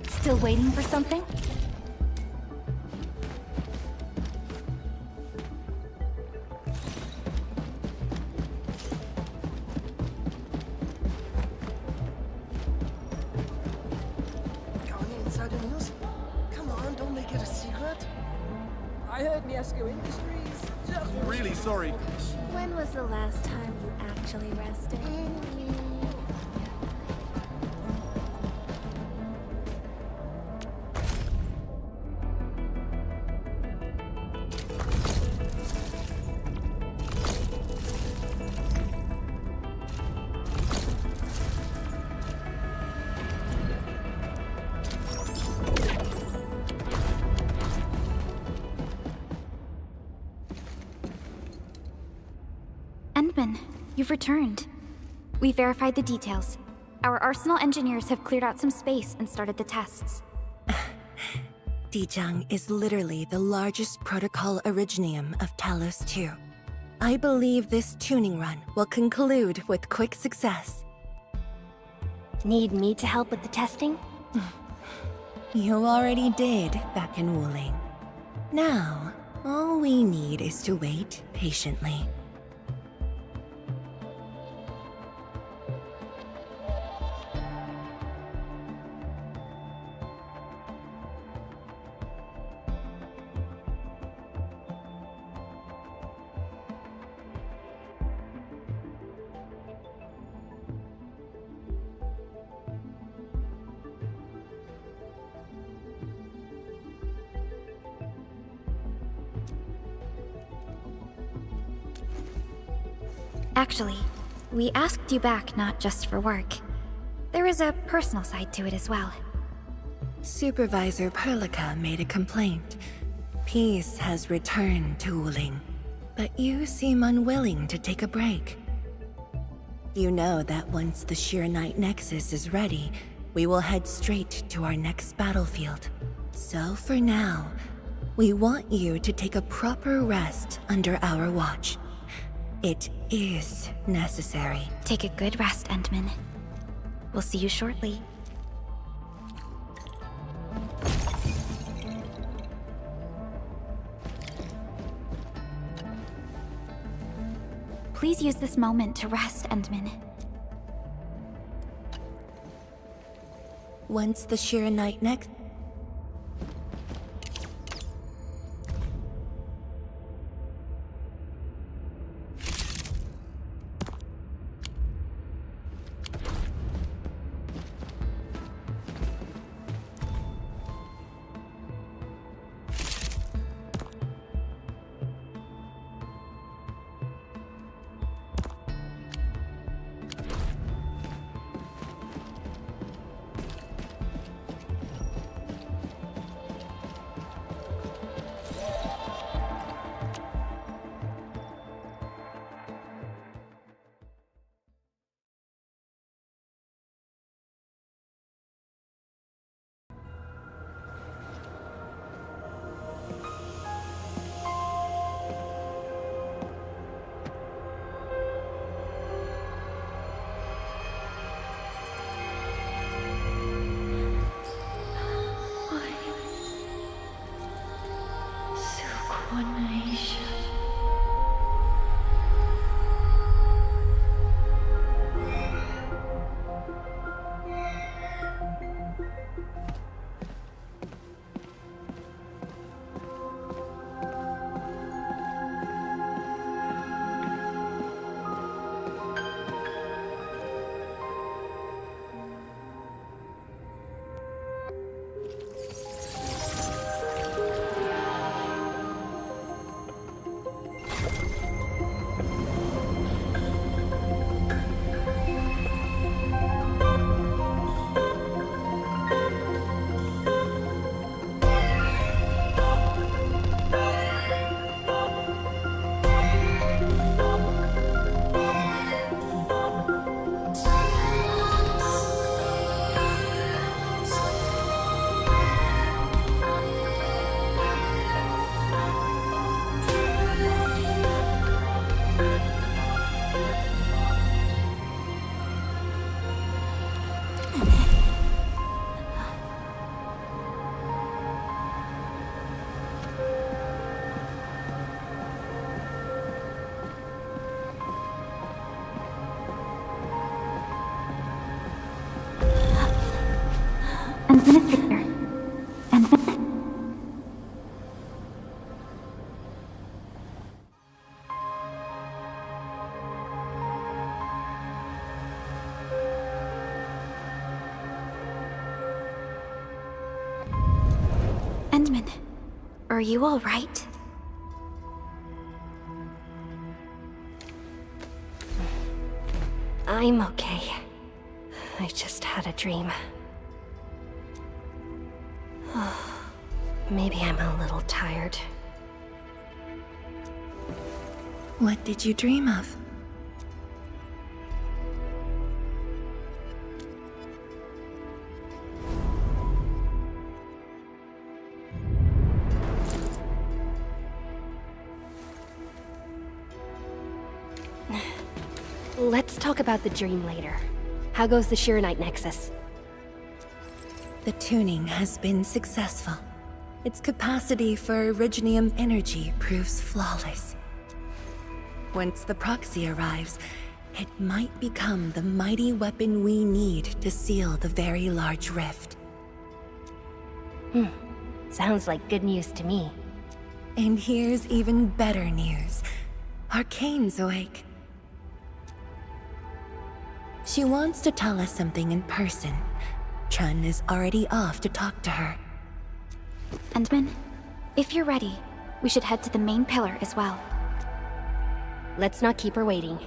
Still waiting for something? Going inside the news? Come on, don't make it a secret. I heard Miesco Industries just... Really sorry. When was the last time you actually rested? Endman, you've returned. We verified the details. Our Arsenal engineers have cleared out some space and started the tests. Dijang is literally the largest protocol originium of Talos 2. I believe this tuning run will conclude with quick success. Need me to help with the testing? You already did back in Wuling. Now, all we need is to wait patiently. Actually, we asked you back not just for work. There is a personal side to it as well. Supervisor Perlica made a complaint. Peace has returned to Wuling, but you seem unwilling to take a break. You know that once the Shiranite Nexus is ready, we will head straight to our next battlefield. So for now, we want you to take a proper rest under our watch. It is necessary. Take a good rest, Endman. We'll see you shortly. Please use this moment to rest, Endman. Once the Shiranite Nexus... Endman is Victor. Endman. Endman, are you all right? I'm okay. I just had a dream. Maybe I'm a little tired. What did you dream of? Let's talk about the dream later. How goes the Shiranite Nexus? The tuning has been successful. Its capacity for originium energy proves flawless. Once the proxy arrives, it might become the mighty weapon we need to seal the very large rift. Sounds like good news to me. And here's even better news. Arcane's awake. She wants to tell us something in person. Chun is already off to talk to her. Endman, if you're ready, we should head to the main pillar as well. Let's not keep her waiting.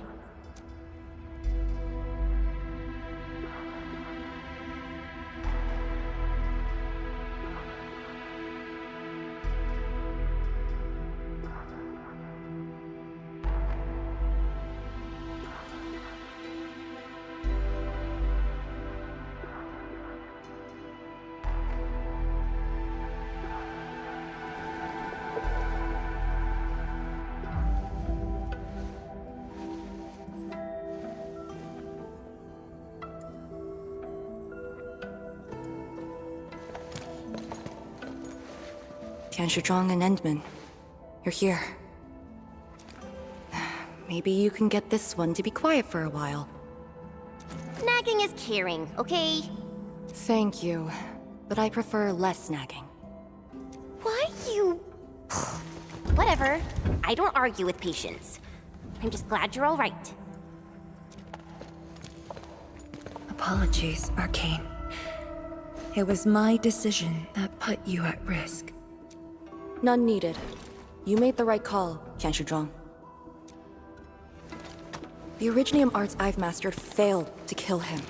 Zhang and Endman, you're here. Maybe you can get this one to be quiet for a while. Nagging is caring, okay? Thank you, but I prefer less nagging. Why you... Whatever. I don't argue with patience. I'm just glad you're all right. Apologies, Arcane. It was my decision that put you at risk. None needed. You made the right call, Zhang. The Originium arts I've mastered failed to kill him.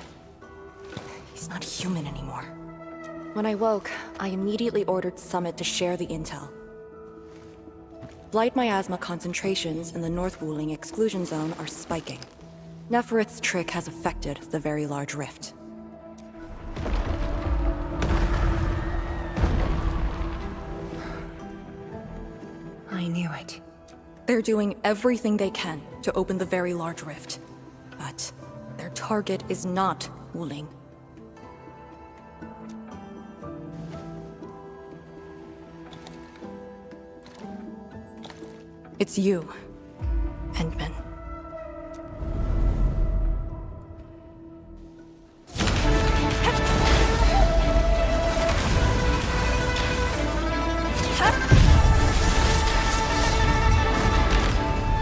He's not human anymore. When I woke, I immediately ordered Summit to share the intel. Blight miasma concentrations in the North Wuling exclusion zone are spiking. Neferith's trick has affected the Very Large Rift. I knew it. They're doing everything they can to open the Very Large Rift. But their target is not Wuling. It's you, Endman.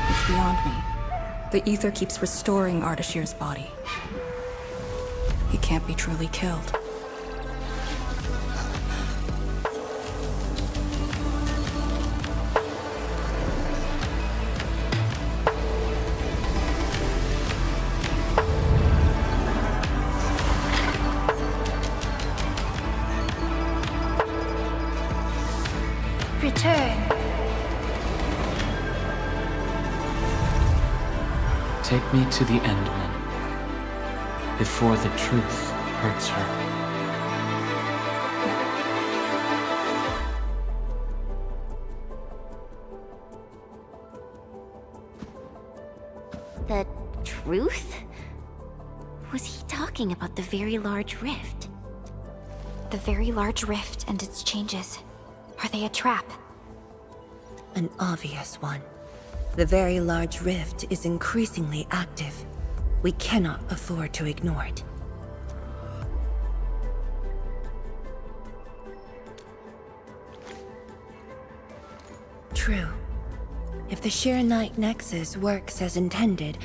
It's beyond me. The ether keeps restoring Ardashir's body. He can't be truly killed. Return. Take me to the Endman, before the truth hurts her. The truth? Was he talking about the Very Large Rift? The Very Large Rift and its changes. Are they a trap? An obvious one. The Very Large Rift is increasingly active. We cannot afford to ignore it. True. If the Shiranite Nexus works as intended,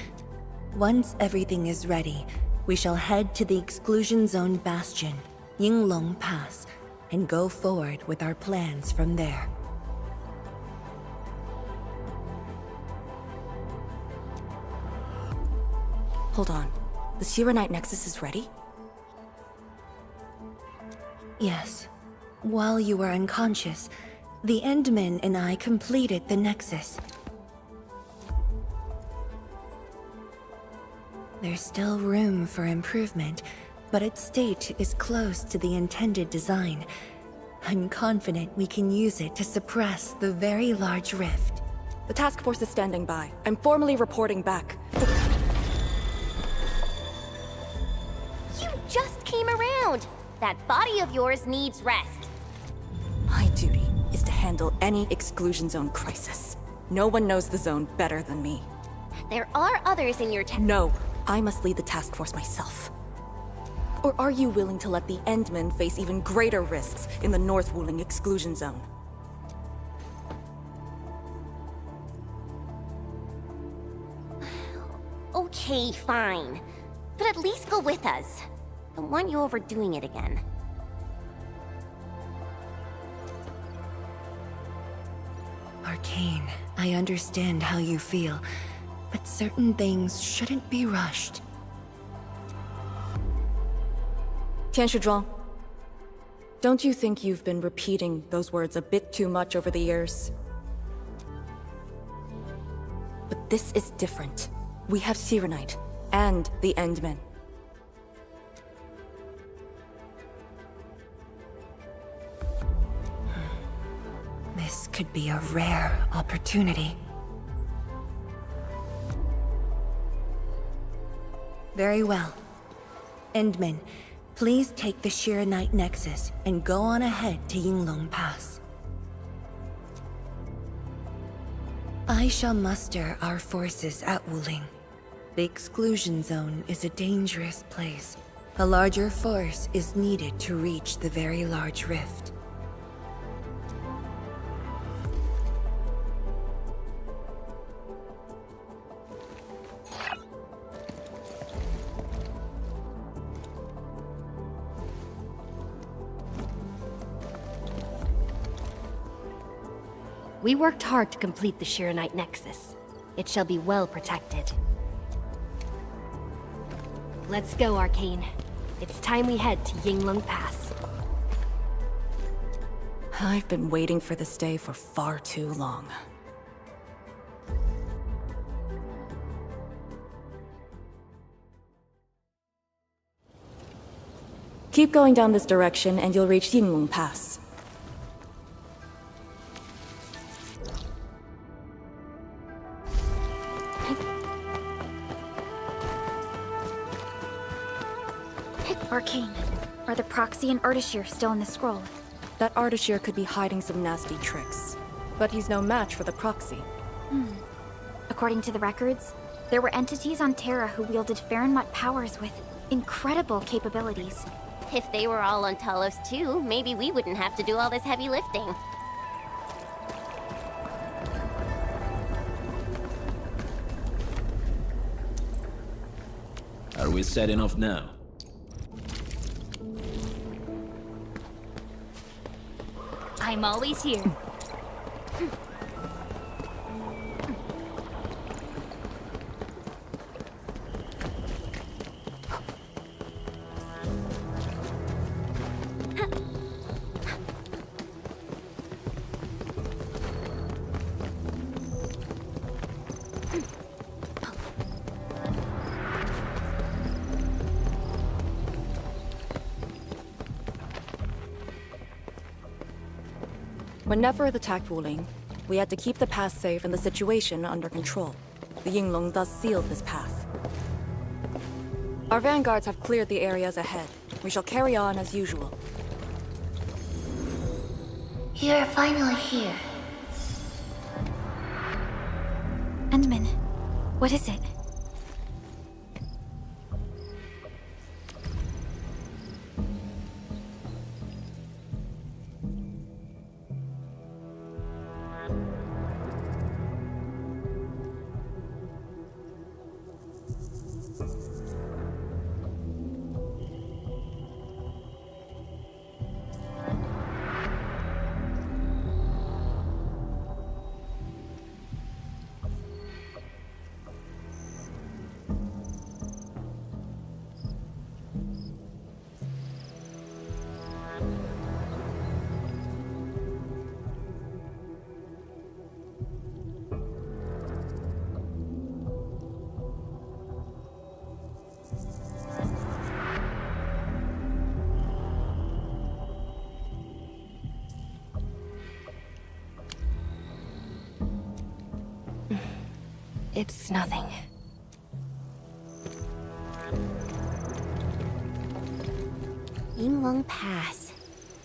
once everything is ready, we shall head to the Exclusion Zone Bastion, Yinglong Pass, and go forward with our plans from there. Hold on. The Shiranite Nexus is ready? Yes. While you were unconscious, the Endman and I completed the Nexus. There's still room for improvement, but its state is close to the intended design. I'm confident we can use it to suppress the very large rift. The task force is standing by. I'm formally reporting back. You just came around! That body of yours needs rest. My duty is to handle any exclusion zone crisis. No one knows the zone better than me. There are others in your No, I must lead the task force myself. Or are you willing to let the Endmen face even greater risks in the North Wuling exclusion zone? Okay, fine. But at least go with us. Don't want you overdoing it again. Arcane, I understand how you feel, but certain things shouldn't be rushed. Tianshizhuang, don't you think you've been repeating those words a bit too much over the years? But this is different. We have Sirenite and the Endmen. This could be a rare opportunity. Very well. Endman, please take the Shiranite Nexus and go on ahead to Yinglong Pass. I shall muster our forces at Wuling. The exclusion zone is a dangerous place. A larger force is needed to reach the very large rift. We worked hard to complete the Shiranite Nexus. It shall be well protected. Let's go, Arcane. It's time we head to Yinglong Pass. I've been waiting for this day for far too long. Keep going down this direction and you'll reach Yinglong Pass. Arcane, are the Proxy and Ardashir still in the scroll? That Ardashir could be hiding some nasty tricks. But he's no match for the Proxy. According to the records, there were entities on Terra who wielded Farenmut powers with incredible capabilities. If they were all on Talos too, maybe we wouldn't have to do all this heavy lifting. Are we setting off now? I'm always here. When Nefereth attacked Wuling, we had to keep the pass safe and the situation under control. The Yinglong thus sealed this path. Our vanguards have cleared the areas ahead. We shall carry on as usual. You're finally here. Endman, what is it? It's nothing. Yinglong Pass.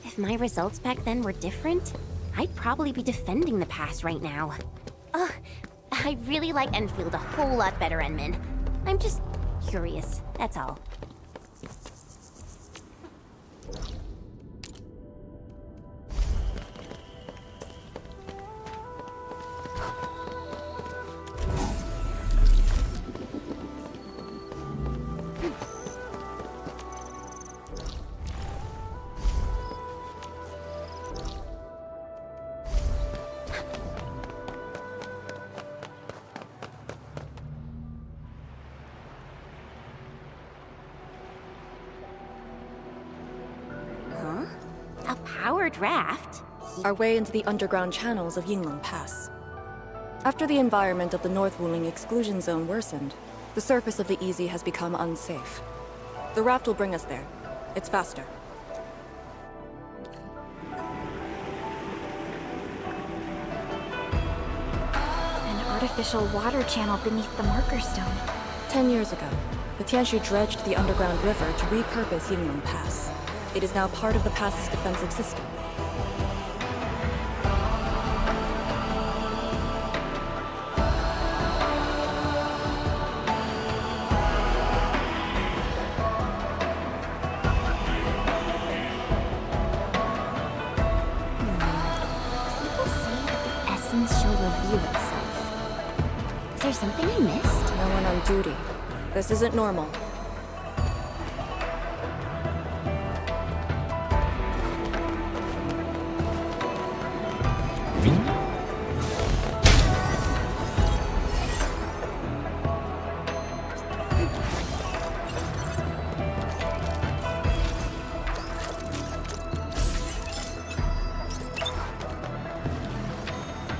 If my results back then were different, I'd probably be defending the pass right now. Ugh, I really like Enfield a whole lot better, Enman. I'm just curious, that's all. A powered raft? Our way into the underground channels of Yinglong Pass. After the environment of the North Wuling exclusion zone worsened, the surface of the Easy has become unsafe. The raft will bring us there. It's faster. An artificial water channel beneath the marker stone. 10 years ago, the Tianshu dredged the underground river to repurpose Yinglong Pass. It is now part of the pass's defensive system. People say that the essence shall reveal itself. Is there something I missed? No one on duty. This isn't normal.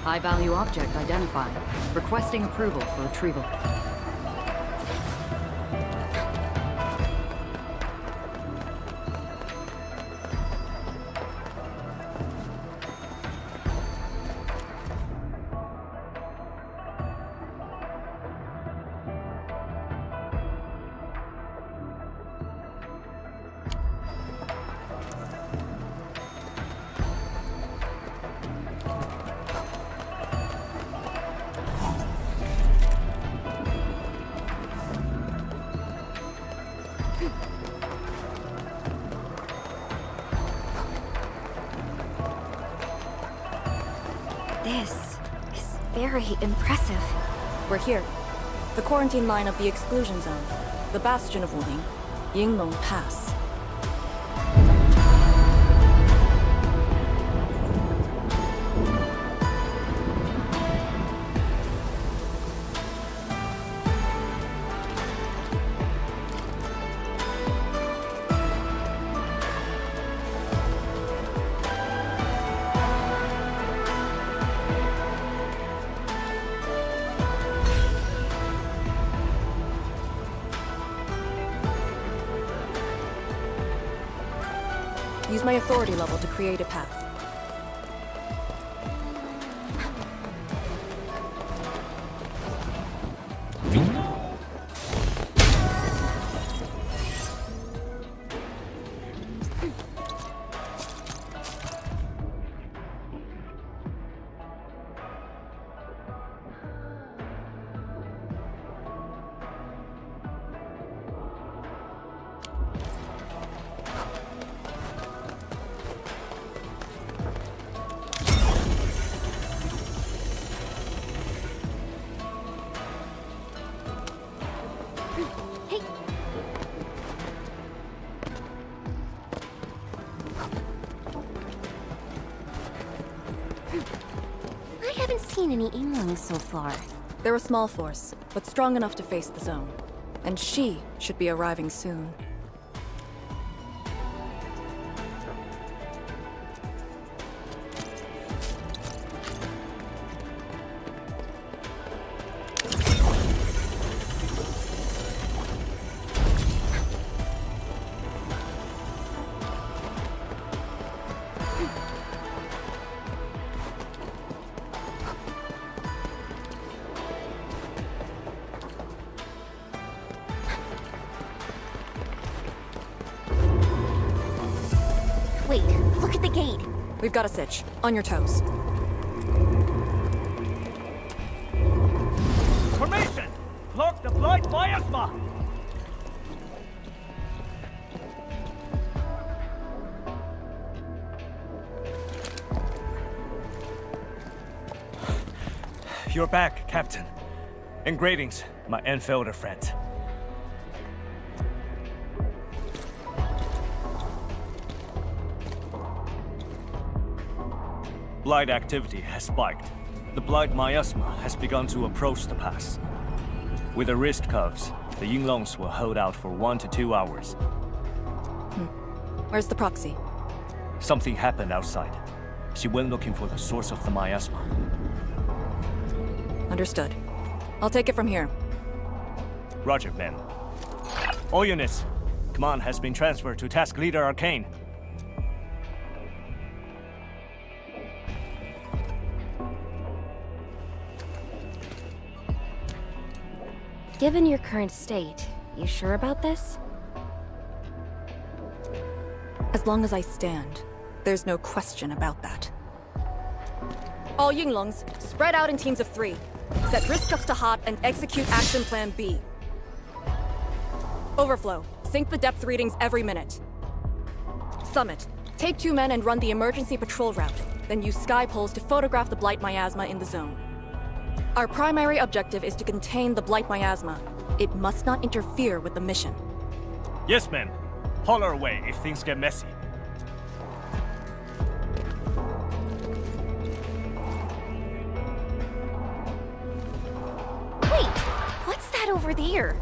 High-value object identified. Requesting approval for retrieval. This is very impressive. We're here. The quarantine line of the exclusion zone. The bastion of Wuling. Yinglong Pass. Use my authority level to create a path. I haven't seen any Yinglongs so far. They're a small force, but strong enough to face the zone. And she should be arriving soon. We've got a sitch. On your toes. Formation! Block the blind miasma! You're back, Captain. And greetings, my Enfielder friend. Blight activity has spiked. The blight miasma has begun to approach the pass. With the wrist cuffs, the Yinglongs will hold out for 1 to 2 hours. Where's the proxy? Something happened outside. She went looking for the source of the miasma. Understood. I'll take it from here. Roger, ma'am. All units, command has been transferred to Task Leader Arcane. Given your current state, you sure about this? As long as I stand, there's no question about that. All Yinglongs, spread out in teams of 3. Set wrist cuffs to hot and execute Action Plan B. Overflow, sync the depth readings every minute. Summit, take 2 men and run the emergency patrol route, then use sky poles to photograph the blight miasma in the zone. Our primary objective is to contain the blight miasma. It must not interfere with the mission. Yes, ma'am. Holler away if things get messy. Wait, what's that over there?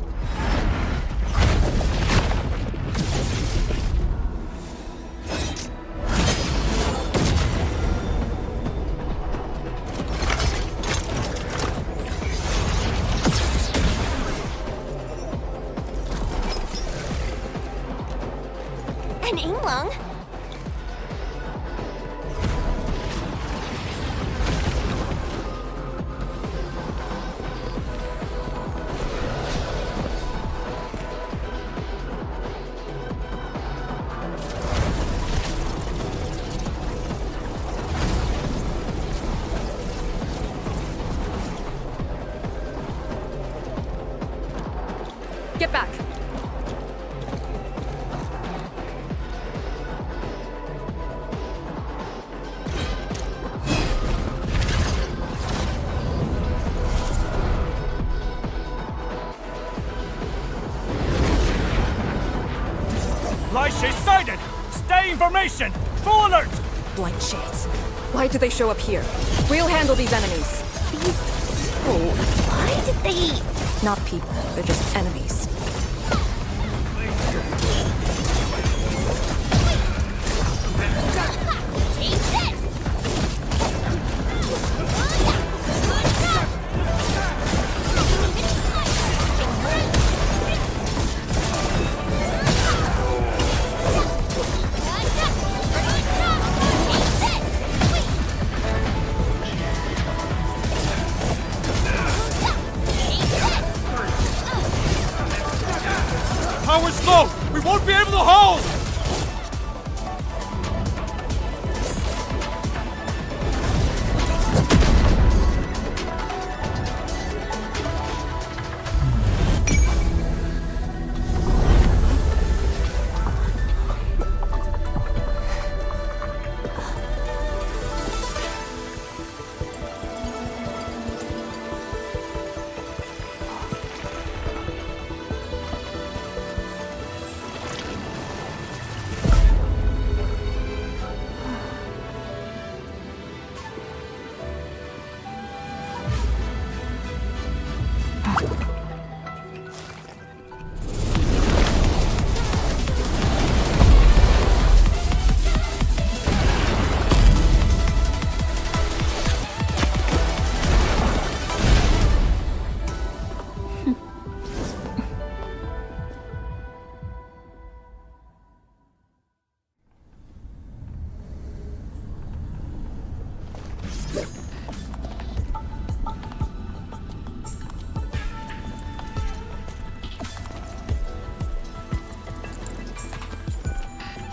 An Yinglong? Get back! Blight shade sighted! Stay in formation! Full alert! Blight shades. Why do they show up here? We'll handle these enemies. These people, why did they... Not people, they're just enemies. Take this! Power's low! We won't be able to hold!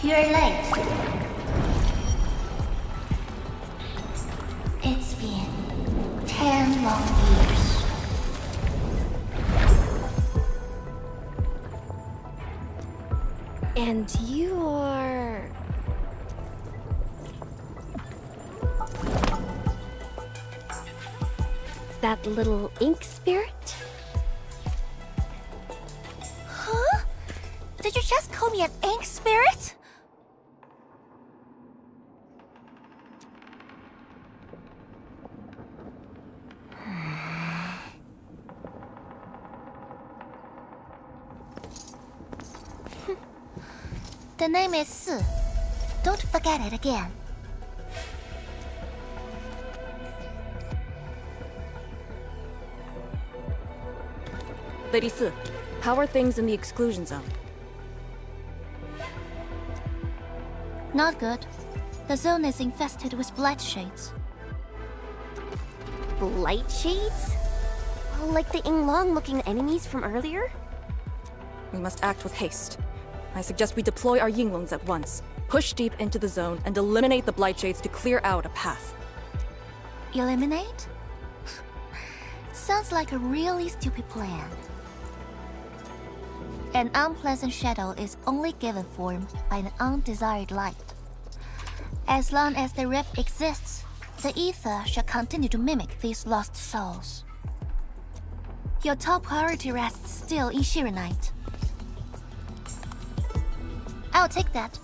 You're late. It's been 10 long years. And you're... that little ink spirit? Huh? Did you just call me an ink spirit? The name is Su. Don't forget it again. Lady Si, how are things in the exclusion zone? Not good. The zone is infested with blight shades. Blight shades? Like the Yinglong-looking enemies from earlier? We must act with haste. I suggest we deploy our Yinglongs at once, push deep into the zone, and eliminate the blight shades to clear out a path. Eliminate? Sounds like a really stupid plan. An unpleasant shadow is only given form by an undesired light. As long as the rift exists, the ether shall continue to mimic these lost souls. Your top priority rests still in Shirenite. I'll take that.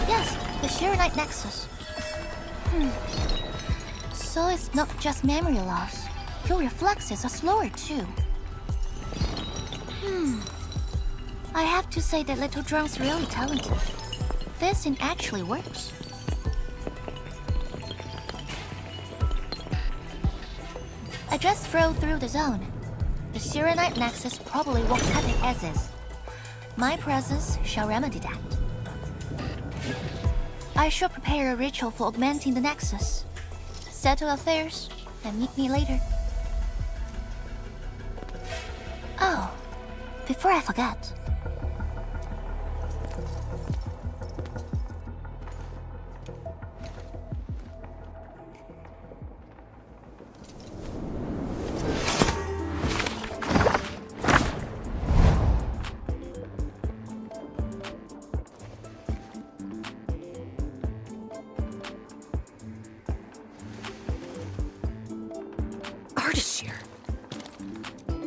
Yes, the Shirenite Nexus. So it's not just memory loss. Your reflexes are slower too. I have to say that little drone's really talented. This thing actually works. I just throw through the zone. The Shirenite Nexus probably won't cut it as is. My presence shall remedy that. I shall prepare a ritual for augmenting the Nexus. Settle affairs, and meet me later. Oh, before I forget.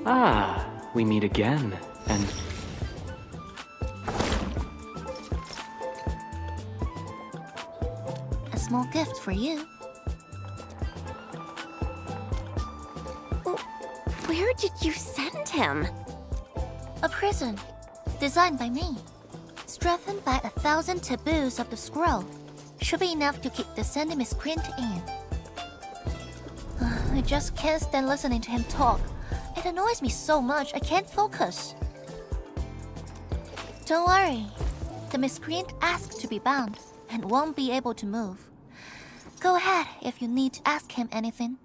Ah, we meet again, and... A small gift for you. Where did you send him? A prison, designed by me. Strengthened by 1,000 taboos of the scroll. Should be enough to keep the sending miscreant in. I just can't stand listening to him talk. It annoys me so much I can't focus. Don't worry. The miscreant asked to be bound and won't be able to move. Go ahead if you need to ask him anything.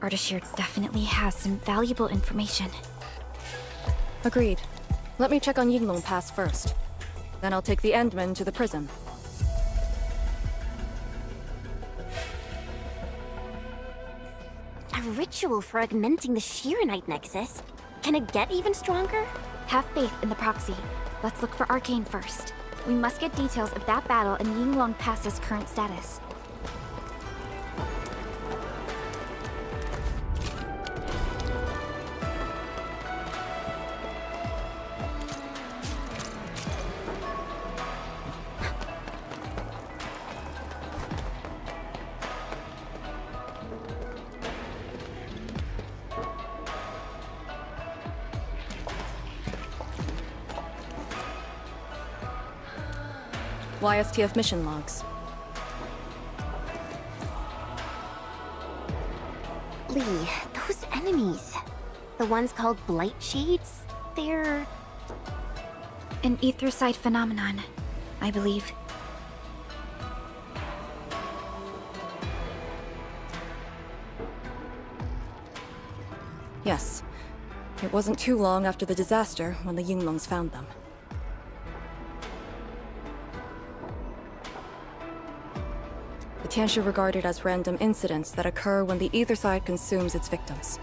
Ardashir definitely has some valuable information. Agreed. Let me check on Yinglong Pass first. Then I'll take the Endman to the prism. A ritual for augmenting the Shirenite Nexus? Can it get even stronger? Have faith in the proxy. Let's look for Arcane first. We must get details of that battle and Yinglong Pass's current status. YSTF mission logs. Lee, those enemies. The ones called Blight Shades? They're... An ethericide phenomenon, I believe. Yes. It wasn't too long after the disaster when the Yinglongs found them. Tianshi regarded as random incidents that occur when the ether side consumes its victims.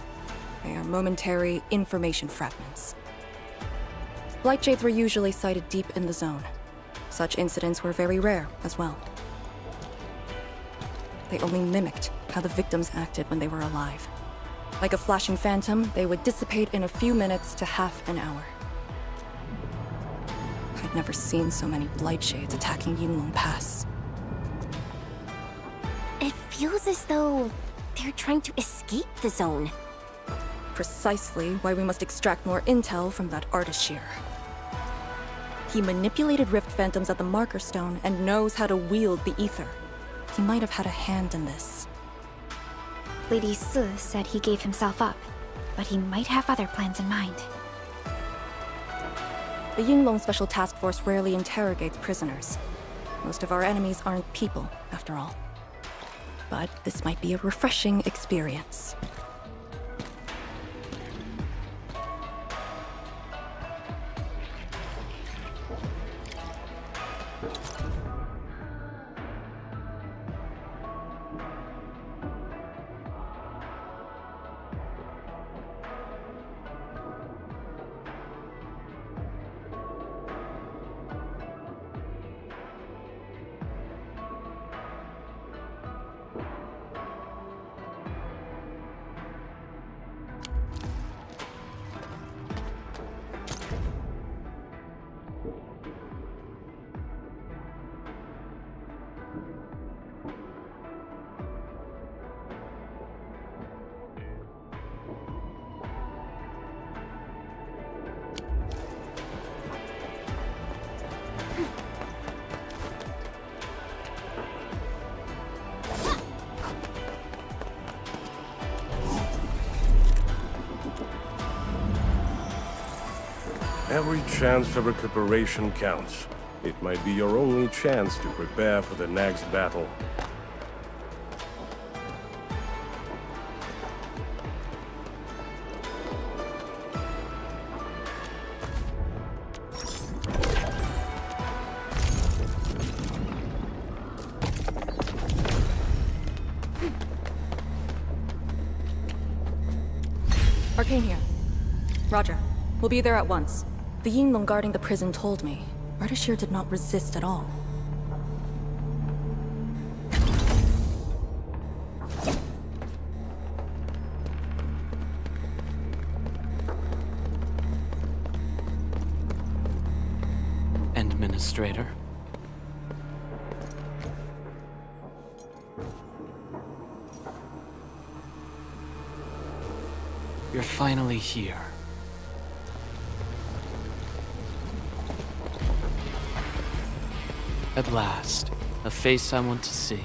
They are momentary information fragments. Blight shades were usually sighted deep in the zone. Such incidents were very rare as well. They only mimicked how the victims acted when they were alive. Like a flashing phantom, they would dissipate in a few minutes to half an hour. I'd never seen so many blight shades attacking Yinglong Pass. It feels as though they're trying to escape the zone. Precisely why we must extract more intel from that Artishir. He manipulated Rift Phantoms at the Marker Stone and knows how to wield the ether. He might have had a hand in this. Lady Si said he gave himself up, but he might have other plans in mind. The Yinglong Special Task Force rarely interrogates prisoners. Most of our enemies aren't people, after all. But this might be a refreshing experience. Every chance for recuperation counts. It might be your only chance to prepare for the next battle. Arcane here. Roger. We'll be there at once. The Yinglong guarding the prison told me. Artishir did not resist at all. Administrator. You're finally here. At last, a face I want to see.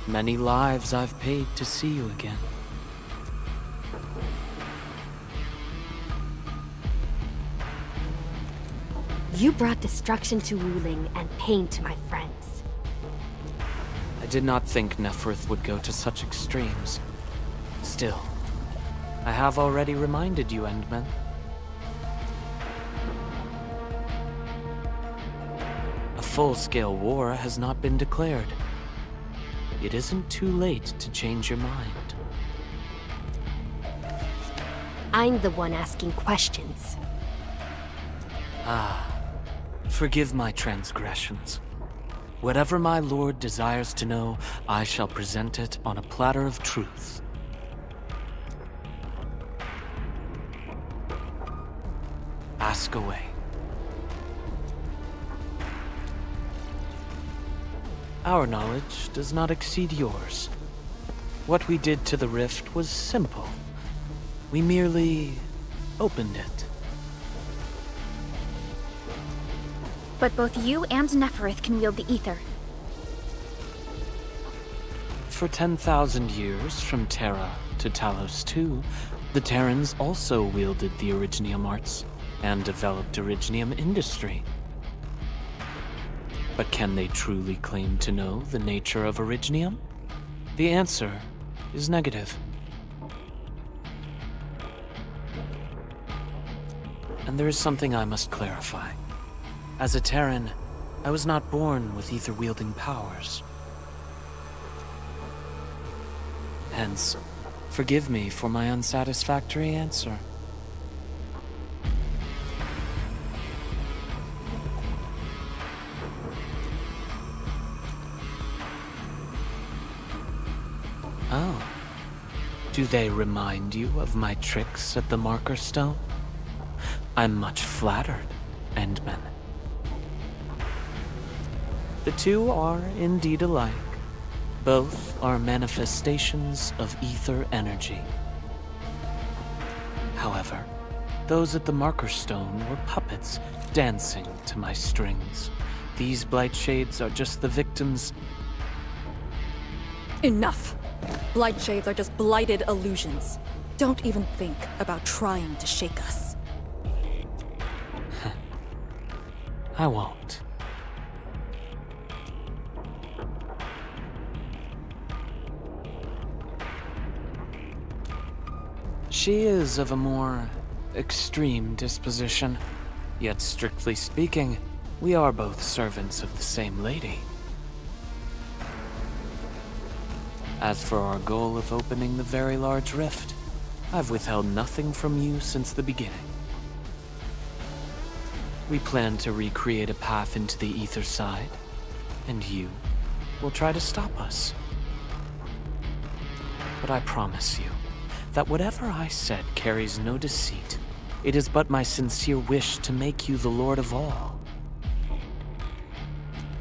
Many lives I've paid to see you again. You brought destruction to Wuling and pain to my friends. I did not think Neferth would go to such extremes. Still, I have already reminded you, Endman. A full-scale war has not been declared. It isn't too late to change your mind. I'm the one asking questions. Forgive my transgressions. Whatever my lord desires to know, I shall present it on a platter of truth. Ask away. Our knowledge does not exceed yours. What we did to the rift was simple. We merely opened it. But both you and Neferth can wield the ether. For 10,000 years, from Terra to Talos II, the Terrans also wielded the Originium arts and developed Originium industry. But can they truly claim to know the nature of Originium? The answer is negative. And there is something I must clarify. As a Terran, I was not born with ether-wielding powers. Hence, forgive me for my unsatisfactory answer. Oh. Do they remind you of my tricks at the Marker Stone? I'm much flattered, Endman. The two are indeed alike. Both are manifestations of ether energy. However, those at the Marker Stone were puppets dancing to my strings. These blight shades are just the victims. Enough! Blight shades are just blighted illusions. Don't even think about trying to shake us. I won't. She is of a more extreme disposition, yet strictly speaking, we are both servants of the same lady. As for our goal of opening the very large rift, I've withheld nothing from you since the beginning. We plan to recreate a path into the ether side, and you will try to stop us. But I promise you that whatever I said carries no deceit. It is but my sincere wish to make you the Lord of all.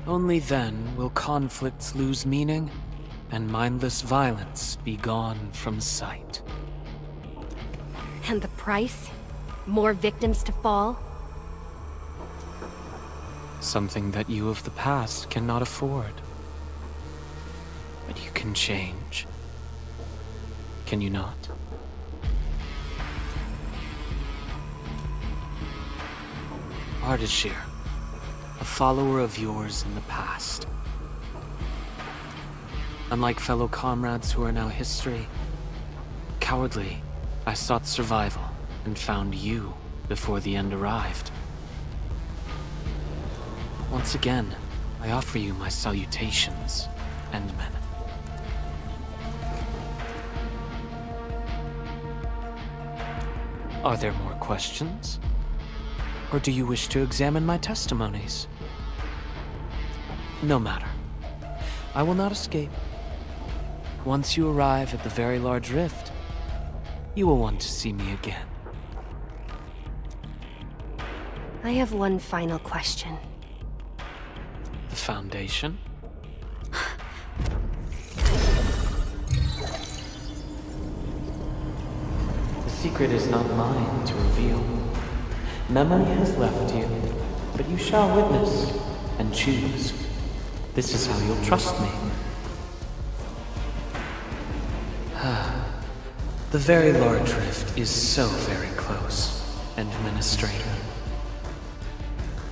Only then will conflicts lose meaning, and mindless violence be gone from sight. And the price? More victims to fall? Something that you of the past cannot afford. But you can change. Can you not? Ardashir, a follower of yours in the past. Unlike fellow comrades who are now history, cowardly, I sought survival and found you before the end arrived. Once again, I offer you my salutations, Endman. Are there more questions? Or do you wish to examine my testimonies? No matter. I will not escape. Once you arrive at the very large rift, you will want to see me again. I have one final question. The Foundation? The secret is not mine to reveal. Memory has left you, but you shall witness and choose. This is how you'll trust me. The very large rift is so very close, Administrator.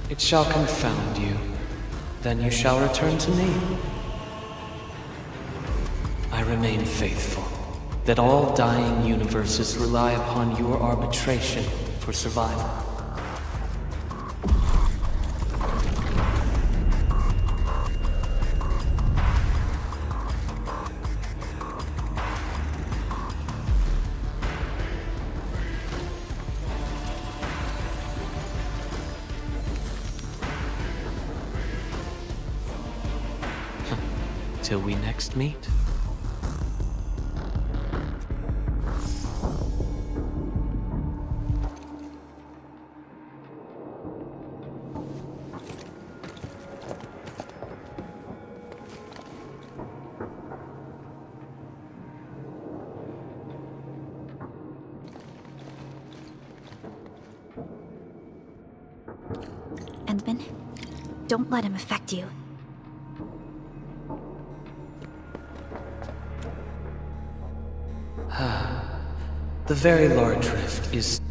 It shall confound you. Then you shall return to me. I remain faithful, that all dying universes rely upon your arbitration for survival. Till we next meet. Endman, don't let him affect you. The very large rift is...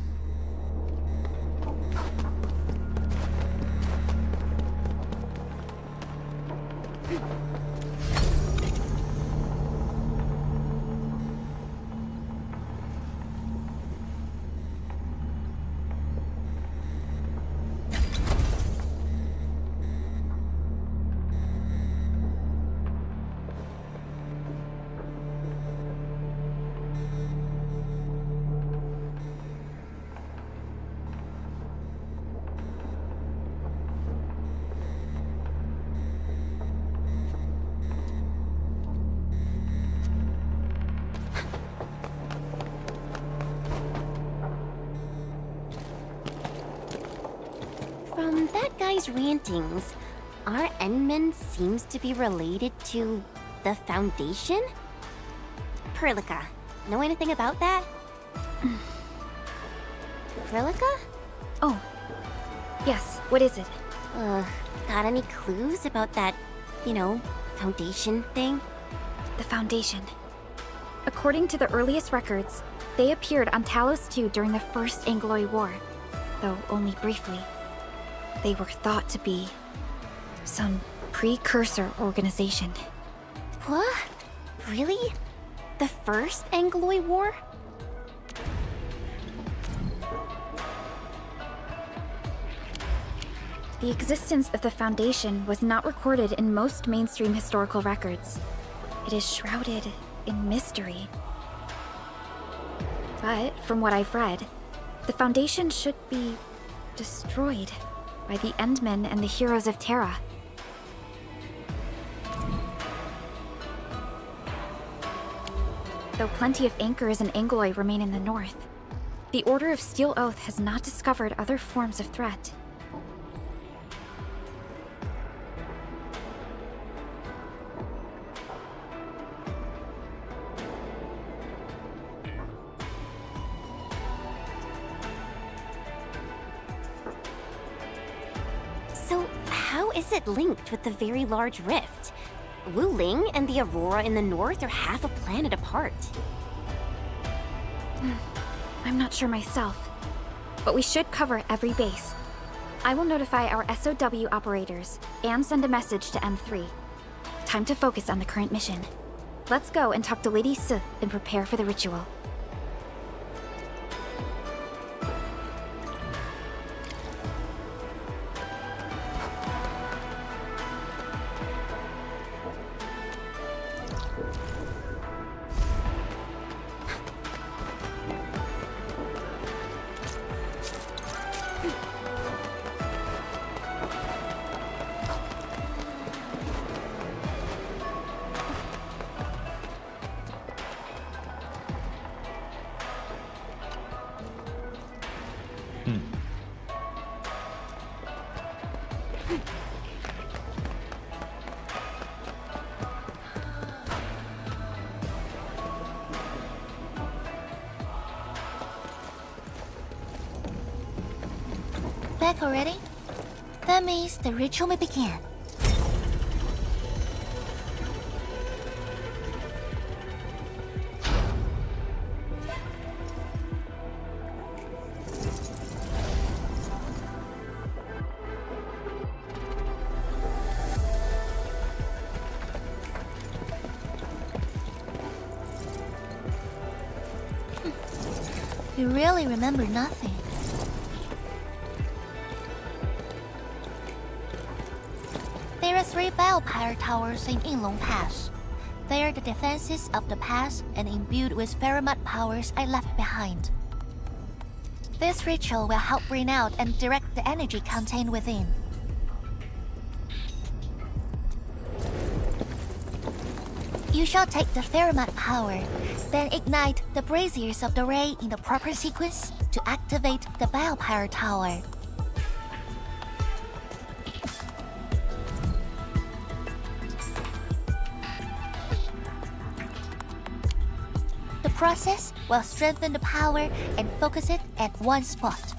From that guy's rantings, our Endman seems to be related to the Foundation? Perlica, know anything about that? Perlica? Oh, yes, what is it? Got any clues about that, Foundation thing? The Foundation. According to the earliest records, they appeared on Talos II during the First Angloid War, though only briefly. They were thought to be some precursor organization. What? Really? The First Angloid War? The existence of the Foundation was not recorded in most mainstream historical records. It is shrouded in mystery. But, from what I've read, the Foundation should be destroyed by the Endmen and the heroes of Terra. Though plenty of anchors and Angloy remain in the north, the Order of Steel Oath has not discovered other forms of threat. So, how is it linked with the very large rift? Wu Ling and the Aurora in the north are half a planet apart. I'm not sure myself, but we should cover every base. I will notify our SOW operators and send a message to M3. Time to focus on the current mission. Let's go and talk to Lady Si and prepare for the ritual. Back already? That means the ritual may begin. You really remember nothing. There are 3 Biopyre towers in Yinglong Pass. They are the defenses of the pass and imbued with Ferromat powers I left behind. This ritual will help bring out and direct the energy contained within. You shall take the Ferromat power, then ignite the braziers of the ray in the proper sequence to activate the Biopyre tower. The process will strengthen the power and focus it at one spot.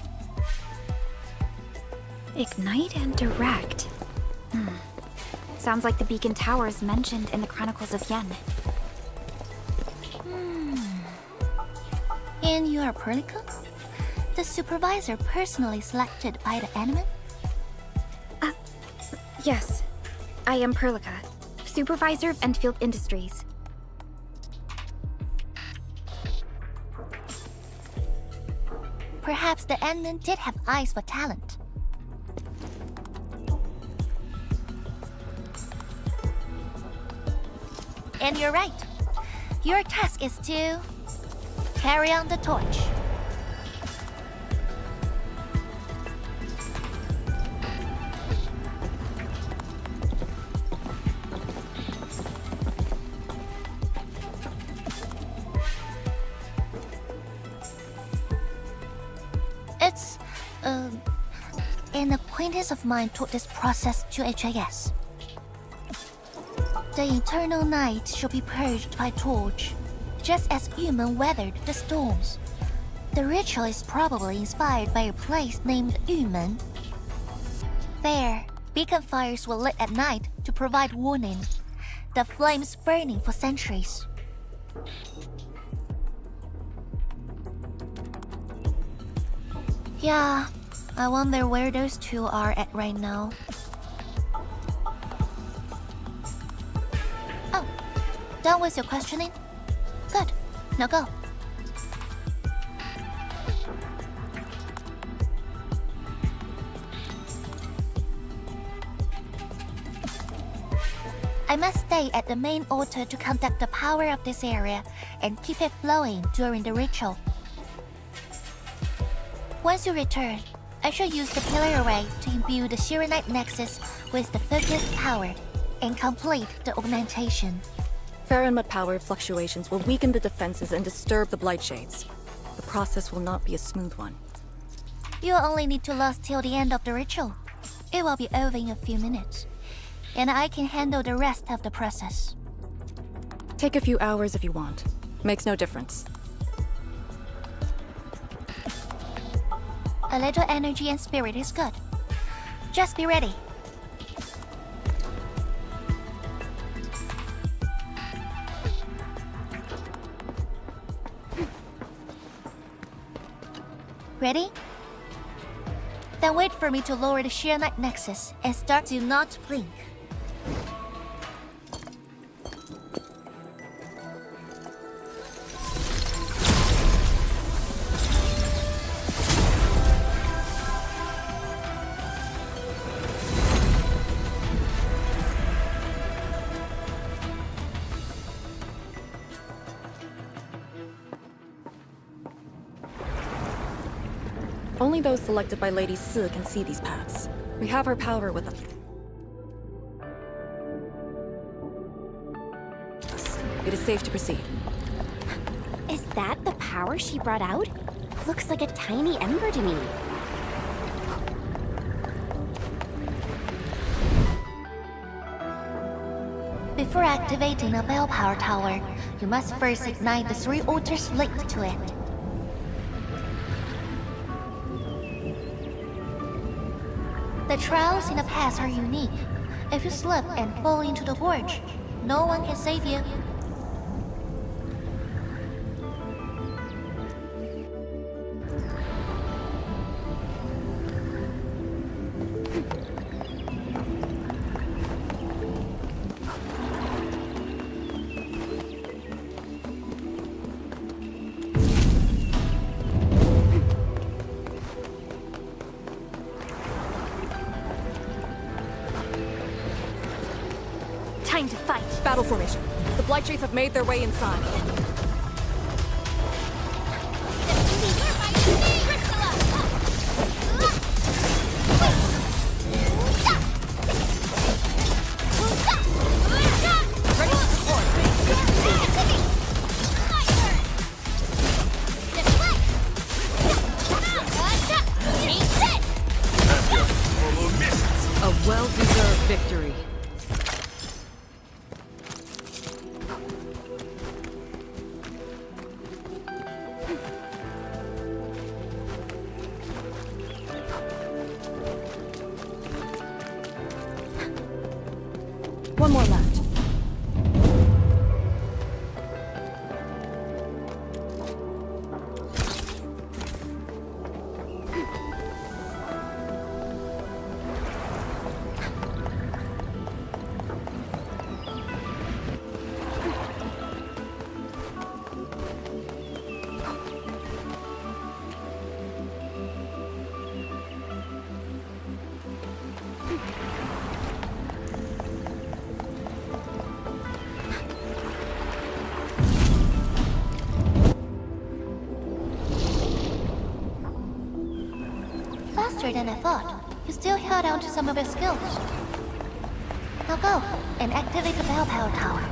Ignite and direct. Sounds like the beacon towers mentioned in the Chronicles of Yen. And you are Perlica? The supervisor personally selected by the enemy? Yes. I am Perlica, supervisor of Enfield Industries. Perhaps the Endman did have eyes for talent. And you're right. Your task is to carry on the torch. It's an acquaintance of mine taught this process to HIS. The eternal night shall be purged by torch, just as Yumen weathered the storms. The ritual is probably inspired by a place named Yumen. There, beacon fires were lit at night to provide warning, the flames burning for centuries. Yeah, I wonder where those two are at right now. Oh, done with your questioning? Good, now go. I must stay at the main altar to conduct the power of this area and keep it flowing during the ritual. Once you return, I shall use the pillar array to imbue the Shiranite Nexus with the focused power and complete the augmentation. Faramut power fluctuations will weaken the defenses and disturb the Blight Shades. The process will not be a smooth one. You only need to last till the end of the ritual. It will be over in a few minutes, and I can handle the rest of the process. Take a few hours if you want. Makes no difference. A little energy and spirit is good. Just be ready. Ready? Then wait for me to lower the Shiranite Nexus and start. Do not blink. Only those selected by Lady Si can see these paths. We have her power with us. It is safe to proceed. Is that the power she brought out? Looks like a tiny ember to me. Before activating a bell power tower, you must first ignite the 3 altars linked to it. The trials in the past are unique. If you slip and fall into the gorge, no one can save you. Time to fight. Battle formation. The Blight Shades have made their way inside. A well-deserved victory. One more left. Faster than I thought. You still held on to some of your skills. Now go and activate the bell power tower.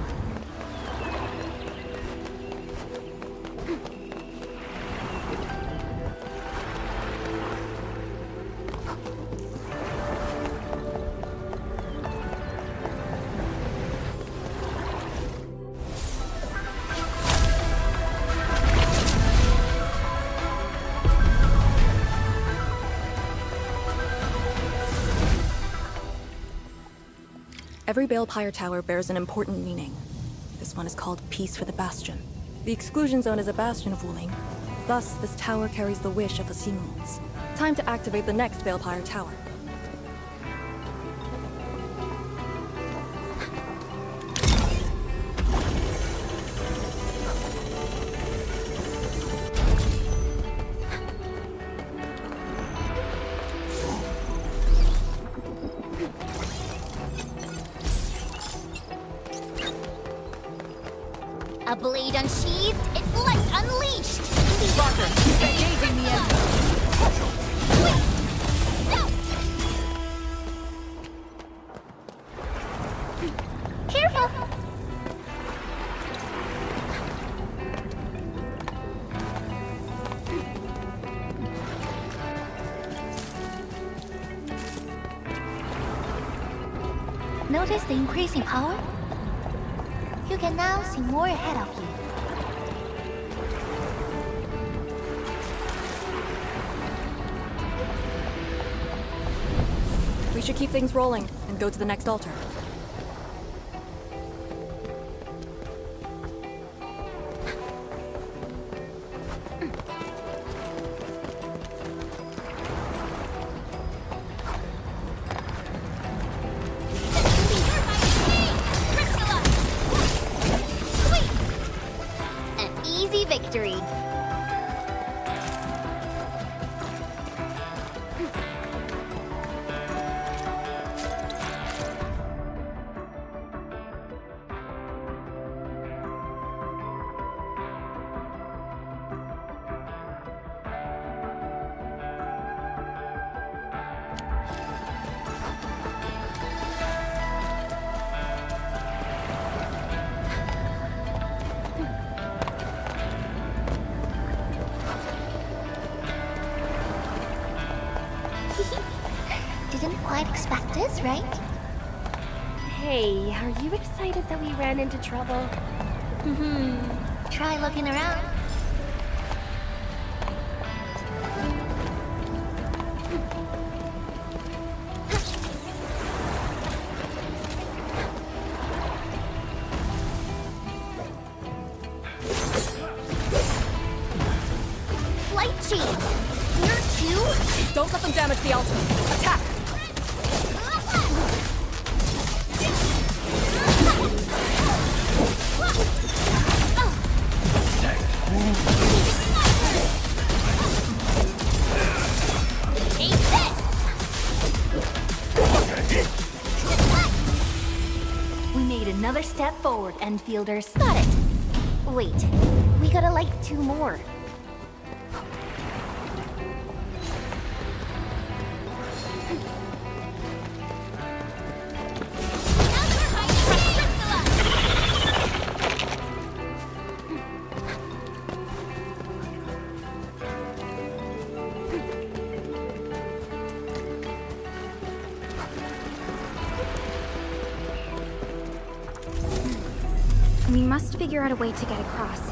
Every Balepire tower bears an important meaning. This one is called Peace for the Bastion. The exclusion zone is a bastion of Wuling. Thus, this tower carries the wish of us Yinglongs. Time to activate the next Balepire tower. A blade unsheathed, its light unleashed! Engaging the enemy. Careful! Notice the increasing power? You can now see more ahead of you. We should keep things rolling and go to the next altar. An easy victory. Didn't quite expect this, right? Hey, are you excited that we ran into trouble? Try looking around. Light cheese! Here too? Don't let them damage the altar. Attack! Take this! We made another step forward, Enfielders. Got it. Wait, we gotta light 2 more. We must figure out a way to get across.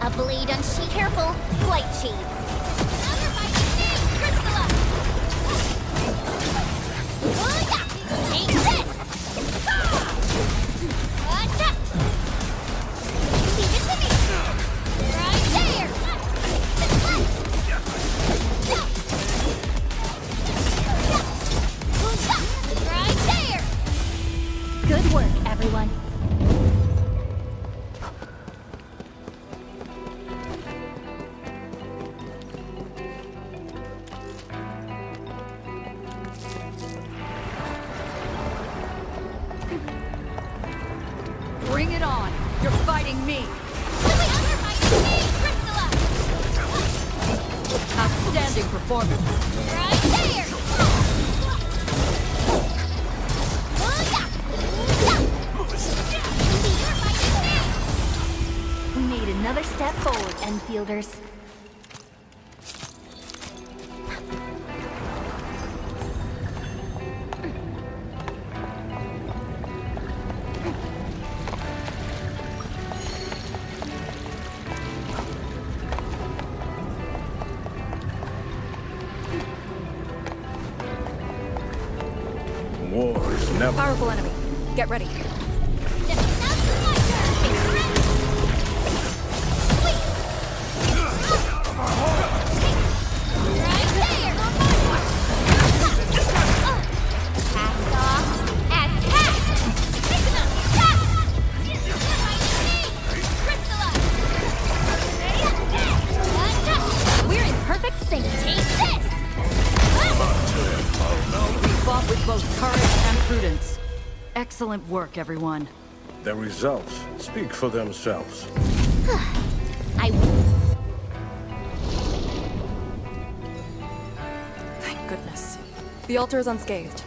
A blade unsheathed. Careful, light cheese. Take this! Leave it to me! Right there! Right there! Good work, everyone. Bring it on! You're fighting me! Outstanding performance! Right Enfielders. War is never... Powerful enemy. Get ready. We're in perfect sync. Take this! We fought with both courage and prudence. Excellent work, everyone. The results speak for themselves. Thank goodness. The altar is unscathed.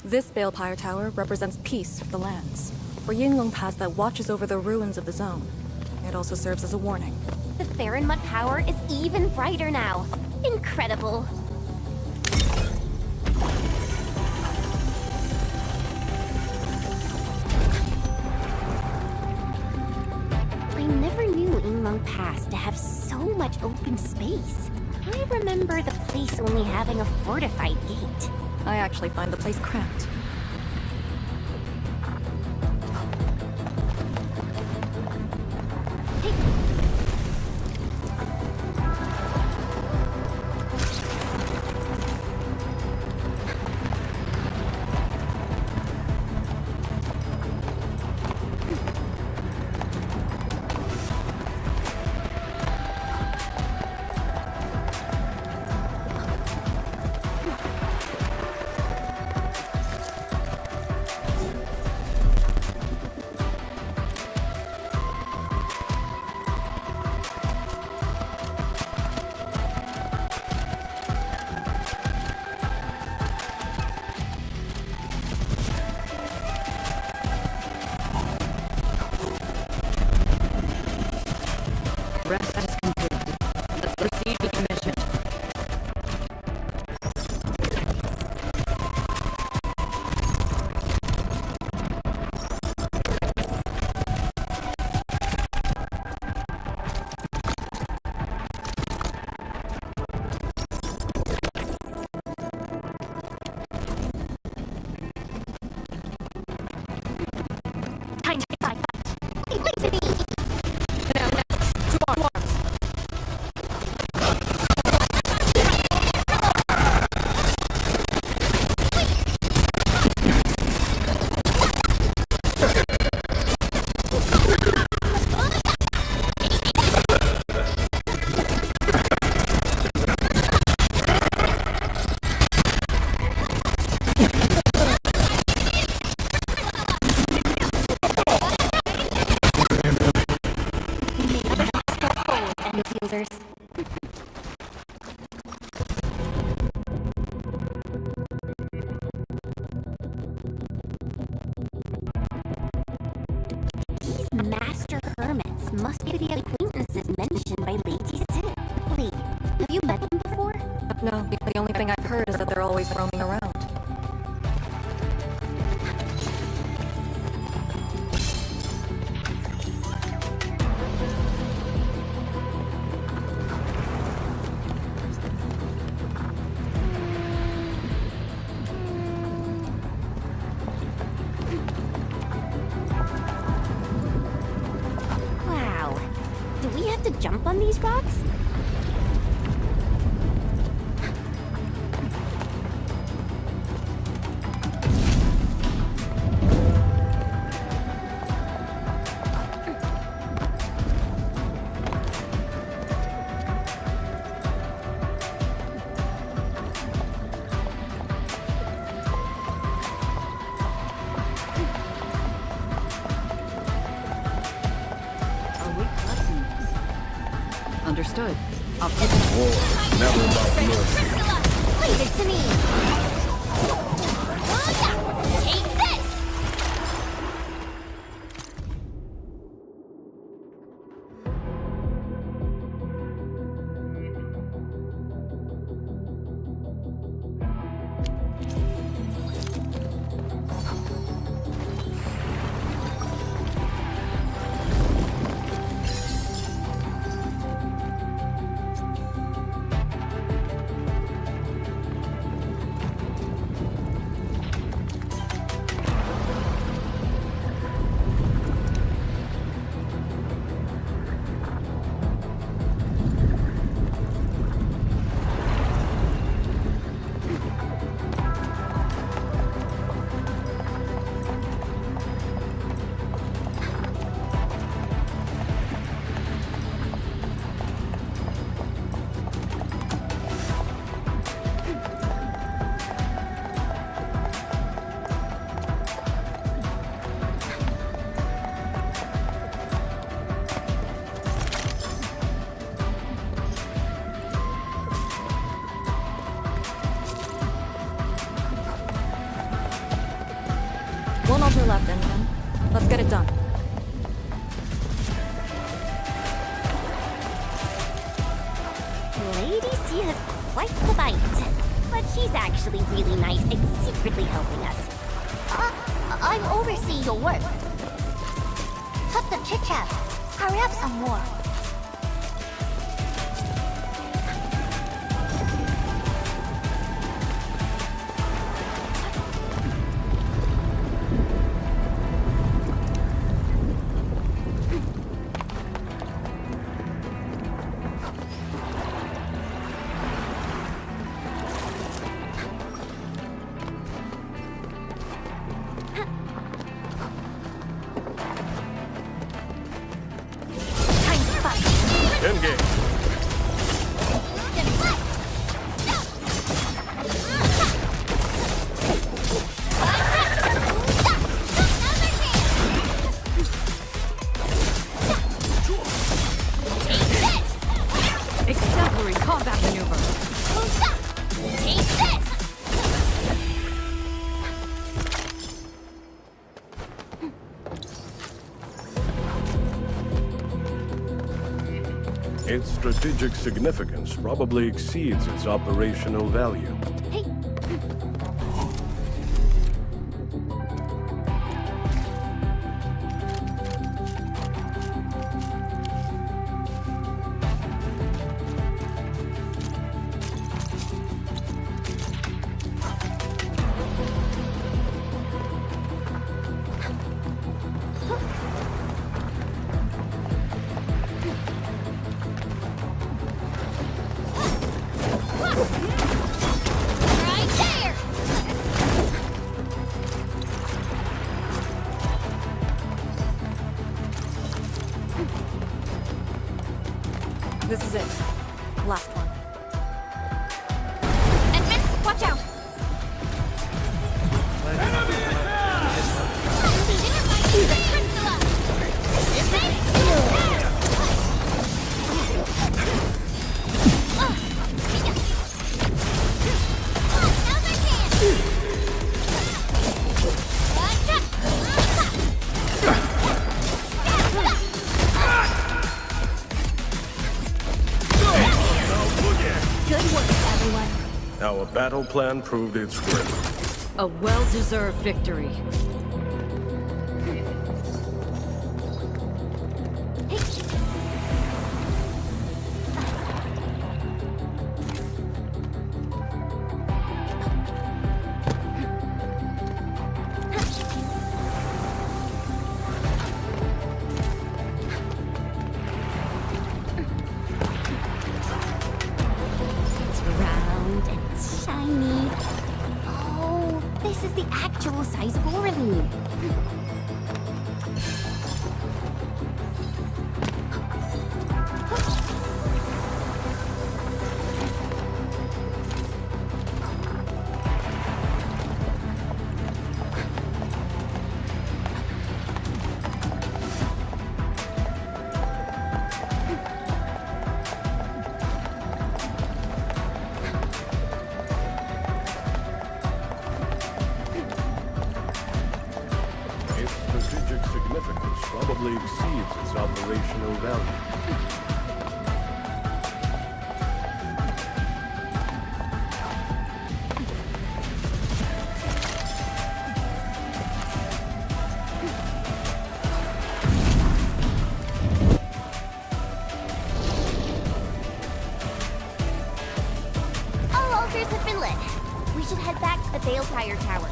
This Balepire Tower represents peace for the lands, or Yinglong Pass that watches over the ruins of the zone. It also serves as a warning. The Farinmut power is even brighter now. Incredible. I never knew Yinglong Pass to have so much open space. I remember the place only having a fortified gate. I actually find the place cramped. Rest is complete. Let's proceed with the mission. Time to fight. Users. These master hermits must be the acquaintances mentioned by Lady Sid. Wait, have you met them before? No, the only thing I've heard is that they're always roaming around. Wow. Do we have to jump on these rocks? Understood. I'll hit them. War is never about mercy. Leave it to me! Oh yeah! Take this! One altar left, Engine. Let's get it done. Lady C has quite the bite. But she's actually really nice and secretly helping us. I'm overseeing your work. Cut the chit-chat. Hurry up some more. Engage. Exemplary combat maneuver. Take this! Its strategic significance probably exceeds its operational value. Hey, right there! This is it. Last one. Edmund, watch out! Good work, everyone. Our battle plan proved its worth. A well-deserved victory. It's round and shiny. Oh, this is the actual size of Orlean. vastly exceeds its operational value. All altars have been lit. We should head back to the Balefire Tower.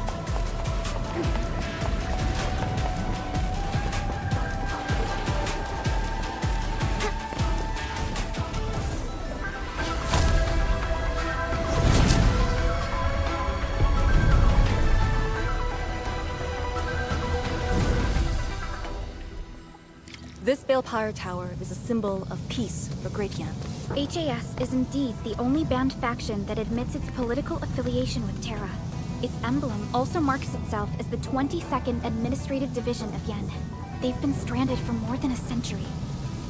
This Balefire Tower is a symbol of peace for Great Yan. HAS is indeed the only banned faction that admits its political affiliation with Terra. Its emblem also marks itself as the 22nd Administrative Division of Yen. They've been stranded for more than a century.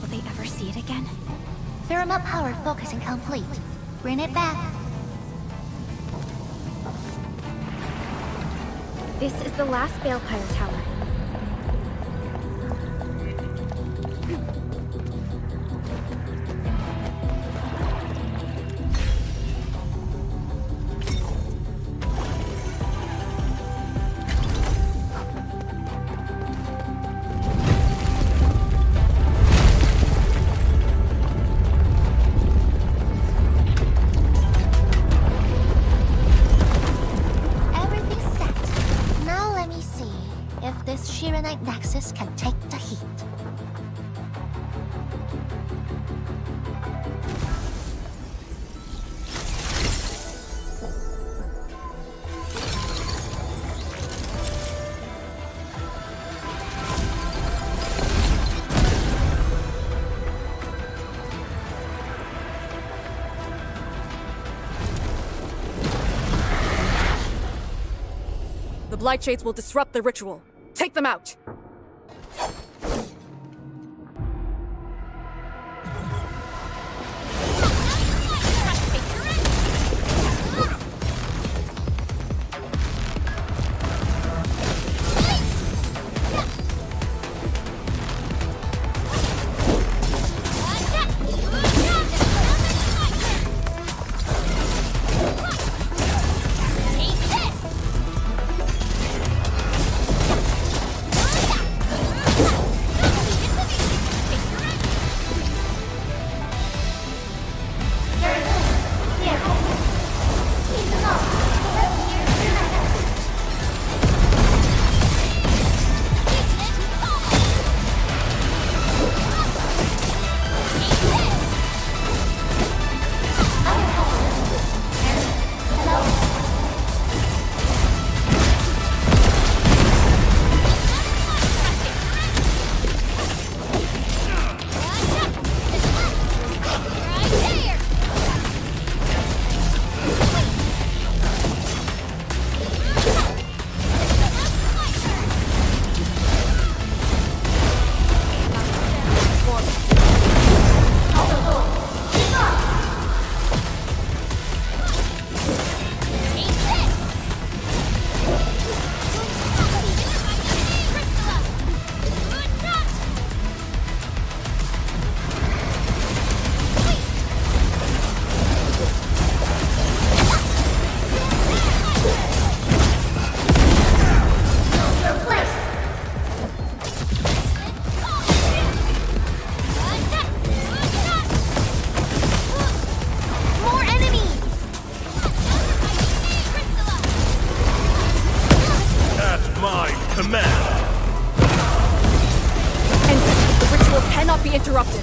Will they ever see it again? Thermal power focusing complete. Bring it back. This is the last Balefire Tower. Everything's set. Now let me see if this Shiranite Nexus can take the heat. The Blight Shades will disrupt the ritual. Take them out! Interrupted.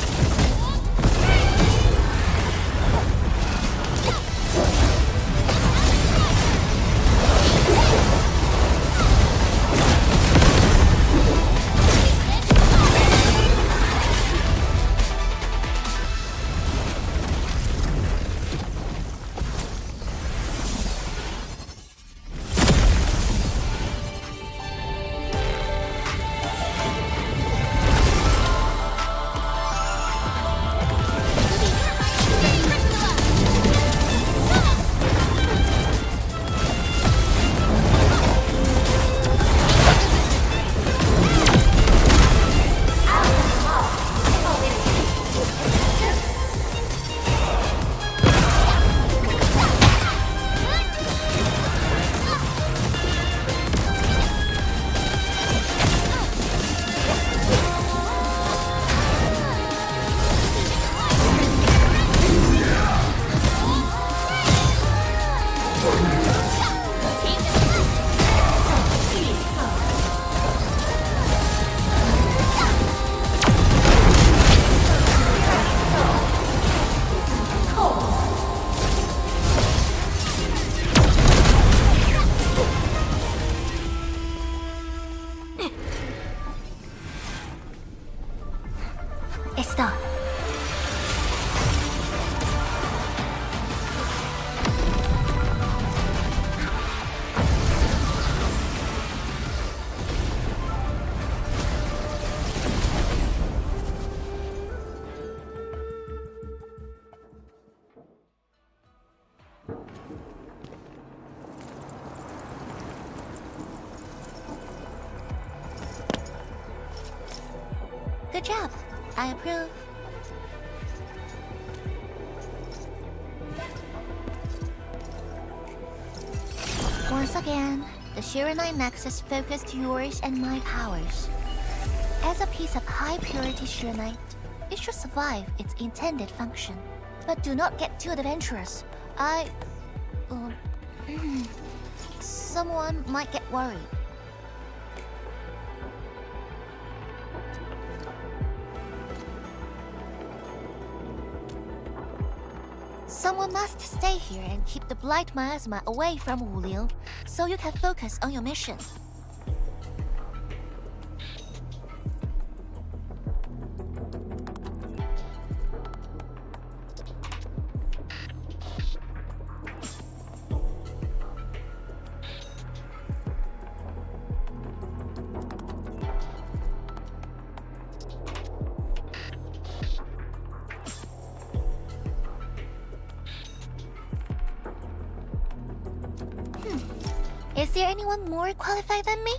Good job. I approve. Once again, the Shiranite Nexus focused yours and my powers. As a piece of high-purity Shiranite, it should survive its intended function. But do not get too adventurous. Someone might get worried. Someone must stay here and keep the Blight Miasma away from Wuliu, so you can focus on your mission. Is there anyone more qualified than me?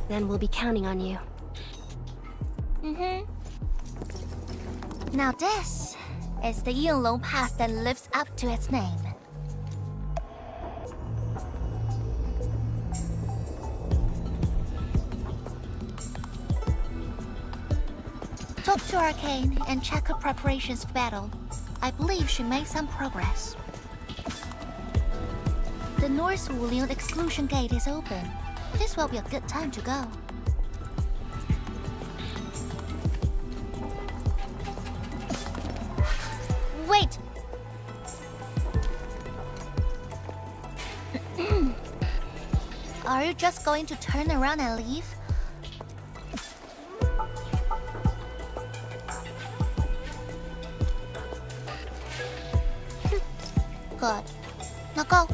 Then we'll be counting on you. Now this is the Yinglong Pass that lives up to its name. Talk to Arcane and check her preparations for battle. I believe she made some progress. The North Wulian exclusion gate is open. This will be a good time to go. Wait! Are you just going to turn around and leave? Good. Now go.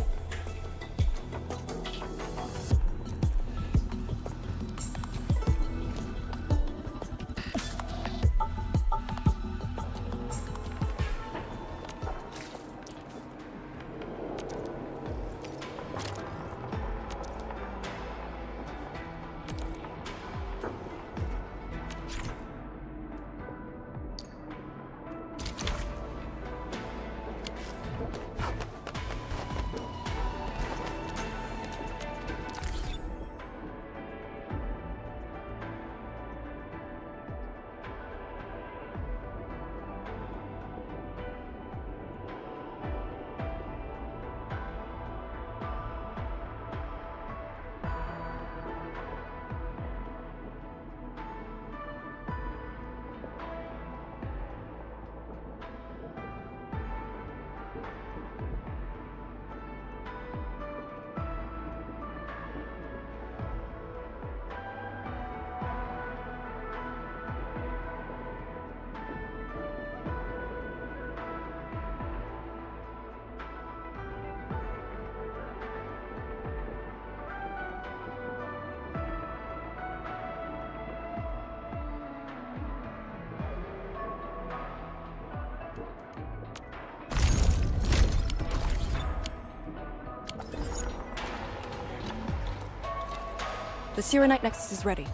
The Sirenite Nexus is ready.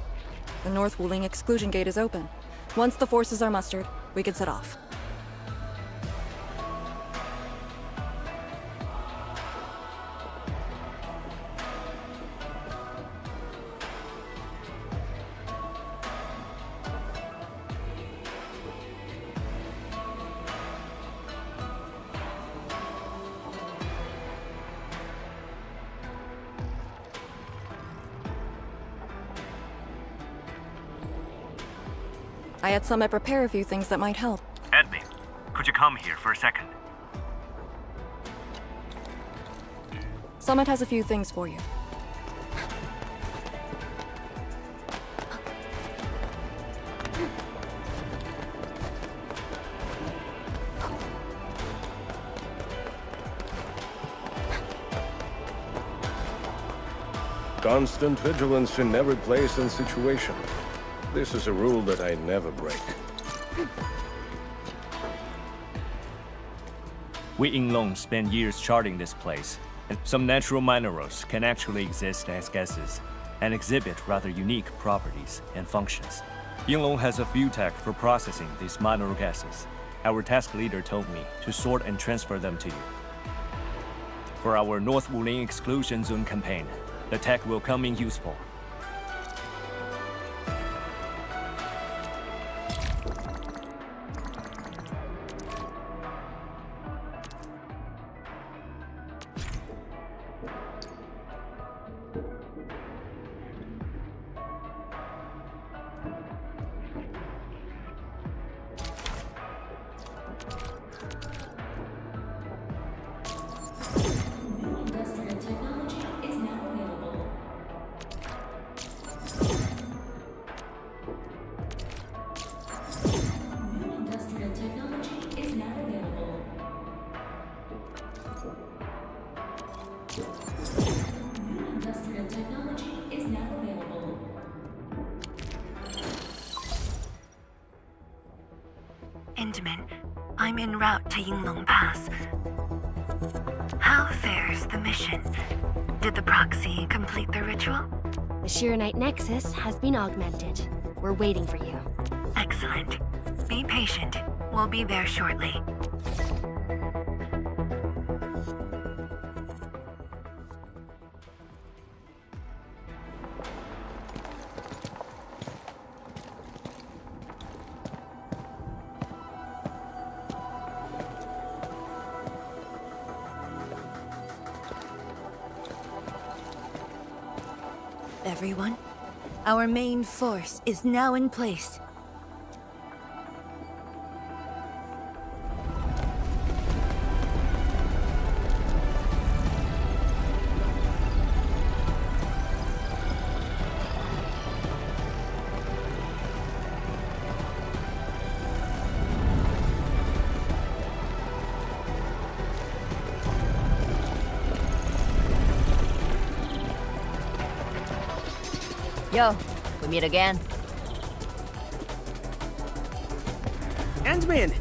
The North Wuling exclusion gate is open. Once the forces are mustered, we can set off. I had Summit prepare a few things that might help. Edmund, could you come here for a second? Summit has a few things for you. Constant vigilance in every place and situation. This is a rule that I never break. We Yinglong spent years charting this place, and some natural minerals can actually exist as gases. and exhibit rather unique properties and functions. Yinglong has a few tech for processing these minor gases. Our task leader told me to sort and transfer them to you. For our North Wuling exclusion zone campaign, the tech will come in useful. Intamin, I'm en route to Yinglong Pass. How fares the mission? Did the proxy complete the ritual? The Shiranite Nexus has been augmented. We're waiting for you. Excellent. Be patient. We'll be there shortly. Everyone, our main force is now in place. Yo, we meet again. Ant-Man!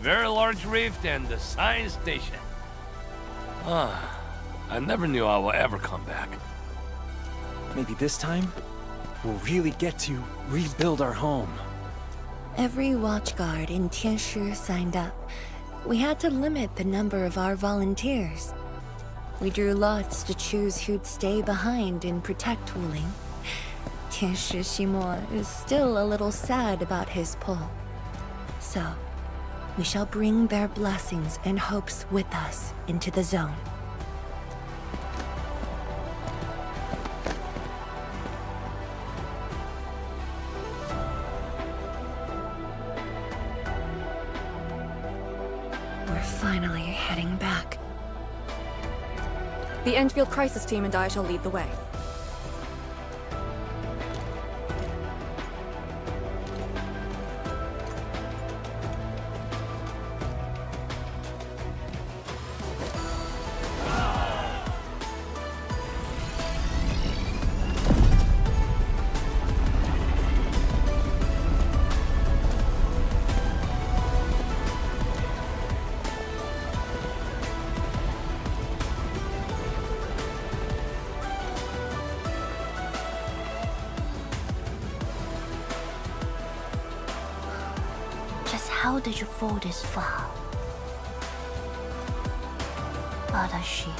Very large rift and the science station. I never knew I would ever come back. Maybe this time, we'll really get to rebuild our home. Every watchguard in Tianshi signed up. We had to limit the number of our volunteers. We drew lots to choose who'd stay behind and protect Wuling. Tianshi Ximo is still a little sad about his pull. So, we shall bring their blessings and hopes with us into the zone. We're finally heading back. The Enfield Crisis Team and I shall lead the way. How did you fall this far? Adashi.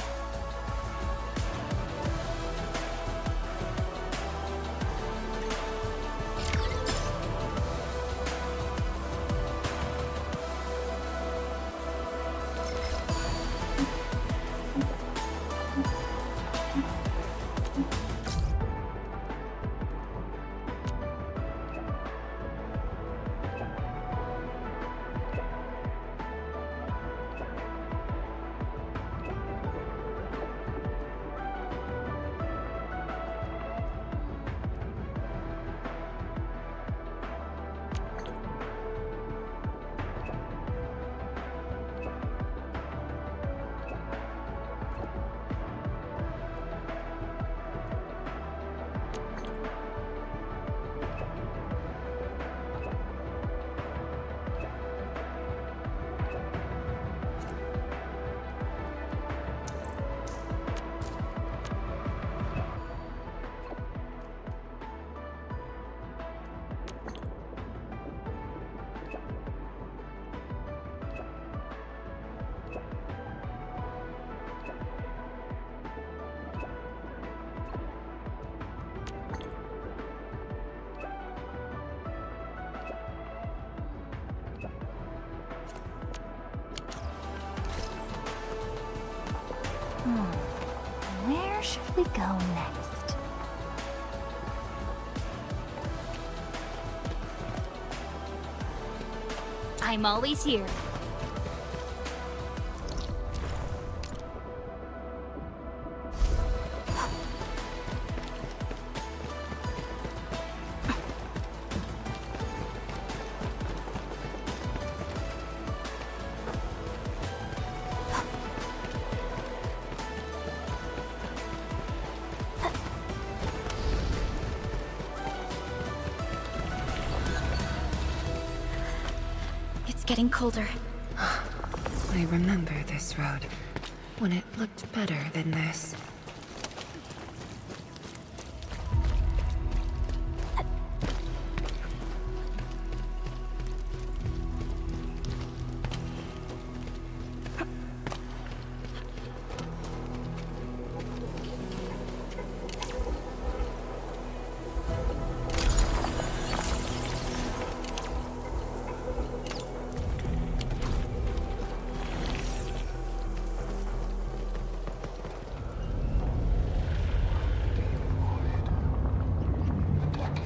we go next? I'm always here. It's getting colder. I remember this road, when it looked better than this.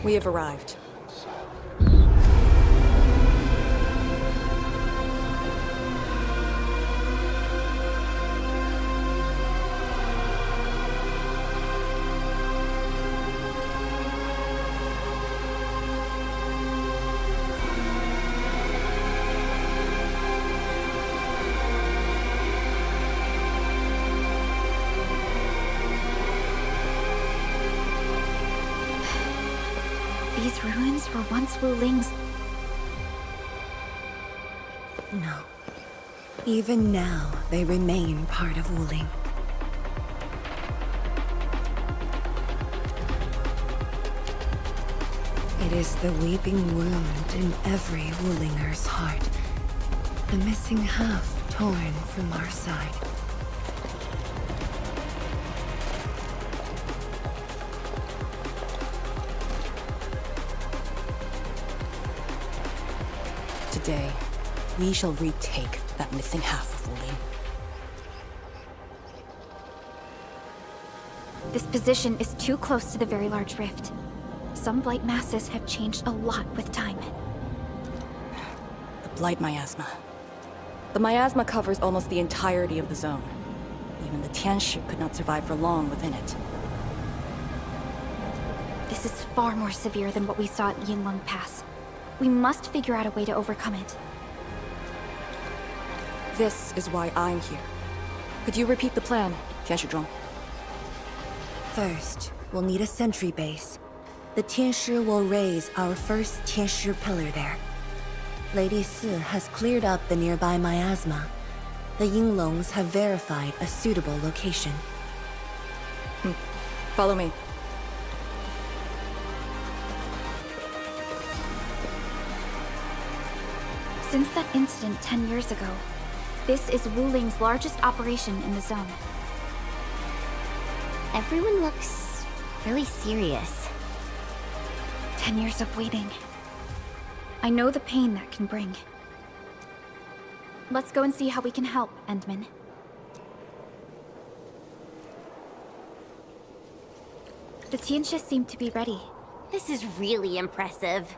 We have arrived. These ruins were once Wu Ling's. No. Even now, they remain part of Wuling. It is the weeping wound in every Wulinger's heart. The missing half torn from our side. Today, we shall retake that missing half of Wuling. This position is too close to the very large rift. Some blight masses have changed a lot with time. The Blight Miasma. The miasma covers almost the entirety of the zone. Even the Tianshi could not survive for long within it. This is far more severe than what we saw at Yinlong Pass. We must figure out a way to overcome it. This is why I'm here. Could you repeat the plan, Tianshi? First, we'll need a sentry base. The Tianshi will raise our first Tianshi pillar there. Lady Si has cleared up the nearby miasma. The Yinglongs have verified a suitable location. Follow me. Since that incident 10 years ago, this is Wu Ling's largest operation in the zone. Everyone looks really serious. 10 years of waiting. I know the pain that can bring. Let's go and see how we can help, Endman. The Tianshi seem to be ready. This is really impressive.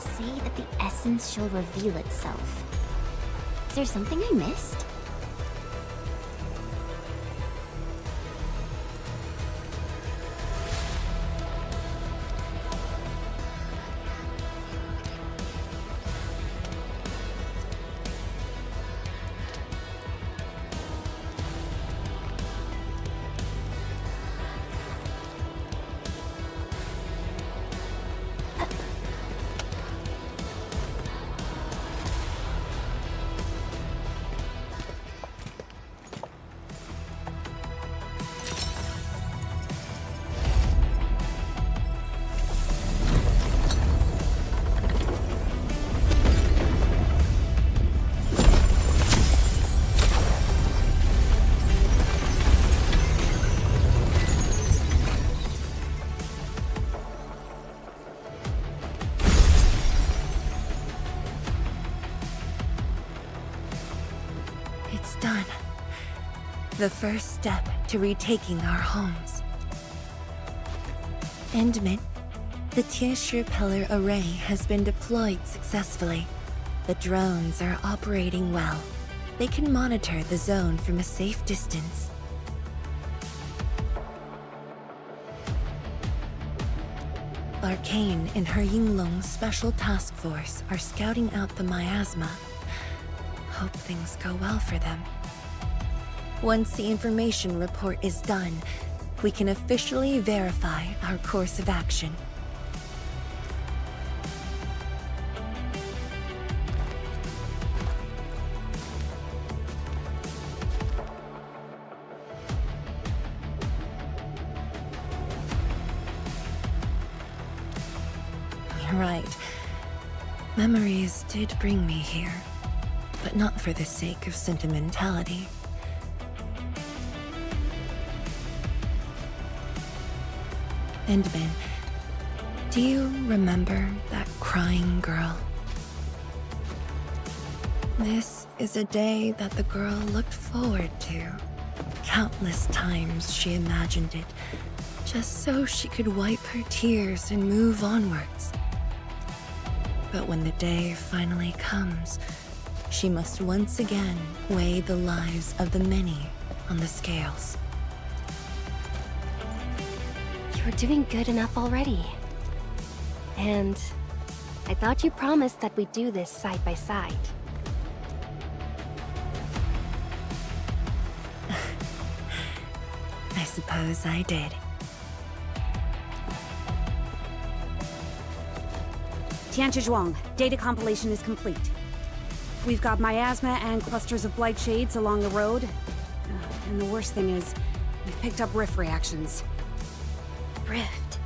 Say that the essence shall reveal itself. Is there something I missed? It's done. The first step to retaking our homes. Endman, the Tianshi Pillar array has been deployed successfully. The drones are operating well. They can monitor the zone from a safe distance. Arcane and her Yinglong Special Task Force are scouting out the miasma. Hope things go well for them. Once the information report is done, we can officially verify our course of action. You're right. Memories did bring me here, but not for the sake of sentimentality. Endman, do you remember that crying girl? This is a day that the girl looked forward to. Countless times she imagined it, just so she could wipe her tears and move onwards. But when the day finally comes, she must once again weigh the lives of the many on the scales. You're doing good enough already. And I thought you promised that we'd do this side by side. I suppose I did. Tianzhuang, data compilation is complete. We've got miasma and clusters of blight shades along the road. And the worst thing is, we've picked up rift reactions. Rift.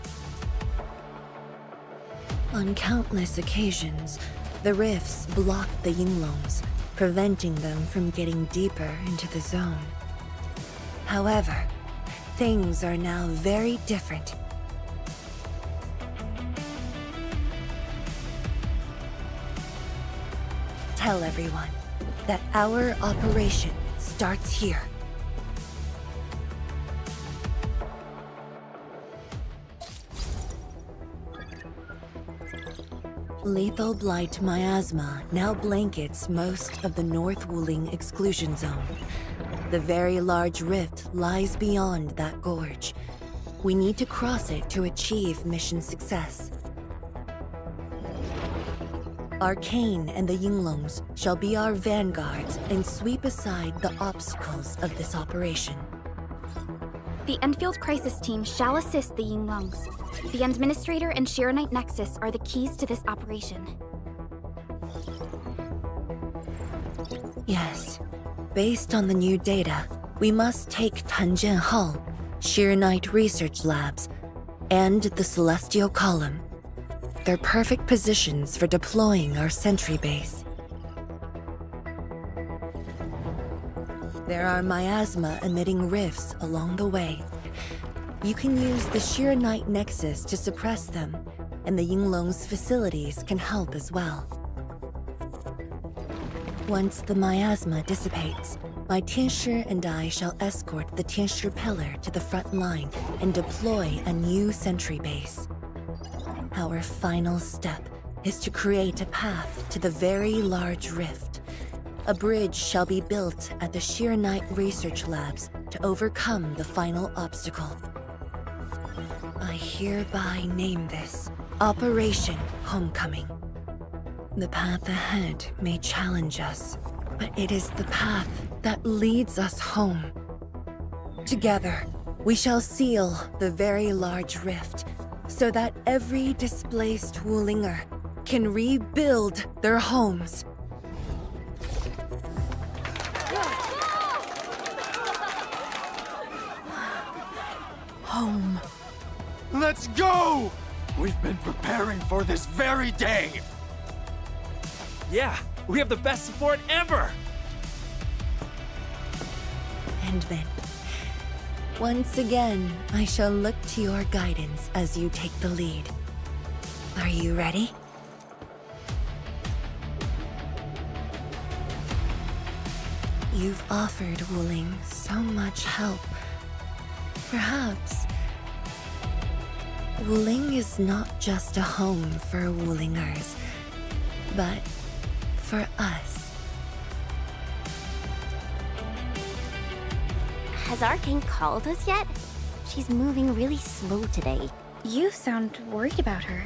On countless occasions, the rifts blocked the Yinglongs, preventing them from getting deeper into the zone. However, things are now very different. Tell everyone that our operation starts here. Lethal blight miasma now blankets most of the North Wuling exclusion zone. The very large rift lies beyond that gorge. We need to cross it to achieve mission success. Arcane and the Yinglongs shall be our vanguards and sweep aside the obstacles of this operation. The Enfield Crisis Team shall assist the Yinglongs. The Administrator and Shiranite Nexus are the keys to this operation. Yes. Based on the new data, we must take Tanjian Hall, Shiranite Research Labs, and the Celestial Column. They're perfect positions for deploying our sentry base. There are miasma-emitting rifts along the way. You can use the Shiranite Nexus to suppress them, and the Yinglong's facilities can help as well. Once the miasma dissipates, my Tianshi and I shall escort the Tianshi Pillar to the front line and deploy a new sentry base. Our final step is to create a path to the very large rift. A bridge shall be built at the Sheer Night Research Labs to overcome the final obstacle. I hereby name this Operation Homecoming. The path ahead may challenge us, but it is the path that leads us home. Together, we shall seal the very large rift so that every displaced Wulinger can rebuild their homes. Home. Let's go! We've been preparing for this very day! Yeah, we have the best support ever! And then, once again, I shall look to your guidance as you take the lead. Are you ready? You've offered Wuling so much help. Perhaps Wuling is not just a home for Wulingers, but for us. Has Arcane called us yet? She's moving really slow today. You sound worried about her.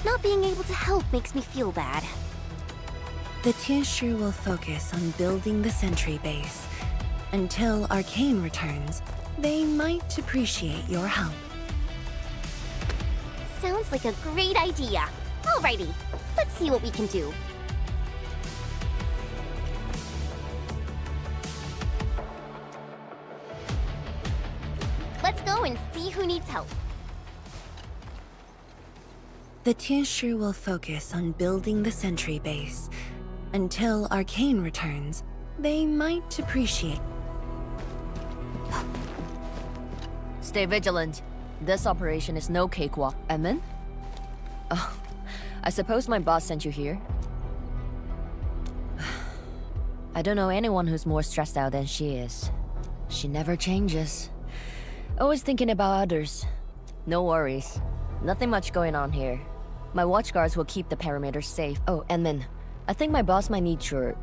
Not being able to help makes me feel bad. The Tianshu will focus on building the sentry base. Until Arcane returns, they might appreciate your help. Sounds like a great idea. Alrighty, let's see what we can do. Let's go and see who needs help. The Tianshu will focus on building the sentry base. Until Arcane returns, they might appreciate. Stay vigilant. This operation is no cakewalk. Edmund? Oh, I suppose my boss sent you here? I don't know anyone who's more stressed out than she is. She never changes. Always thinking about others. No worries. Nothing much going on here. My watch guards will keep the perimeter safe. Oh, Edmund, I think my boss might need your...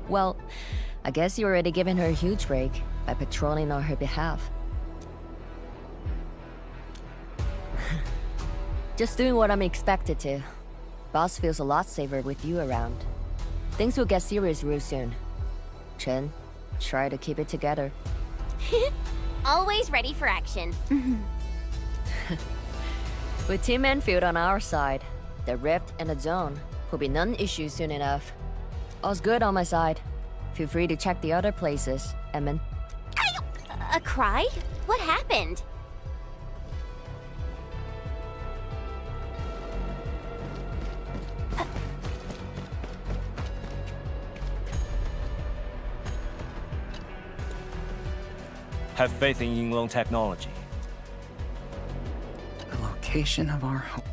Well, I guess you already given her a huge break by patrolling on her behalf. Just doing what I'm expected to. Boss feels a lot safer with you around. Things will get serious real soon. Chen, try to keep it together. Always ready for action. With Team Enfield on our side, the rift and the zone will be non-issue soon enough. All's good on my side. Feel free to check the other places, Edmund. A cry? What happened? Have faith in Yinglong technology. The location of our home.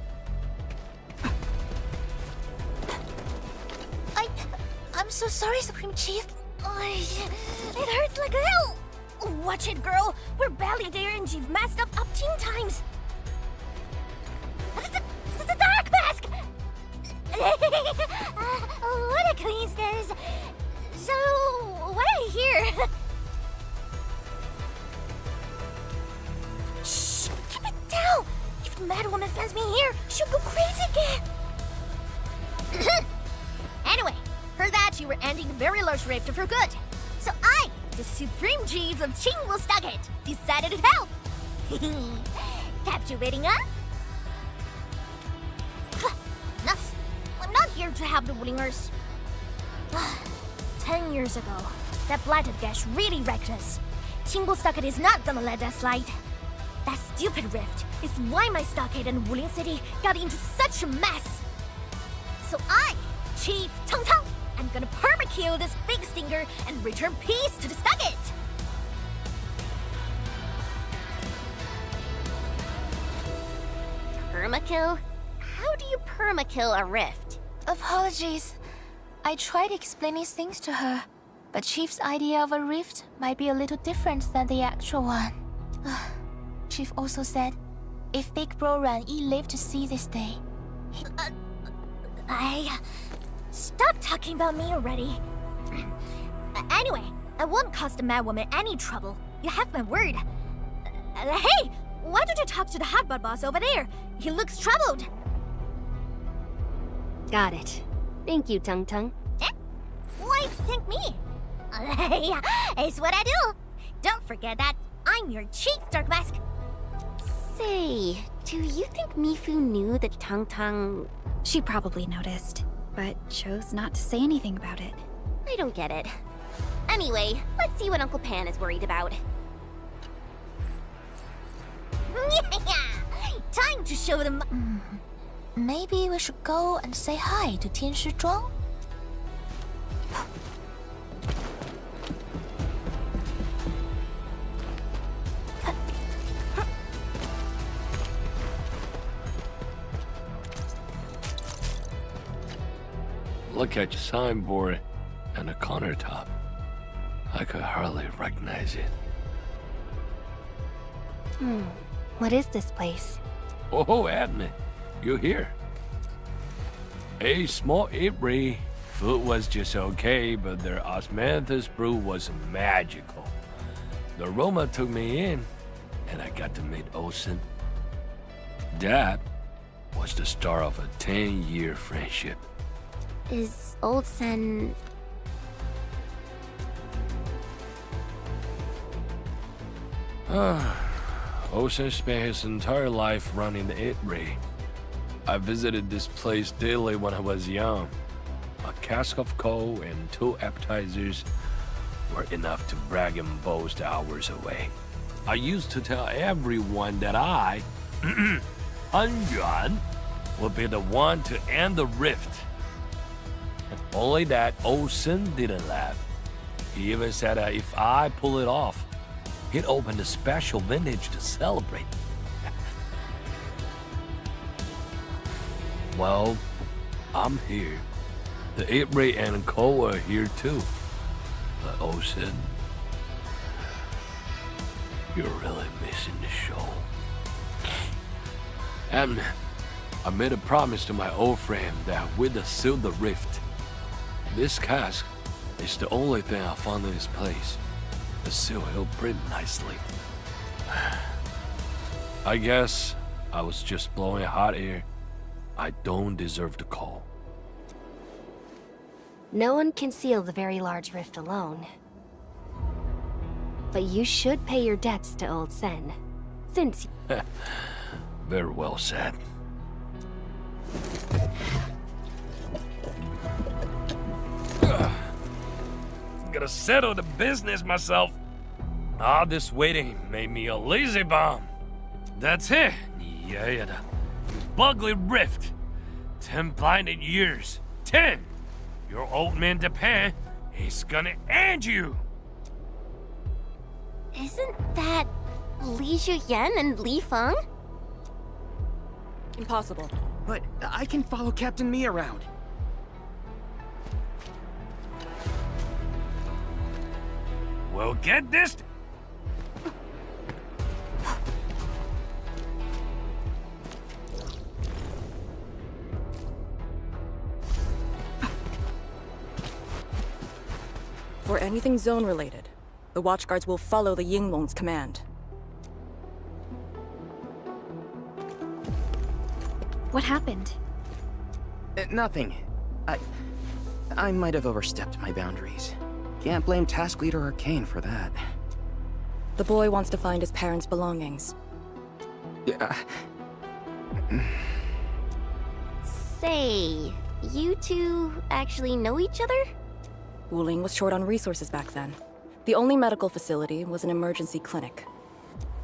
I'm so sorry, Supreme Chief. It hurts like hell. Watch it, girl. We're barely there and you've messed up 10 times. The dark mask! What a coincidence. So, why are you here? Shh! Keep it down! If the mad woman finds me here, she'll go crazy again. Anyway, heard that you were ending the very large rift for good. So I, the Supreme Chief of Qingwu decided to help. Captivating, huh? Enough. I'm not here to help the Wulingers. 10 years ago, that blighted gash really wrecked us. Qingwu is not gonna let that slide. That stupid rift is why my stockade and Wuling City got into such a mess. So I, Chief Tong Tong, I'm gonna perma-kill this big stinker and return peace to the stockade. Permakill? How do you permakill a rift? Apologies. I tried explaining things to her, but Chief's idea of a rift might be a little different than the actual one. Chief also said, If Big Bro Ran Yi lived to see this day, Stop talking about me already. Anyway, I won't cause the mad woman any trouble. You have my word. Hey! Why don't you talk to the hotbod boss over there? He looks troubled. Got it. Thank you, Tung Tung. Why thank me? It's what I do. Don't forget that I'm your chief Dark Mask. Say, do you think Mifu knew that Tung Tung... She probably noticed, but chose not to say anything about it. I don't get it. Anyway, let's see what Uncle Pan is worried about. Time to show them. Maybe we should go and say hi to Tianshi Zhuang? Look at your signboard and the countertop. I could hardly recognize it. What is this place? Oh, Admin, you're here. A small eatery. Food was just okay, but their osmanthus brew was magical. The aroma took me in, and I got to meet Olsen. That was the start of a 10-year friendship. Is Old Sen... Olsen spent his entire life running the eatery. I visited this place daily when I was young. A cask of coal and 2 appetizers were enough to brag and boast hours away. I used to tell everyone that I, Han Yuan, would be the one to end the rift. Only that Olsen didn't laugh. He even said that if I pull it off, he'd open a special vintage to celebrate. Well, I'm here. The eatery and Co are here too. But Olsen, you're really missing the show. And I made a promise to my old friend that we'd seal the rift. This cask is the only thing I found in this place. The seal held pretty nicely. I guess I was just blowing hot air. I don't deserve the call. No one can seal the very large rift alone. But you should pay your debts to Old Sen, since... Very well said. Gotta settle the business myself. All this waiting made me a lazy bum. That's it. Yeah, the Bugly Rift. 10 blinded years. 10! Your old man Japan is gonna end you. Isn't that Li Zhuyan and Li Feng? Impossible. But I can follow Captain Mi around. Well, get this. For anything zone-related, the Watchguards will follow the Yinglong's command. What happened? Nothing. I might have overstepped my boundaries. Can't blame Task Leader Arcane for that. The boy wants to find his parents' belongings. Yeah. Say, you two actually know each other? Wuling was short on resources back then. The only medical facility was an emergency clinic.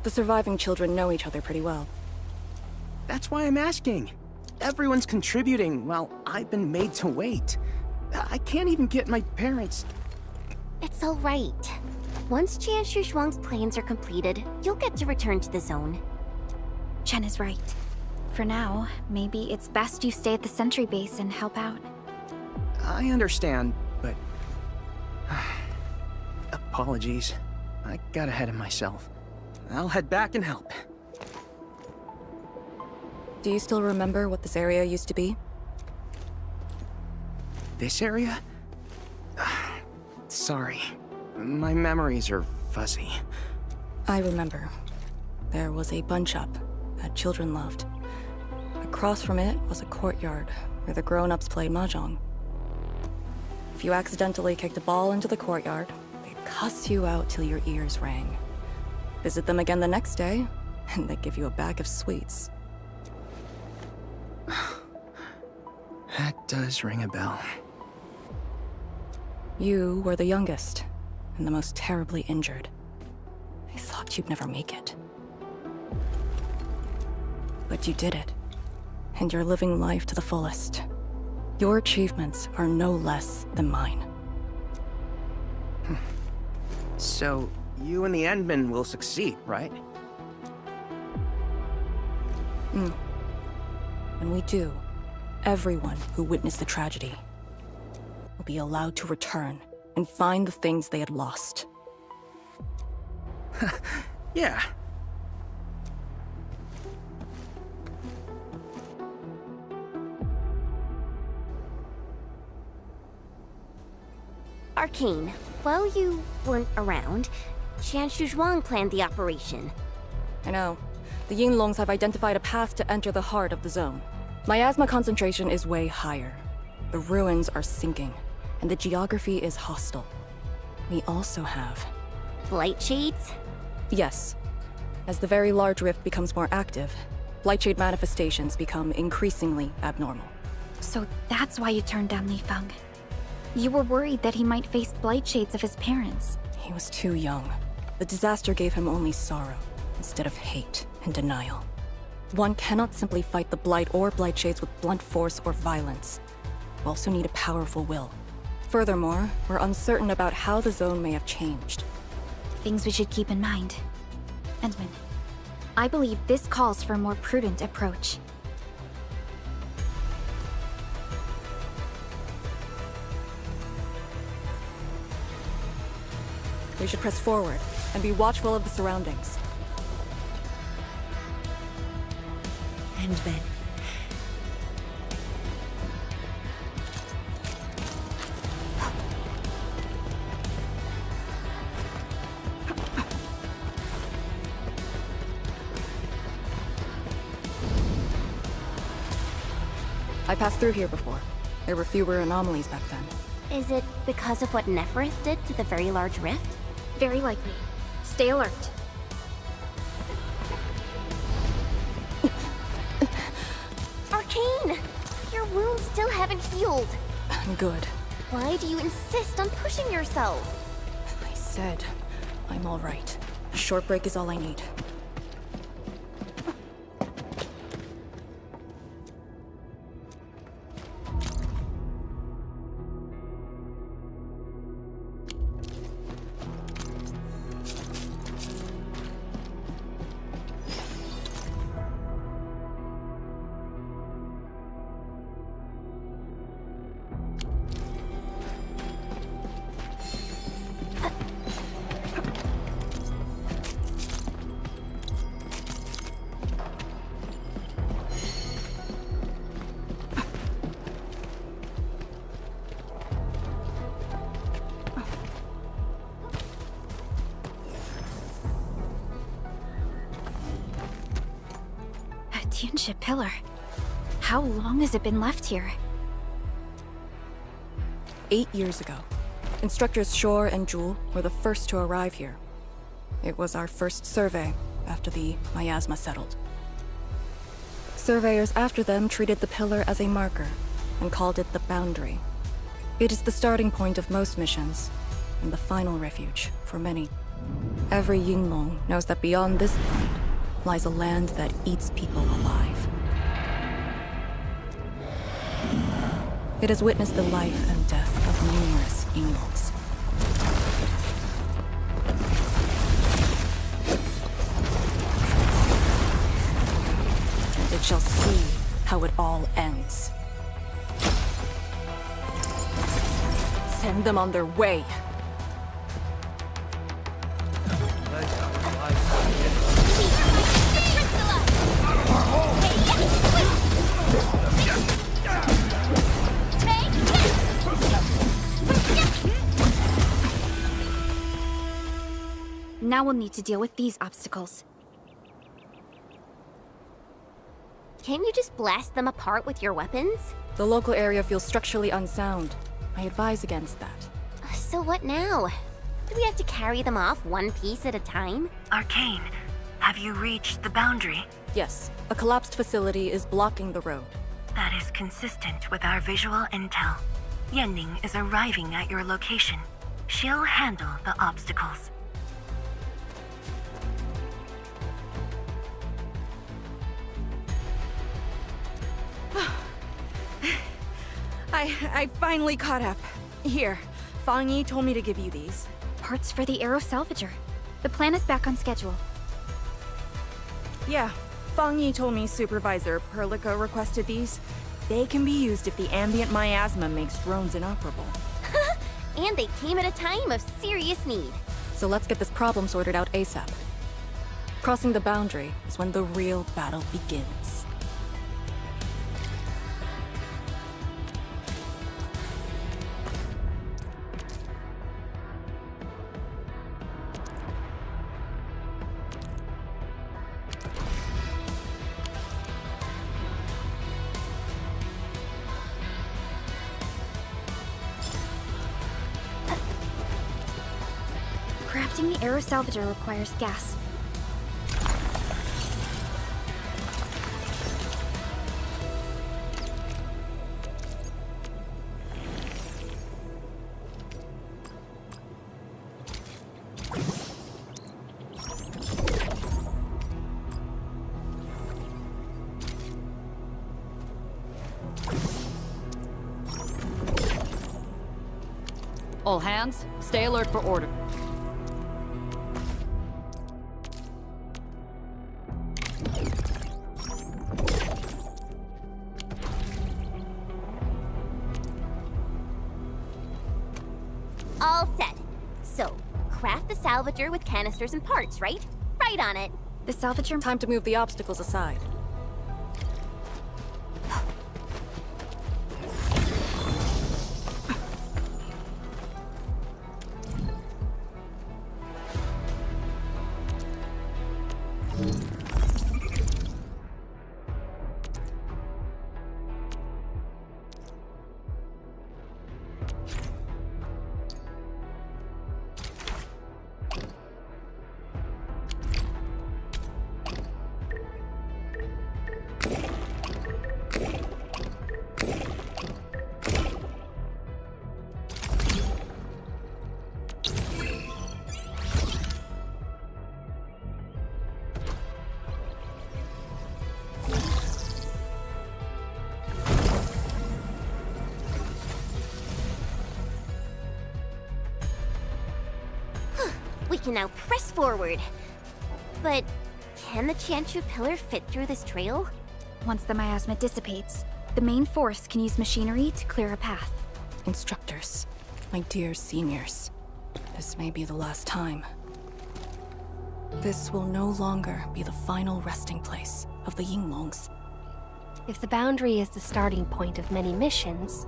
The surviving children know each other pretty well. That's why I'm asking. Everyone's contributing while I've been made to wait. I can't even get my parents... It's all right. Once Tianshi Zhuang's plans are completed, you'll get to return to the zone. Chen is right. For now, maybe it's best you stay at the sentry base and help out. I understand, but... Apologies. I got ahead of myself. I'll head back and help. Do you still remember what this area used to be? This area? Sorry. My memories are fuzzy. I remember. There was a bun shop that children loved. Across from it was a courtyard where the grown-ups played mahjong. If you accidentally kicked a ball into the courtyard, they'd cuss you out till your ears rang. Visit them again the next day, and they'd give you a bag of sweets. That does ring a bell. You were the youngest, and the most terribly injured. I thought you'd never make it. But you did it, and you're living life to the fullest. Your achievements are no less than mine. So, you and the Endmen will succeed, right? When we do, everyone who witnessed the tragedy will be allowed to return and find the things they had lost. Yeah. Arcane, while you weren't around, Qianshu Zhuang planned the operation. I know. The Yinglongs have identified a path to enter the heart of the zone. Miasma concentration is way higher. The ruins are sinking, and the geography is hostile. We also have... Blight shades? Yes. As the very large rift becomes more active, Blightshade manifestations become increasingly abnormal. So that's why you turned down Li Feng. You were worried that he might face blight shades of his parents. He was too young. The disaster gave him only sorrow, instead of hate and denial. One cannot simply fight the Blight or Blight shades with blunt force or violence. You also need a powerful will. Furthermore, we're uncertain about how the zone may have changed. Things we should keep in mind. Endman, I believe this calls for a more prudent approach. We should press forward and be watchful of the surroundings. Endman. I passed through here before. There were fewer anomalies back then. Is it because of what Neferth did to the very large rift? Very likely. Stay alert. Arcane! Your wounds still haven't healed. Good. Why do you insist on pushing yourself? I said, I'm all right. A short break is all I need. Tianxia Pillar. How long has it been left here? 8 years ago, instructors Shore and Jewel were the first to arrive here. It was our first survey after the miasma settled. Surveyors after them treated the pillar as a marker and called it the boundary. It is the starting point of most missions and the final refuge for many. Every Yinglong knows that beyond this point lies a land that eats people alive. It has witnessed the life and death of numerous Yinglongs. And it shall see how it all ends. Send them on their way. Hey, Now we'll need to deal with these obstacles. Can't you just blast them apart with your weapons? The local area feels structurally unsound. I advise against that. So what now? Do we have to carry them off one piece at a time? Arcane, have you reached the boundary? Yes, a collapsed facility is blocking the road. That is consistent with our visual intel. Yenning is arriving at your location. She'll handle the obstacles. I finally caught up. Here, Fang Yi told me to give you these. Parts for the Aero Salvager. The plan is back on schedule. Yeah, Fang Yi told me Supervisor Perlica requested these. They can be used if the ambient miasma makes drones inoperable. And they came at a time of serious need. So let's get this problem sorted out ASAP. Crossing the boundary is when the real battle begins. Crafting the Aero Salvager requires gas. All hands, stay alert for order. All set. So, craft the salvager with canisters and parts, right? Right on it. The salvager... Time to move the obstacles aside. We can now press forward. But can the Qianshu pillar fit through this trail? Once the miasma dissipates, the main force can use machinery to clear a path. Instructors, my dear seniors, this may be the last time. This will no longer be the final resting place of the Yinglongs. If the boundary is the starting point of many missions,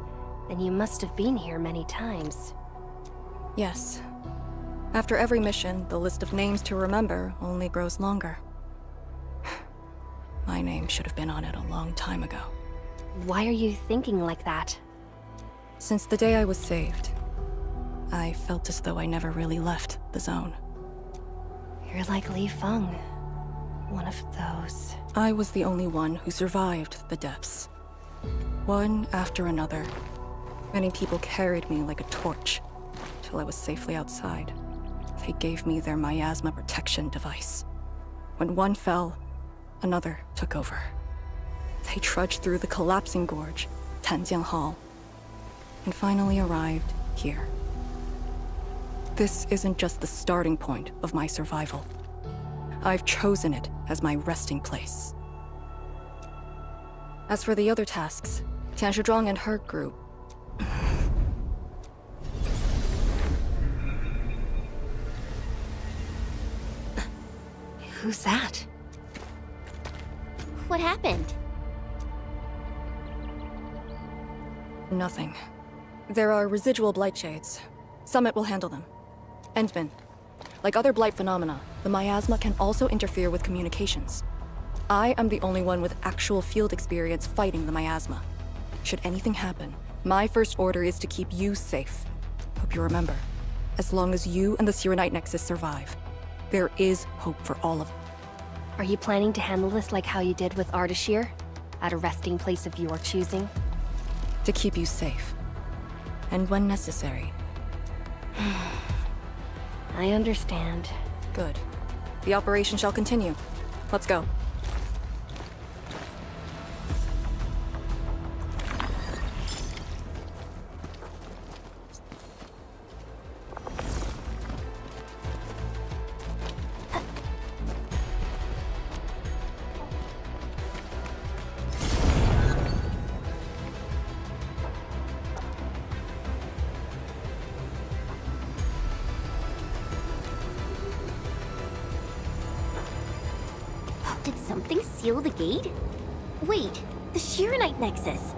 then you must have been here many times. Yes. After every mission, the list of names to remember only grows longer. My name should have been on it a long time ago. Why are you thinking like that? Since the day I was saved, I felt as though I never really left the zone. You're like Li Feng. One of those. I was the only one who survived the depths. One after another, many people carried me like a torch till I was safely outside. They gave me their miasma protection device. When one fell, another took over. They trudged through the collapsing gorge, Tanjiang Hall, and finally arrived here. This isn't just the starting point of my survival. I've chosen it as my resting place. As for the other tasks, Tianshi Zhuang and her group... Who's that? What happened? Nothing. There are residual blight shades. Summit will handle them. Endman, Like other blight phenomena, the miasma can also interfere with communications. I am the only one with actual field experience fighting the miasma. Should anything happen, my first order is to keep you safe. Hope you remember. As long as you and the Sirenite Nexus survive, there is hope for all of them. Are you planning to handle this like how you did with Ardashir? At a resting place of your choosing? To keep you safe. And when necessary. I understand. Good. The operation shall continue. Let's go. Did something seal the gate? Wait, the Shirenite Nexus.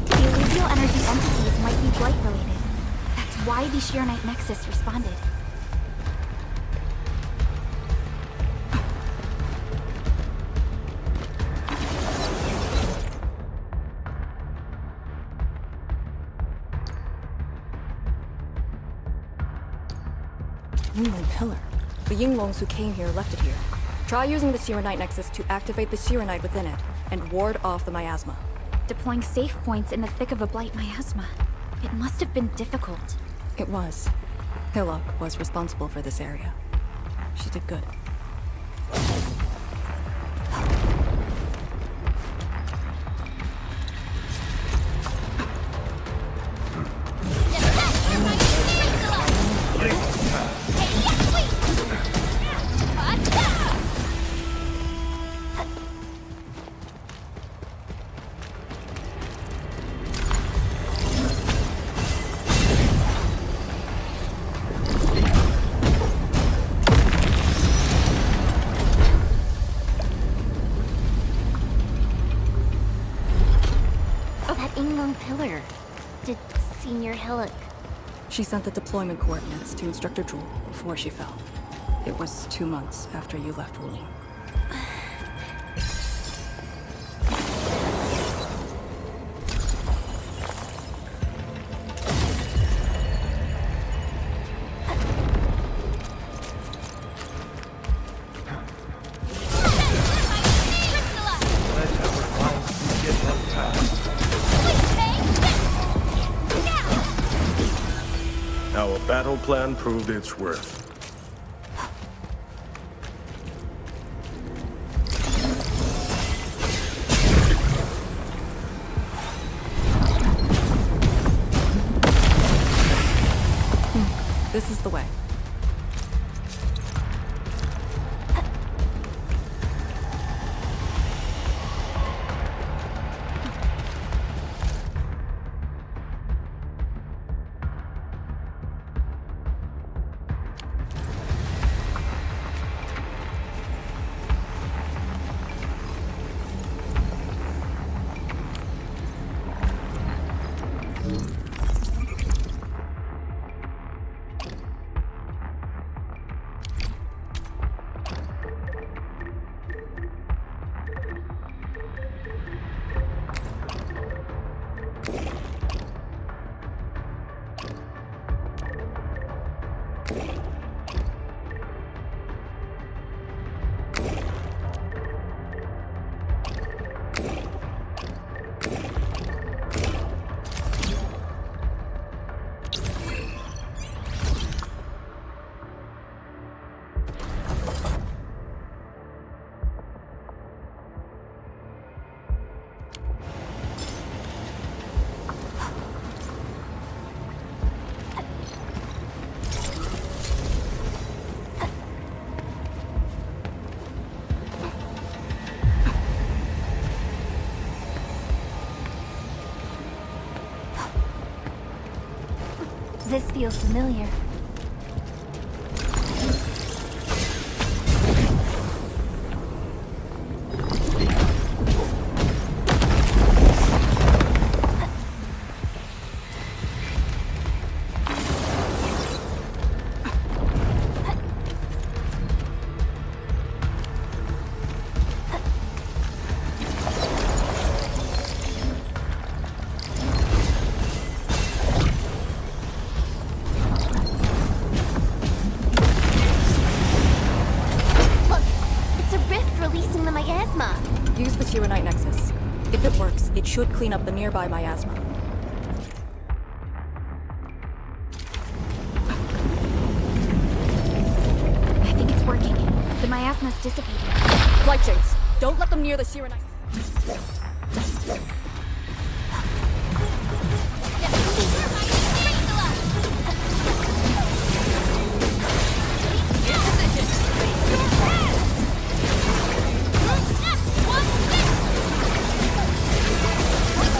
The alluvial energy entities might be blight related. That's why the Shirenite Nexus responded. Yinglong Pillar. The Yinglongs who came here left it here. Try using the Sirenite Nexus to activate the Sirenite within it and ward off the miasma. Deploying safe points in the thick of a blight miasma. It must have been difficult. It was. Hillock was responsible for this area. She did good. Pillar. Did Senior Hillock... She sent the deployment coordinates to Instructor Drool before she fell. It was 2 months after you left Wuling. Our battle plan proved its worth. This is the way. This feels familiar. If it works, it should clean up the nearby miasma. I think it's working. The miasma's dissipating. Light shades, don't let them near the Sirenite.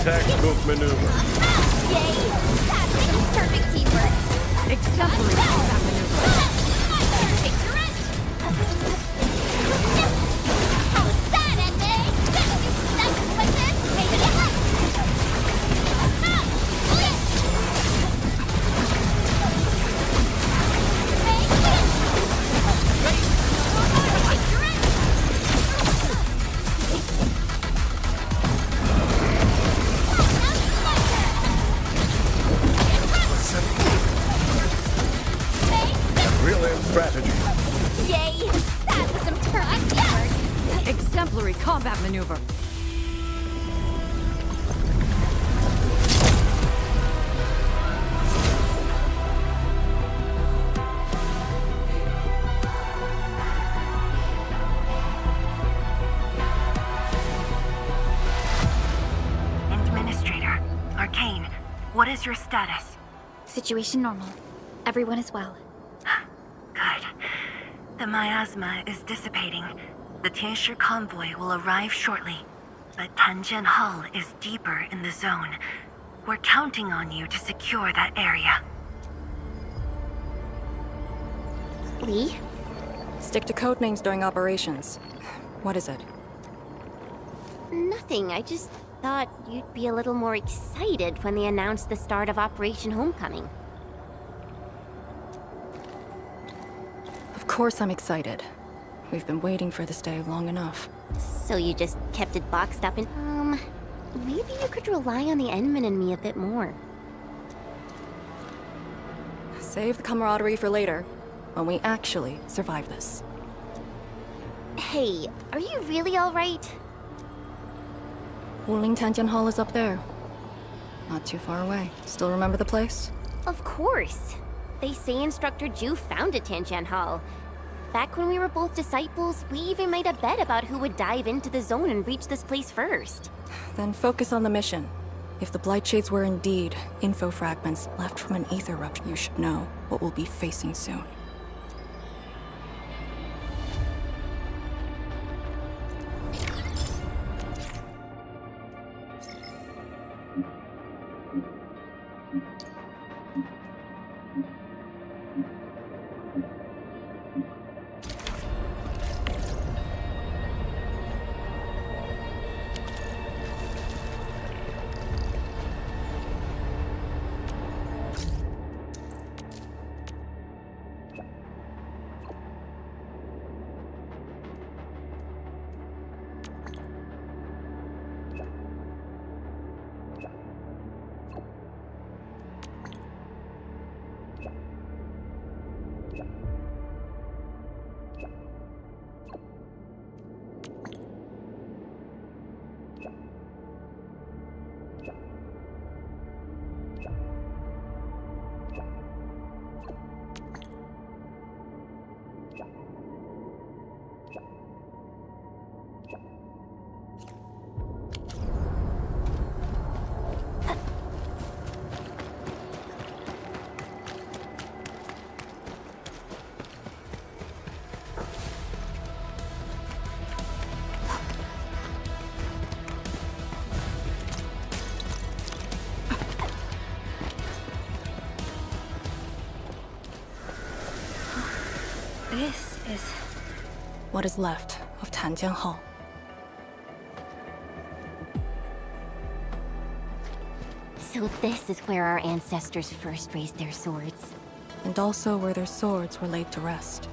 Textbook maneuver. Yay! That's perfect teamwork. Exemplary combat maneuver. How's that, Edmund? That's with this. Hey, yeah. Brilliant strategy. Yay! That was some perfect teamwork. Exemplary combat maneuver. Administrator, Arcane, what is your status? Situation normal. Everyone is well. Good. The miasma is dissipating. The Tianshi convoy will arrive shortly. But Tanjian Hall is deeper in the zone. We're counting on you to secure that area. Lee? Stick to code names during operations. What is it? Nothing. I just thought you'd be a little more excited when they announced the start of Operation Homecoming. Of course I'm excited. We've been waiting for this day long enough. So you just kept it boxed up in... maybe you could rely on the Enman and me a bit more. Save the camaraderie for later, when we actually survive this. Hey, are you really alright? Wuling Tanjian Hall is up there. Not too far away. Still remember the place? Of course. They say Instructor Ju founded Tanjian Hall. Back when we were both disciples, we even made a bet about who would dive into the zone and reach this place first. Then focus on the mission. If the Blight Shades were indeed info fragments left from an ether rupture, you should know what we'll be facing soon. This is... what is left of Tanjian Hall. So this is where our ancestors first raised their swords. And also where their swords were laid to rest.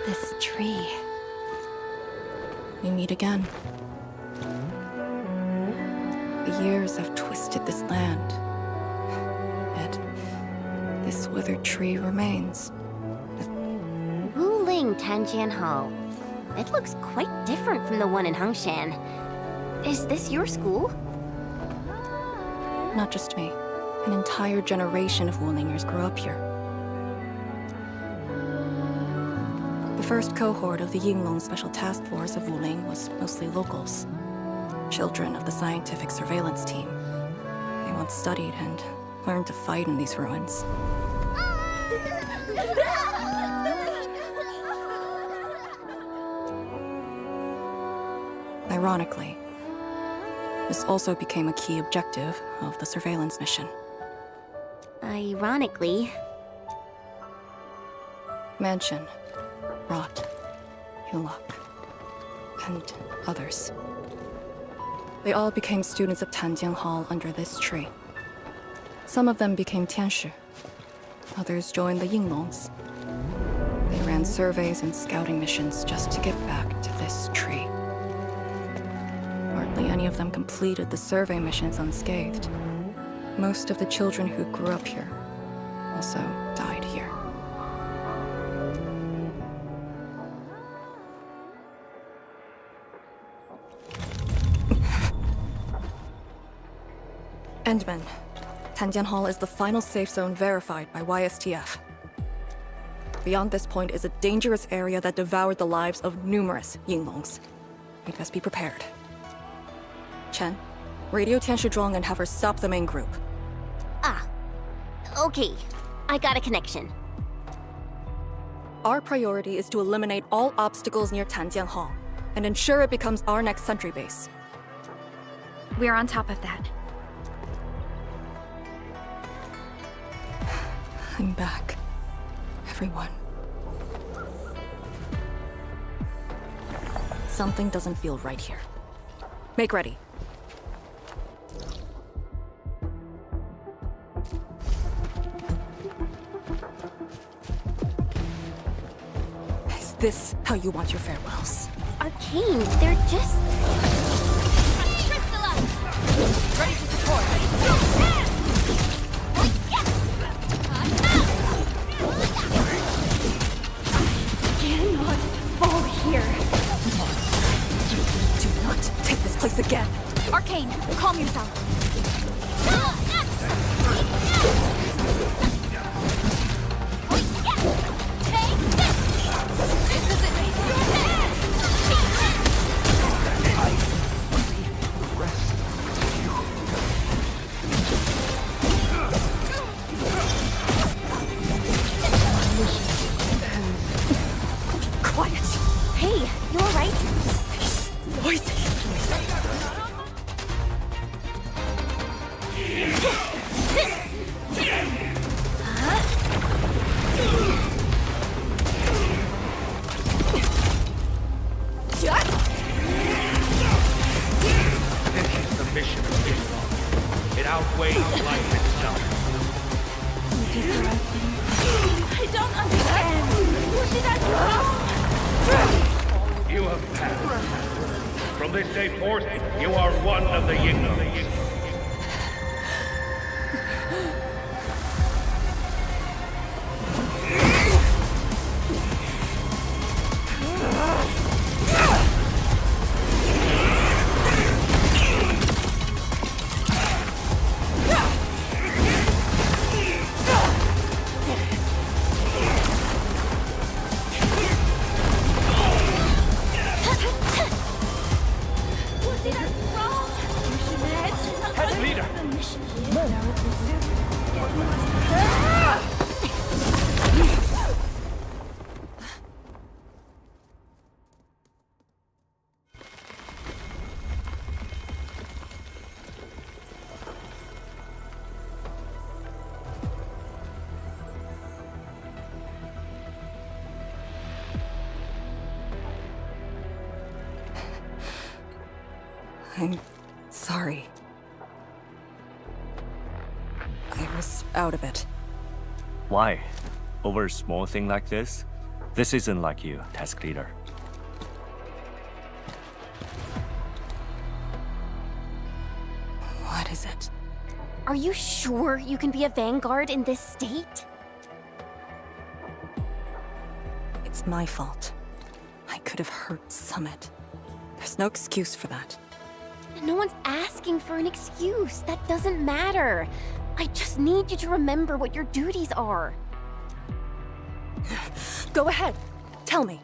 This tree. We meet again. The years have twisted this land. Yet, this withered tree remains. Wuling Tanjianhao. It looks quite different from the one in Hangshan. Is this your school? Not just me. An entire generation of Wulingers grew up here. The first cohort of the Yinglong Special Task Force of Wuling was mostly locals. Children of the scientific surveillance team. They once studied and learned to fight in these ruins. Ironically, this also became a key objective of the surveillance mission. Ironically. Mansion, Rot, Hillock, and others. They all became students of Tanjian Hall under this tree. Some of them became Tianshi. Others joined the Yinglongs. They ran surveys and scouting missions just to get back to this tree. Hardly any of them completed the survey missions unscathed. Most of the children who grew up here also died here. Endman, Tanjian Hall is the final safe zone verified by YSTF. Beyond this point is a dangerous area that devoured the lives of numerous Yinglongs. We best be prepared. Chen, radio Tianshi Zhuang and have her stop the main group. Ah. Okay. I got a connection. Our priority is to eliminate all obstacles near Tanjian Hall and ensure it becomes our next sentry base. We're on top of that. I'm back. Everyone. Something doesn't feel right here. Make ready. Is this how you want your farewells? Arcane, they're just... Ready to support. Cannot fall here. Do not take this place again. Arcane, calm yourself. Quiet. Hey, you alright? Voices. This is the mission of Islam. It outweighs life itself. I don't understand. What did I do? You have passed. From this day forth, you are one of the Yinglongs. I'm sorry. I was out of it. Why? Over a small thing like this? This isn't like you, task leader. What is it? Are you sure you can be a vanguard in this state? It's my fault. I could have hurt Summit. There's no excuse for that. No one's asking for an excuse. That doesn't matter. I just need you to remember what your duties are. Go ahead. Tell me.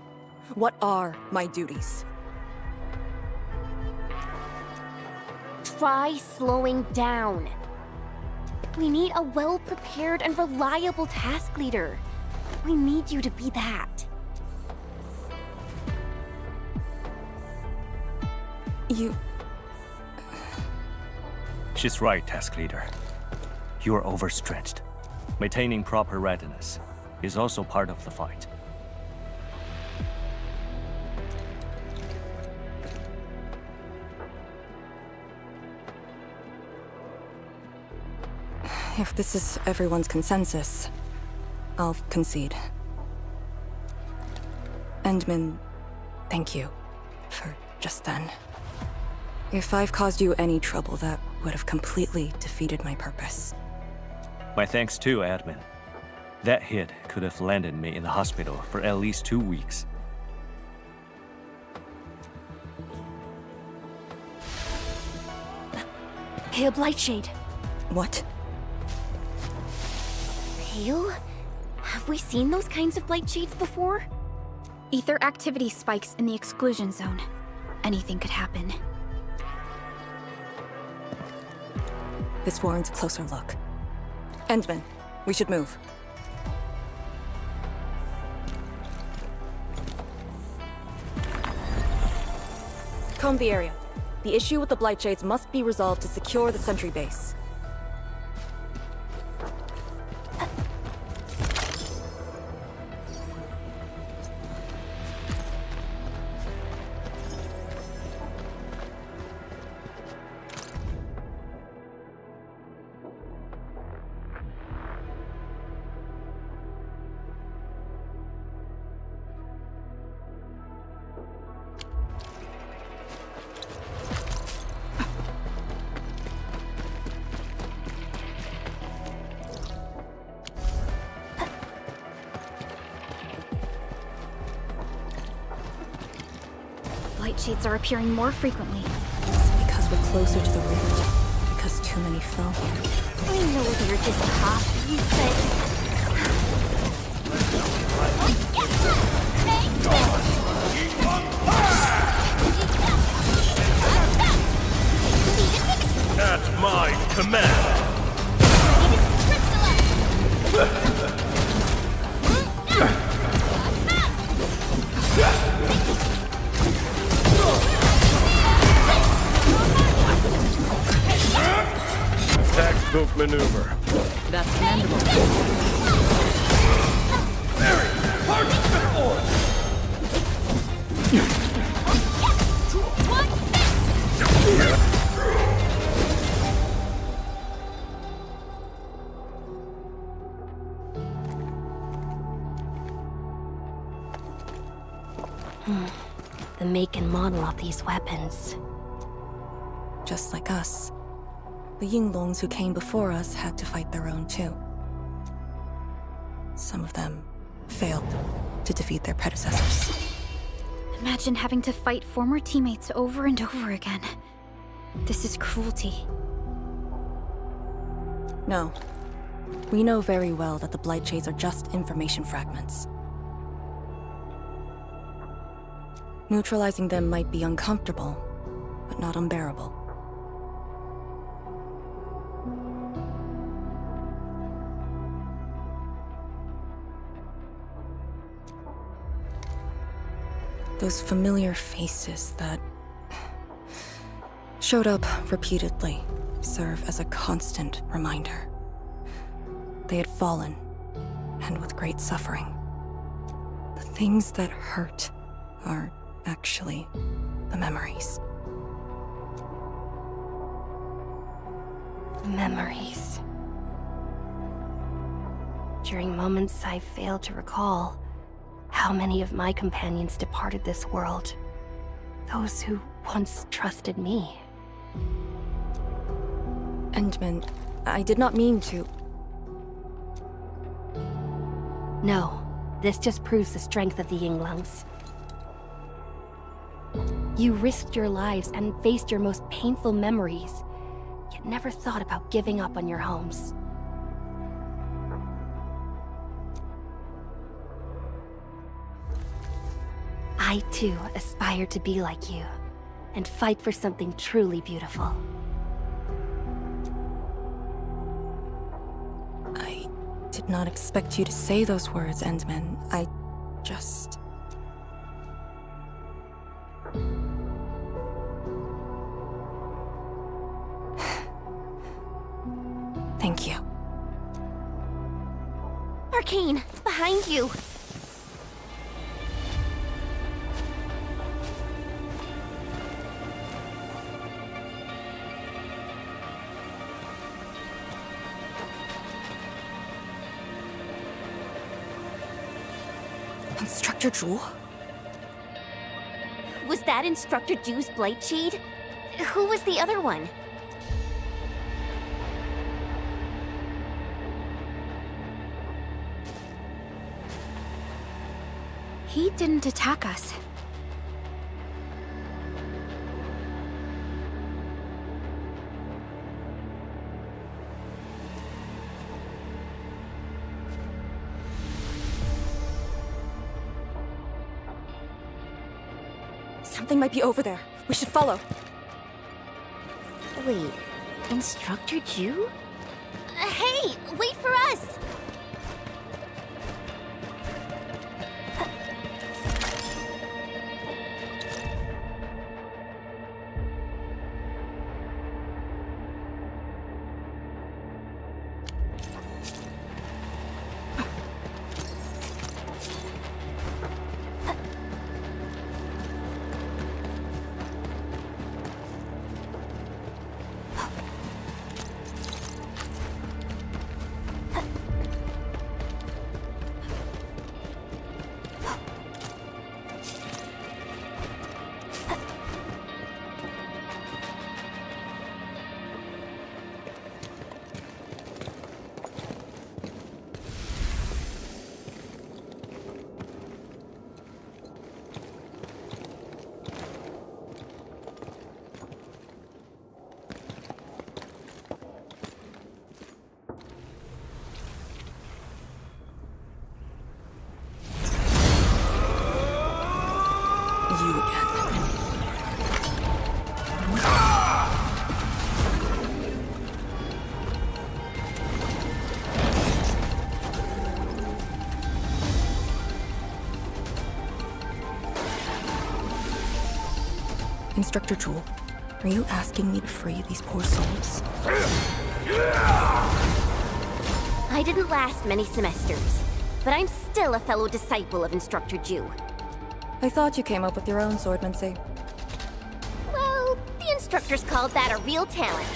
What are my duties? Try slowing down. We need a well-prepared and reliable task leader. We need you to be that. You... She's right, task leader. You are overstretched. Maintaining proper readiness is also part of the fight. If this is everyone's consensus, I'll concede. Endman, thank you for just then. If I've caused you any trouble, that would have completely defeated my purpose. My thanks too, admin. That hit could have landed me in the hospital for at least 2 weeks. Hail Blightshade. What? Hail? Have we seen those kinds of Blightshades before? Ether activity spikes in the exclusion zone. Anything could happen. This warrants a closer look. Endman, we should move. Comb the area. The issue with the Blightshades must be resolved to secure the sentry base. Blightshades are appearing more frequently. Because we're closer to the rift. Because too many fell here. I know they're just copies, At my command! Textbook maneuver. That's commendable. Very parchment order! The make and model of these weapons. Just like us. The Yinglongs who came before us had to fight their own too. Some of them failed to defeat their predecessors. Imagine having to fight former teammates over and over again. This is cruelty. No. We know very well that the Blightshades are just information fragments. Neutralizing them might be uncomfortable, but not unbearable. Those familiar faces that showed up repeatedly serve as a constant reminder. They had fallen, and with great suffering. The things that hurt are actually the memories. Memories. During moments I failed to recall, how many of my companions departed this world. Those who once trusted me. Endman, I did not mean to. No, this just proves the strength of the Yinglungs. You risked your lives and faced your most painful memories, yet never thought about giving up on your homes. I too aspire to be like you, and fight for something truly beautiful. I did not expect you to say those words, Endman. I just... Thank you. Arcane, behind you! Instructor Jewel? Was that Instructor Ju's Blight Shade? Who was the other one? He didn't attack us. Something might be over there. We should follow. Wait, Instructor Ju? Hey, wait for us! You again. Instructor Jewel, are you asking me to free these poor souls? I didn't last many semesters, but I'm still a fellow disciple of Instructor Ju. I thought you came up with your own swordmancy. Well, the instructors called that a real talent.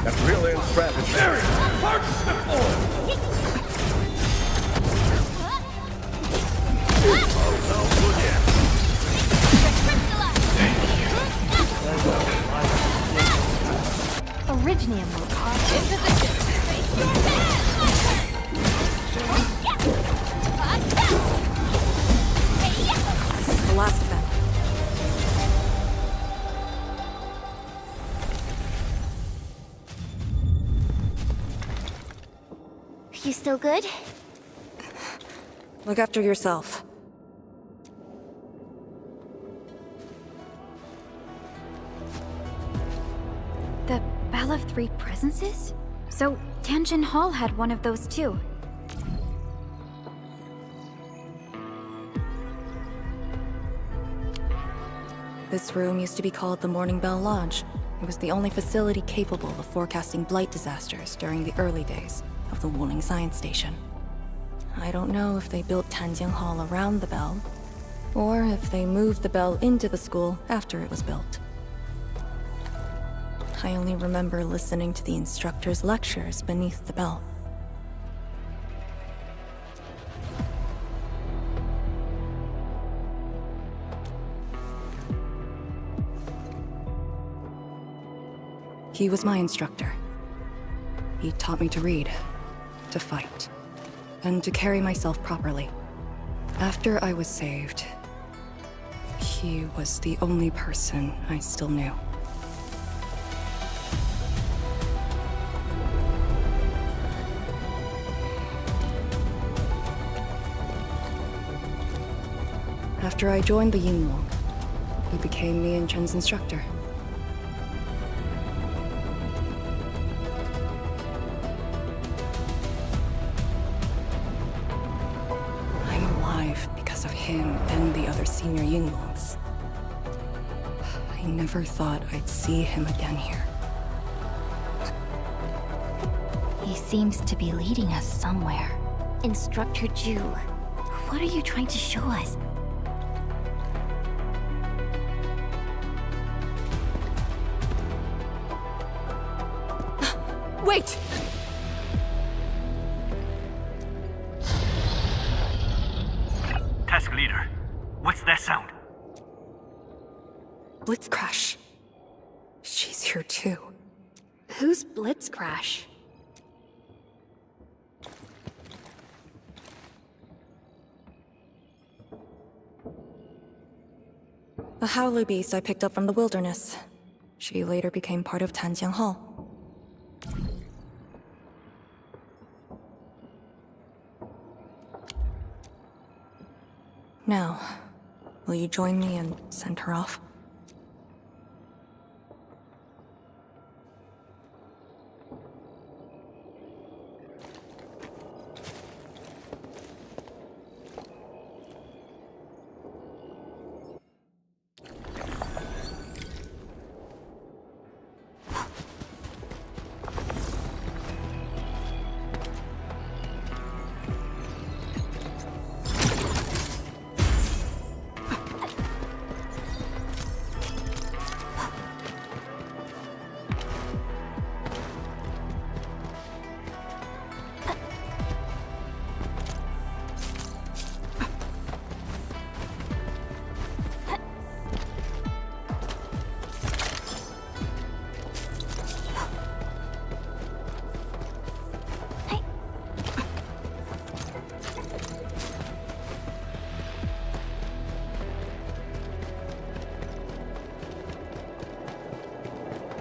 That's real in strategy. There Originium will cause in position. This is the last of them. You still good? Look after yourself. The Bell of Three Presences? So, Tanjin Hall had one of those too. This room used to be called the Morning Bell Lodge. It was the only facility capable of forecasting blight disasters during the early days of the Wuling Science Station. I don't know if they built Tanjiang Hall around the bell, or if they moved the bell into the school after it was built. I only remember listening to the instructor's lectures beneath the bell. He was my instructor. He taught me to read, to fight, and to carry myself properly. After I was saved, he was the only person I still knew. After I joined the Yinglong, he became me and Chen's instructor. Because of him and the other senior Yinglongs. I never thought I'd see him again here. He seems to be leading us somewhere. Instructor Ju, what are you trying to show us? Wait! Task leader, what's that sound? Blitzcrash. She's here too. Who's Blitzcrash? A howler beast I picked up from the wilderness. She later became part of Tanjiang Hall. Now, will you join me and send her off?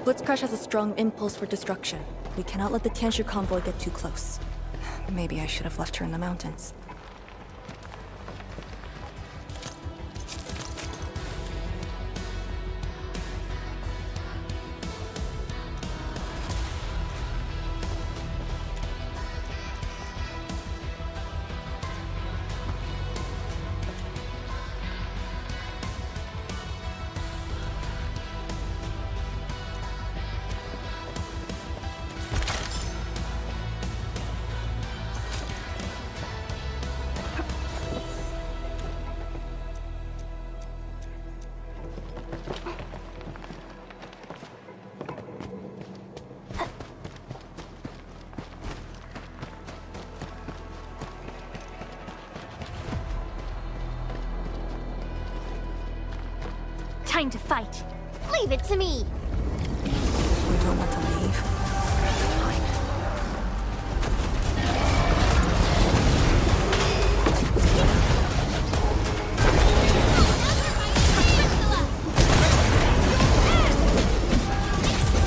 Blitzcrash has a strong impulse for destruction. We cannot let the Tianshu convoy get too close. Maybe I should have left her in the mountains. Time to fight. Leave it to me. You don't want to leave? Fine.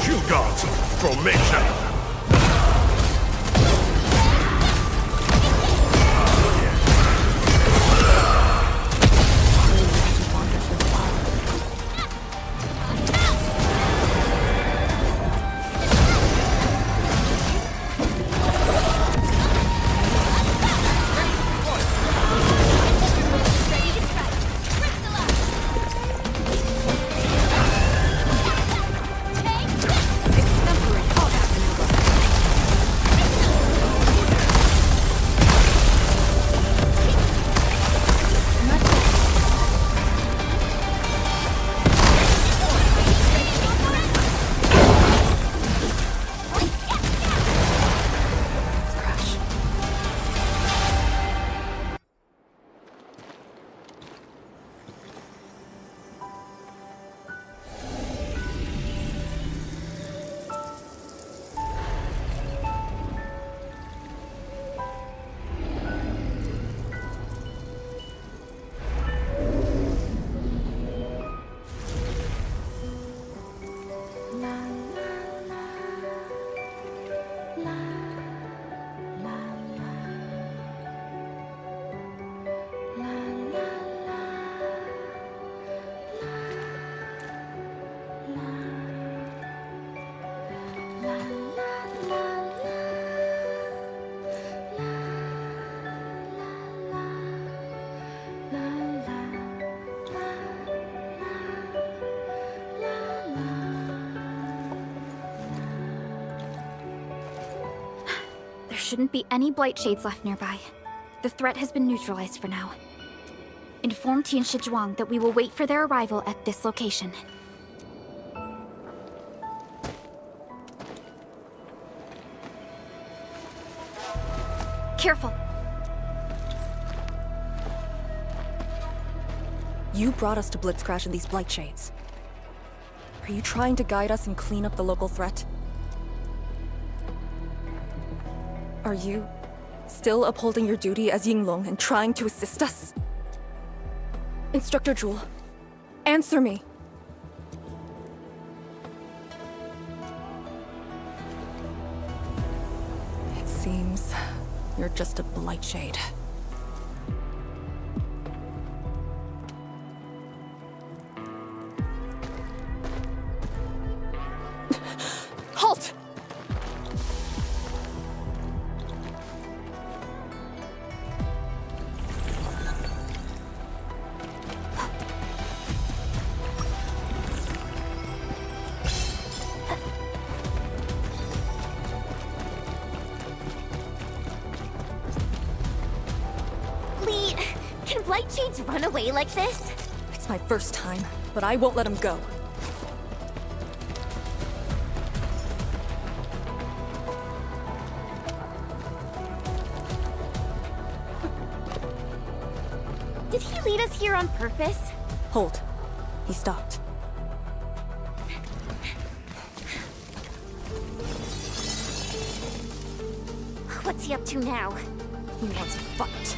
You gods, formation! shouldn't be any Blight Shades left nearby. The threat has been neutralized for now. Inform Tian Shizhuang that we will wait for their arrival at this location. Careful. You brought us to Blitzcrash in these Blight Shades. Are you trying to guide us and clean up the local threat? Are you still upholding your duty as Yinglong and trying to assist us? Instructor Jewel, answer me. It seems you're just a Blight Shade. Halt! Lee, can Blight Shades run away like this? It's my first time, but I won't let him go. Did he lead us here on purpose? Hold. He stopped. What's he up to now? He wants to fight.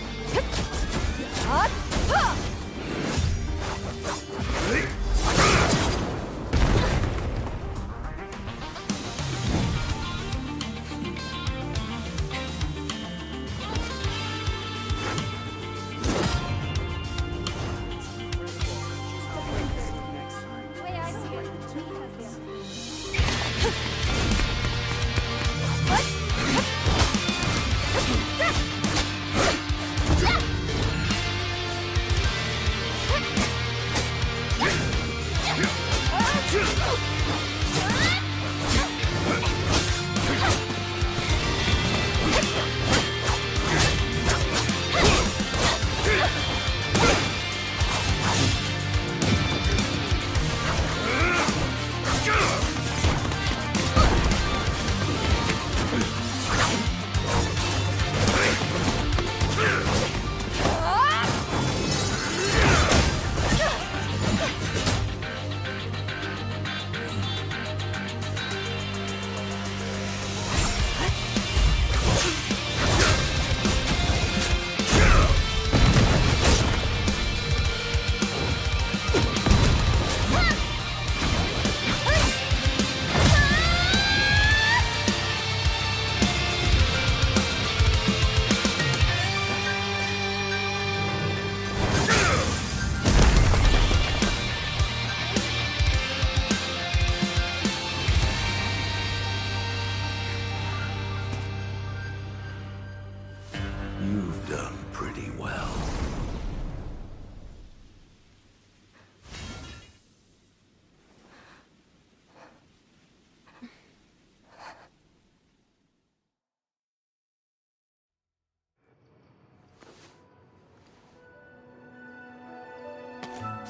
You've done pretty well.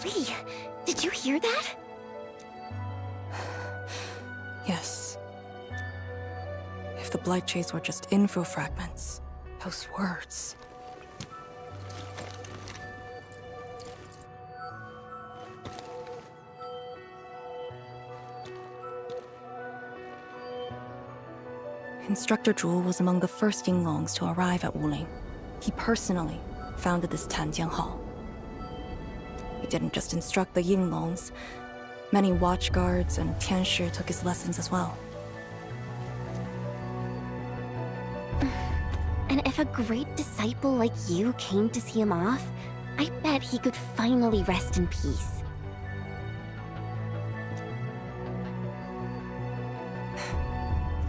Lee, did you hear that? Yes. If the Blight Shades were just info fragments, those words. Instructor Jewel was among the first Yinglongs to arrive at Wuling. He personally founded this Tanjiang Hall. He didn't just instruct the Yinglongs. Many watchguards and Tianshi took his lessons as well. And if a great disciple like you came to see him off, I bet he could finally rest in peace.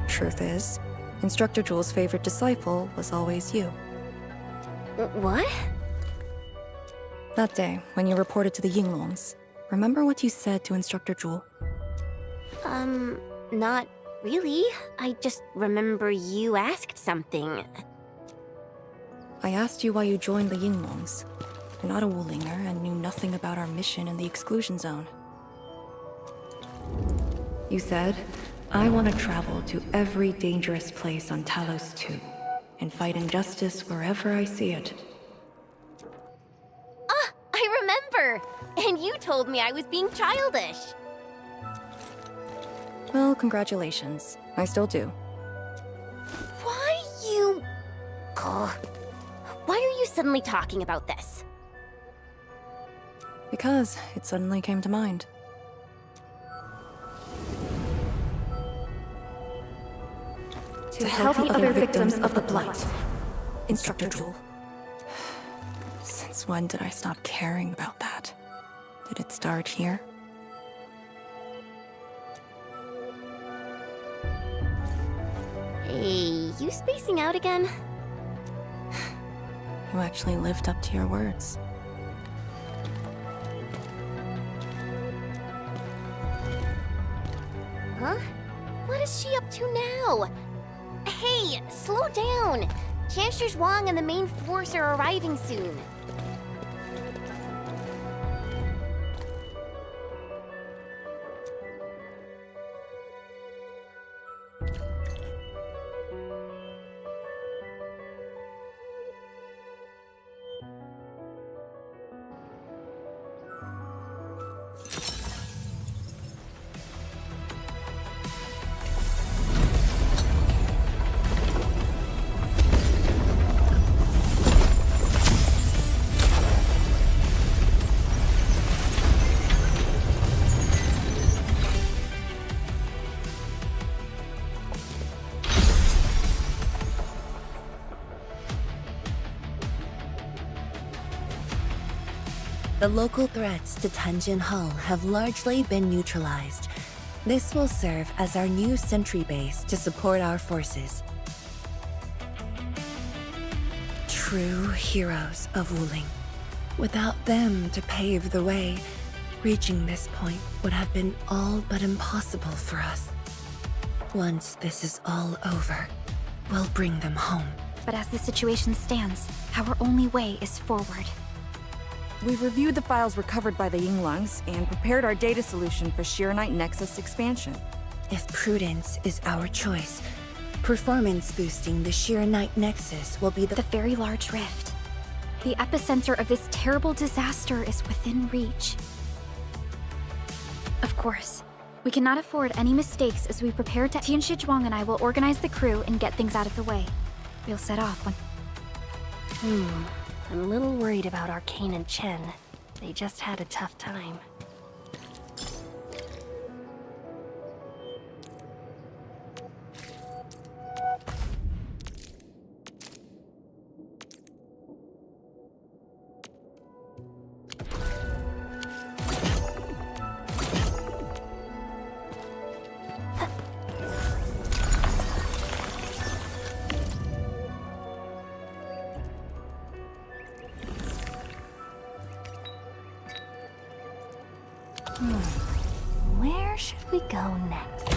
Truth is, Instructor Jewel's favorite disciple was always you. What? That day, when you reported to the Yinglongs, remember what you said to Instructor Jewel? Not really. I just remember you asked something. I asked you why you joined the Yinglongs. You're not a Wulinger and knew nothing about our mission in the exclusion zone. You said, I want to travel to every dangerous place on Talos 2 and fight injustice wherever I see it. Ah, I remember! And you told me I was being childish. Well, congratulations. I still do. Why you... Ugh. Why are you suddenly talking about this? Because it suddenly came to mind. To help the other victims of the Blight. Instructor Jewel. Since when did I stop caring about that? Did it start here? Hey, you spacing out again? You actually lived up to your words. Huh? What is she up to now? Hey, slow down! Chancellor Zhuang and the main force are arriving soon. The local threats to Tanjin Hull have largely been neutralized. This will serve as our new sentry base to support our forces. True heroes of Wuling. Without them to pave the way, reaching this point would have been all but impossible for us. Once this is all over, we'll bring them home. But as the situation stands, our only way is forward. We've reviewed the files recovered by the Yinglongs and prepared our data solution for Shiranite Nexus expansion. If prudence is our choice, performance boosting the Shiranite Nexus will be the very large rift. The epicenter of this terrible disaster is within reach. Of course, we cannot afford any mistakes as we prepare to... Tianshi Zhuang and I will organize the crew and get things out of the way. We'll set off when... I'm a little worried about Arcane and Chen. They just had a tough time. Where should we go next?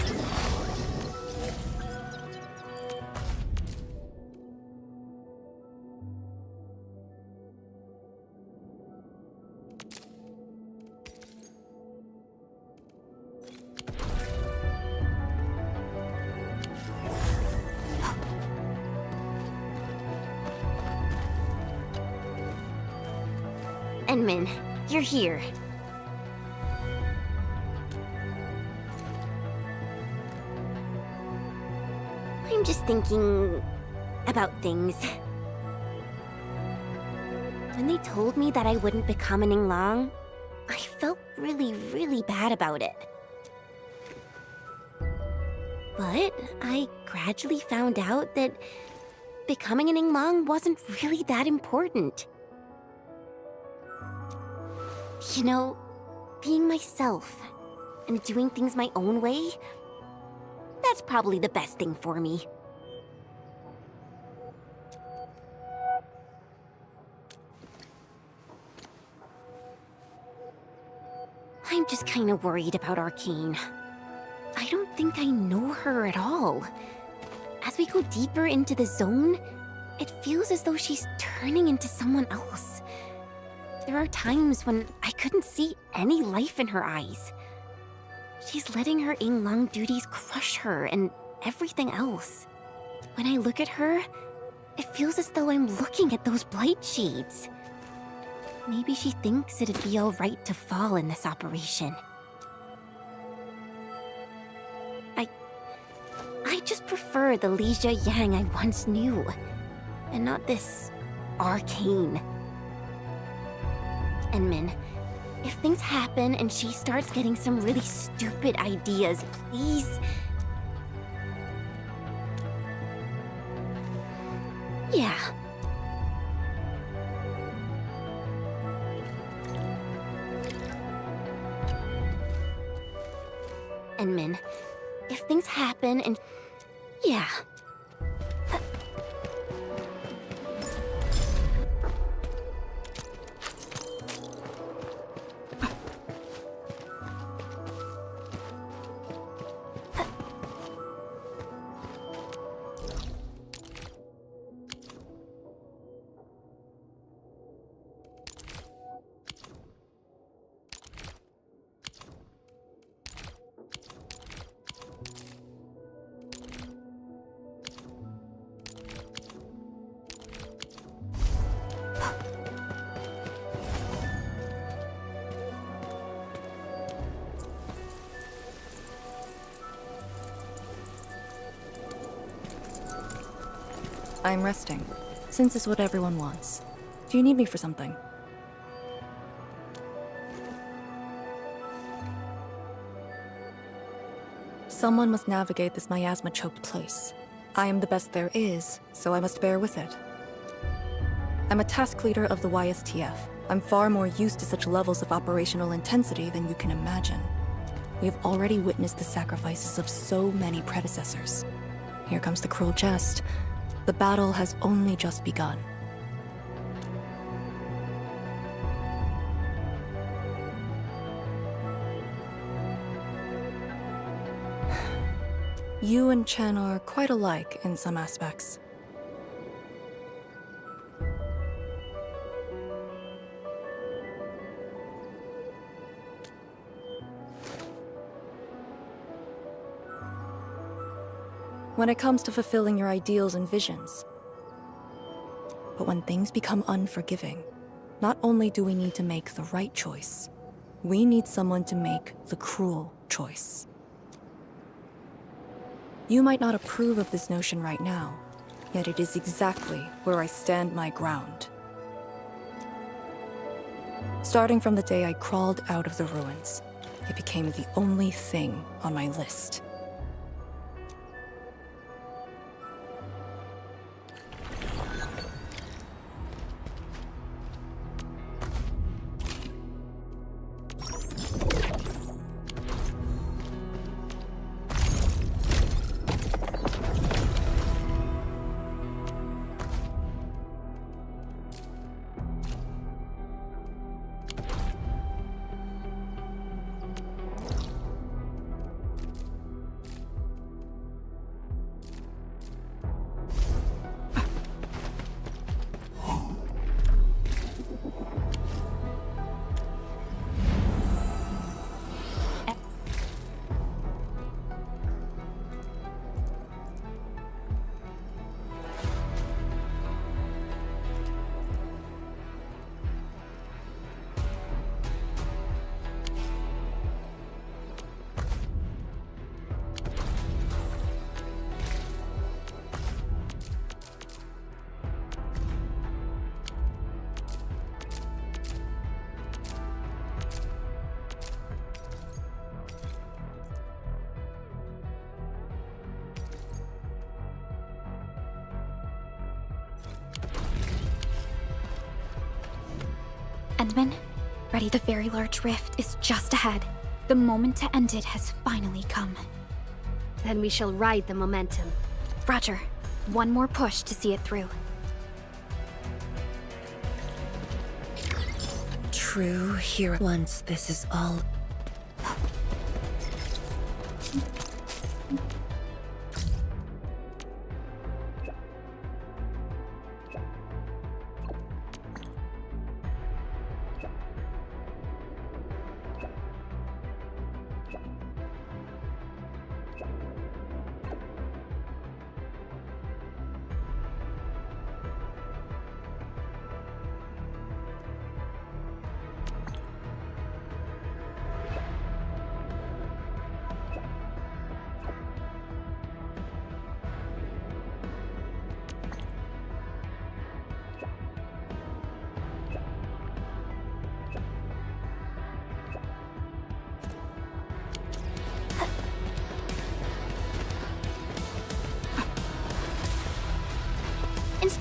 Enmin, you're here. I'm just thinking about things. When they told me that I wouldn't become an Yinglong, I felt really bad about it. But I gradually found out that becoming an Yinglong wasn't really that important. You know, being myself and doing things my own way, that's probably the best thing for me. I'm just kinda worried about Arcane. I don't think I know her at all. As we go deeper into the zone, it feels as though she's turning into someone else. There are times when I couldn't see any life in her eyes. She's letting her Yinglong duties crush her and everything else. When I look at her, it feels as though I'm looking at those blight shades. Maybe she thinks it'd be alright to fall in this operation. I just prefer the Li Jia Yang I once knew, and not this arcane. And Min, if things happen and she starts getting some really stupid ideas, please... Yeah. And Min, if things happen and... Yeah. I'm resting, since it's what everyone wants. Do you need me for something? Someone must navigate this miasma-choked place. I am the best there is, so I must bear with it. I'm a task leader of the YSTF. I'm far more used to such levels of operational intensity than you can imagine. We have already witnessed the sacrifices of so many predecessors. Here comes the cruel jest. The battle has only just begun. You and Chen are quite alike in some aspects. When it comes to fulfilling your ideals and visions. But when things become unforgiving, not only do we need to make the right choice, we need someone to make the cruel choice. You might not approve of this notion right now, yet it is exactly where I stand my ground. Starting from the day I crawled out of the ruins, it became the only thing on my list. Endman, ready. The very large rift is just ahead. The moment to end it has finally come. Then we shall ride the momentum. Roger. One more push to see it through. True hero. Once this is all...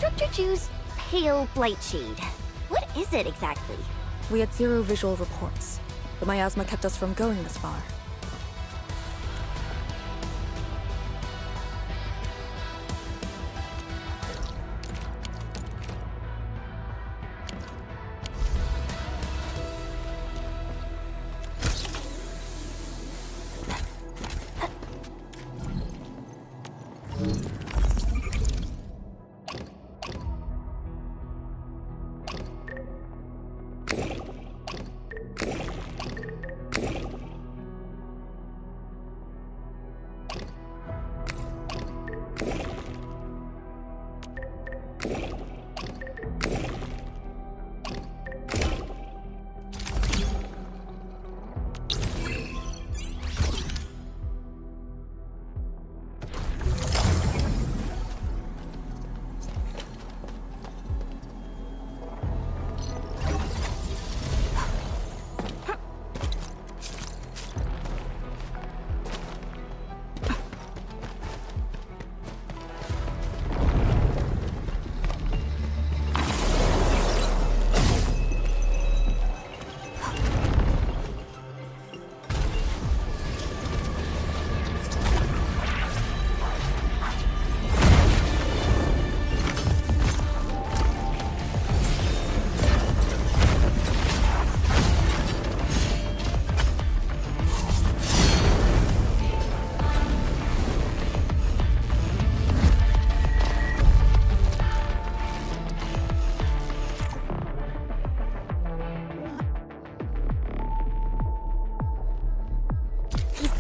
structure use pale blightshade? What is it exactly? We had 0 visual reports. The miasma kept us from going this far.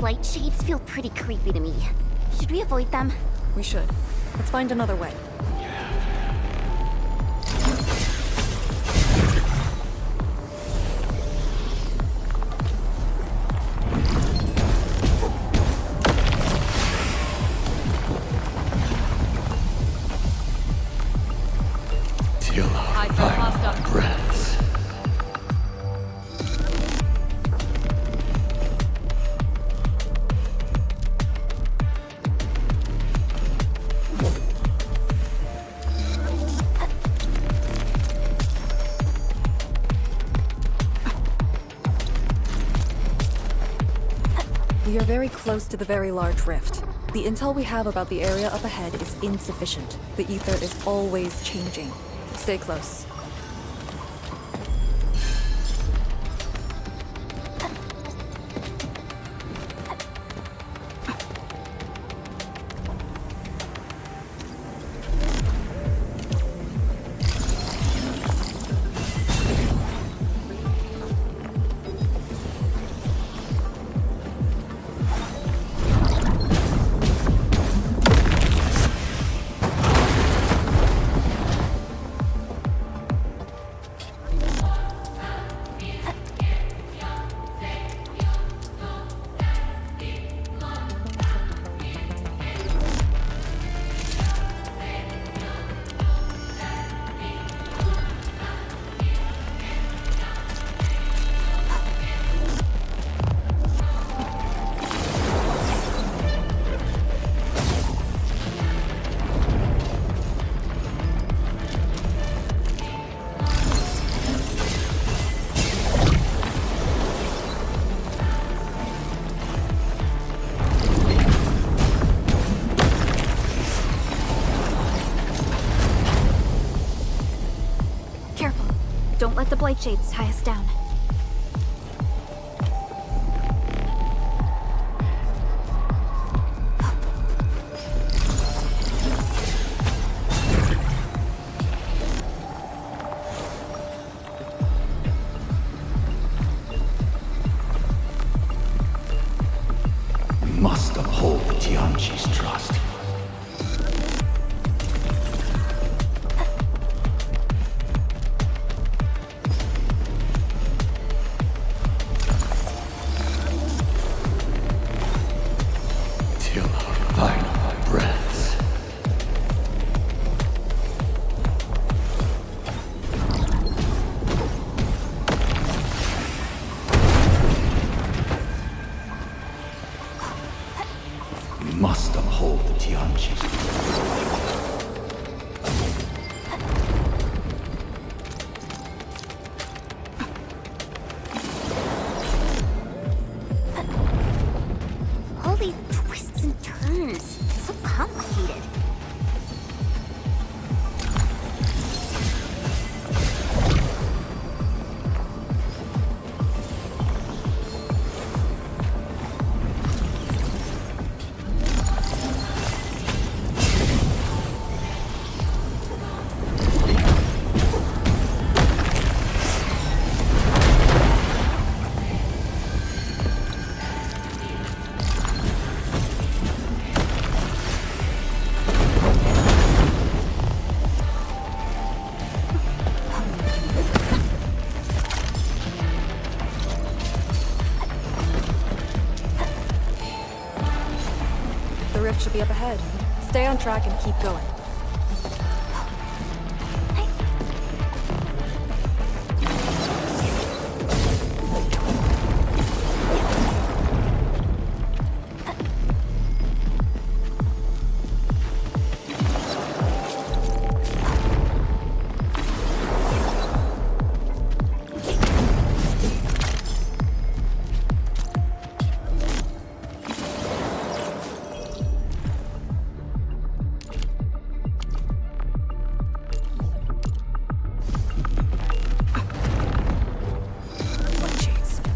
Light shades feel pretty creepy to me. Should we avoid them? We should. Let's find another way. Till our final breaths. We are very close to the very large rift. The intel we have about the area up ahead is insufficient. The ether is always changing. Stay close. Don't let the blight shades tie us down. We must uphold Tianqi's trust. Till our final breaths. We must uphold the Tianqi's. complicated. The rift should be up ahead. Stay on track and keep going.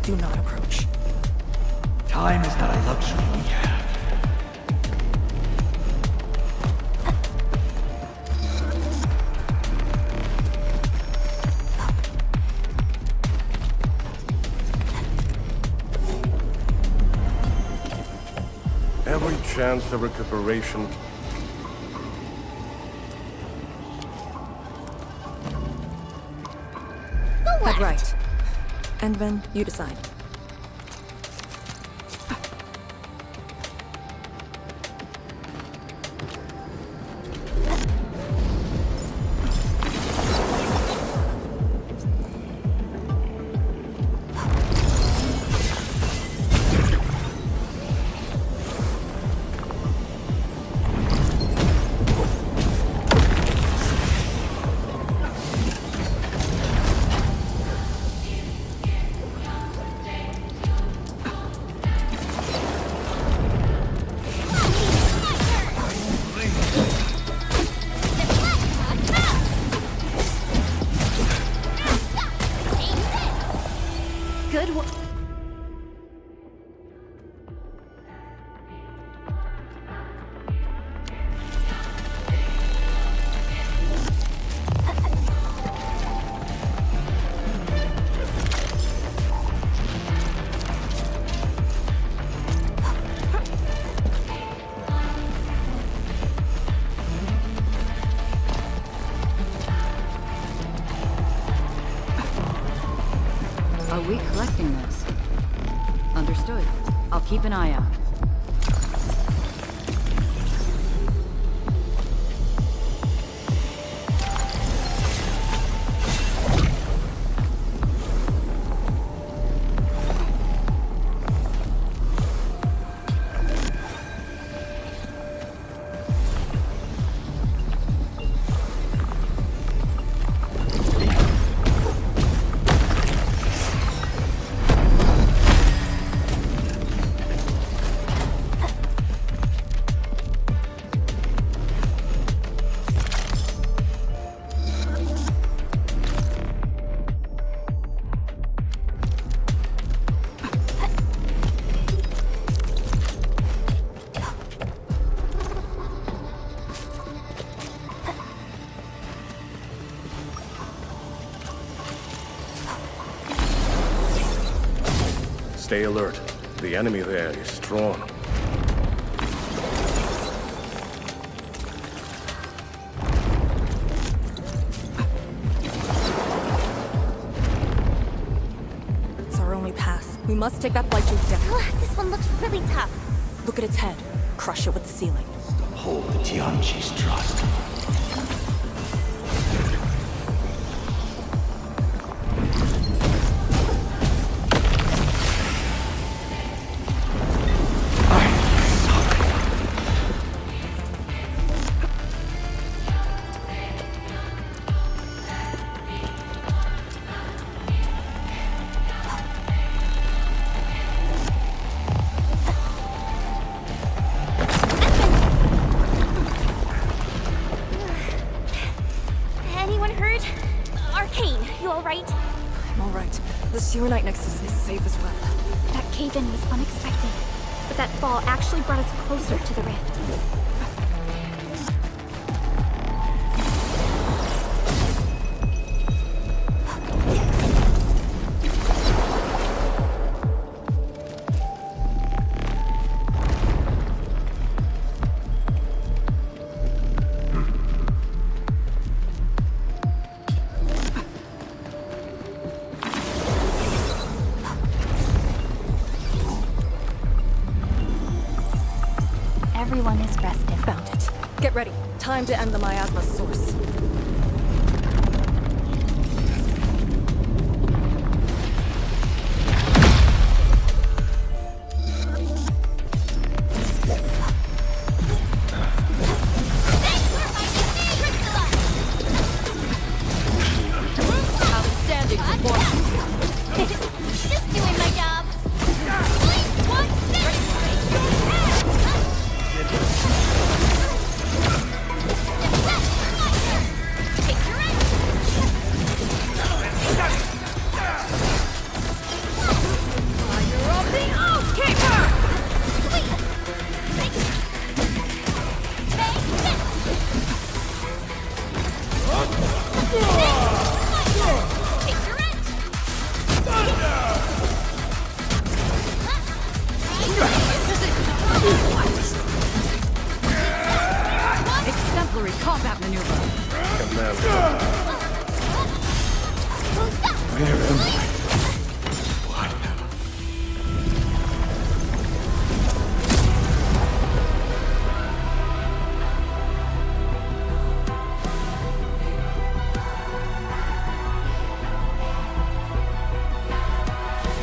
Do not approach. Time is not a luxury we have. Every chance for recuperation. Head right. Envin, you decide. Good work. Are we collecting this? Understood. I'll keep an eye out. Stay alert. The enemy there is strong. It's our only path. We must take that blight tooth down. This one looks really tough. Look at its head. Crush it with the ceiling. Uphold the Tianqi's trust. Serenite Nexus is safe as well. That cave-in was unexpected, but that fall actually brought us closer to the rift. Everyone is rested. Found it. Get ready. Time to end the miasma source. Outstanding performance. Just doing my job. Please, one, Exemplary combat maneuver. Where am I? What?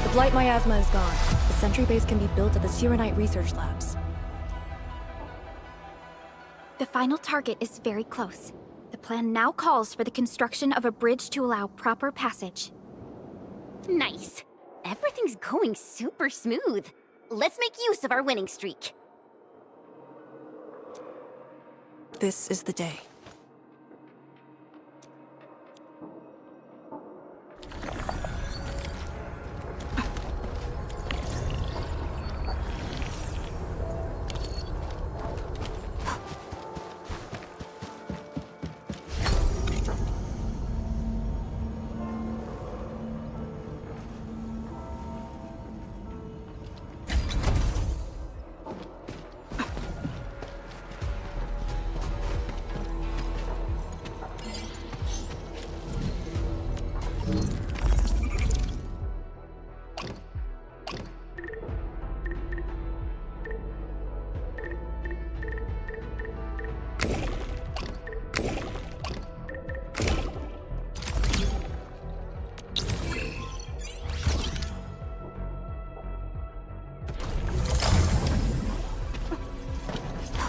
The Blight miasma is gone. The sentry base can be built at the Serenite Research Labs. The final target is very close. The plan now calls for the construction of a bridge to allow proper passage. Nice. Everything's going super smooth. Let's make use of our winning streak. This is the day.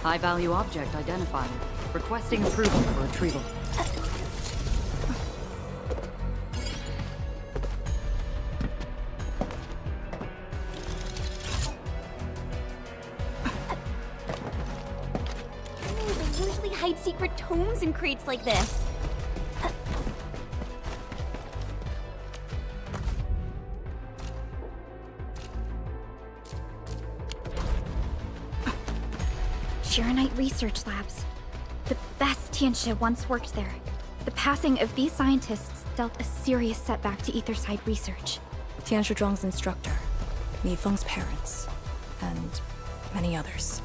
High-value object identified. Requesting approval for retrieval. They usually hide secret tomes in crates like this. Shiranite Research Labs. The best Tianxia once worked there. The passing of these scientists dealt a serious setback to Etherside research. Tian Shizhuang's instructor, Mi Feng's parents, and many others.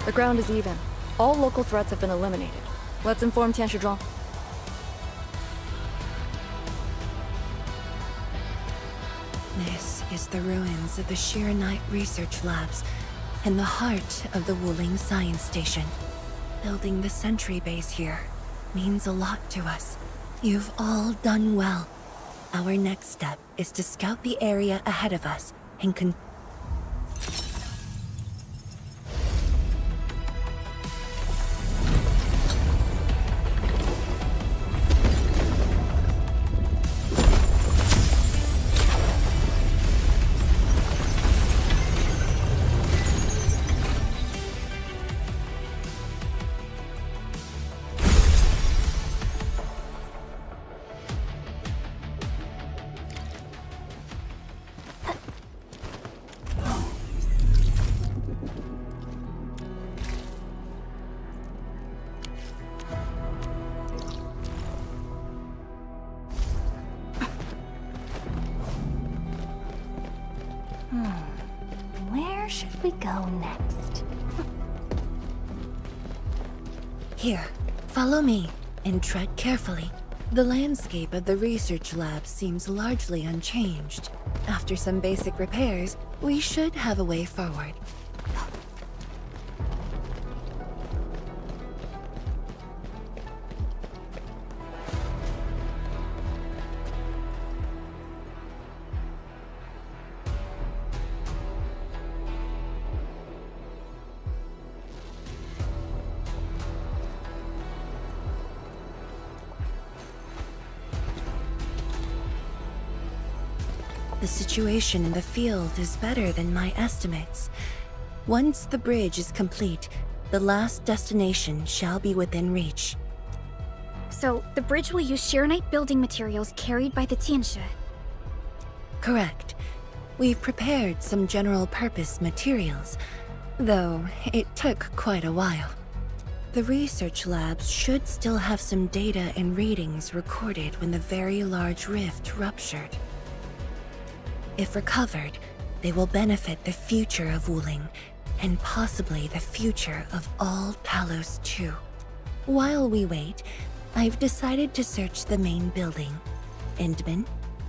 The ground is even. All local threats have been eliminated. Let's inform Tian Shizhuang. This is the ruins of the Shiranite Research Labs, in the heart of the Wuling Science Station. Building the sentry base here means a lot to us. You've all done well. Our next step is to scout the area ahead of us and Where should we go next? Here, follow me and tread carefully. The landscape of the research lab seems largely unchanged. After some basic repairs, we should have a way forward. The situation in the field is better than my estimates. Once the bridge is complete, the last destination shall be within reach. So, the bridge will use Shiranite building materials carried by the Tianshi. Correct. We've prepared some general-purpose materials, though it took quite a while. The research labs should still have some data and readings recorded when the very large rift ruptured. If recovered, they will benefit the future of Wuling, and possibly the future of all Talos too. While we wait, I've decided to search the main building. Endman,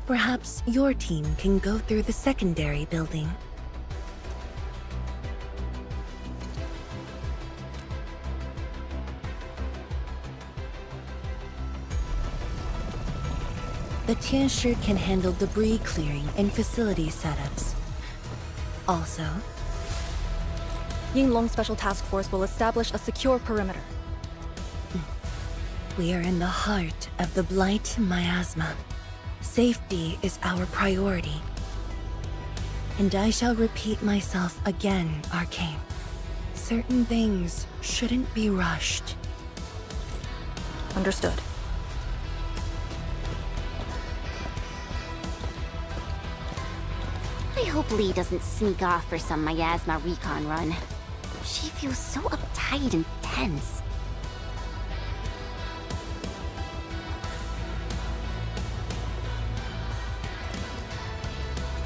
perhaps your team can go through the secondary building. The Tianshi can handle debris clearing and facility setups. Also, Yinglong Special Task Force will establish a secure perimeter. We are in the heart of the Blight miasma. Safety is our priority. And I shall repeat myself again, Arcane. Certain things shouldn't be rushed. Understood. I hope Lee doesn't sneak off for some miasma recon run. She feels so uptight and tense.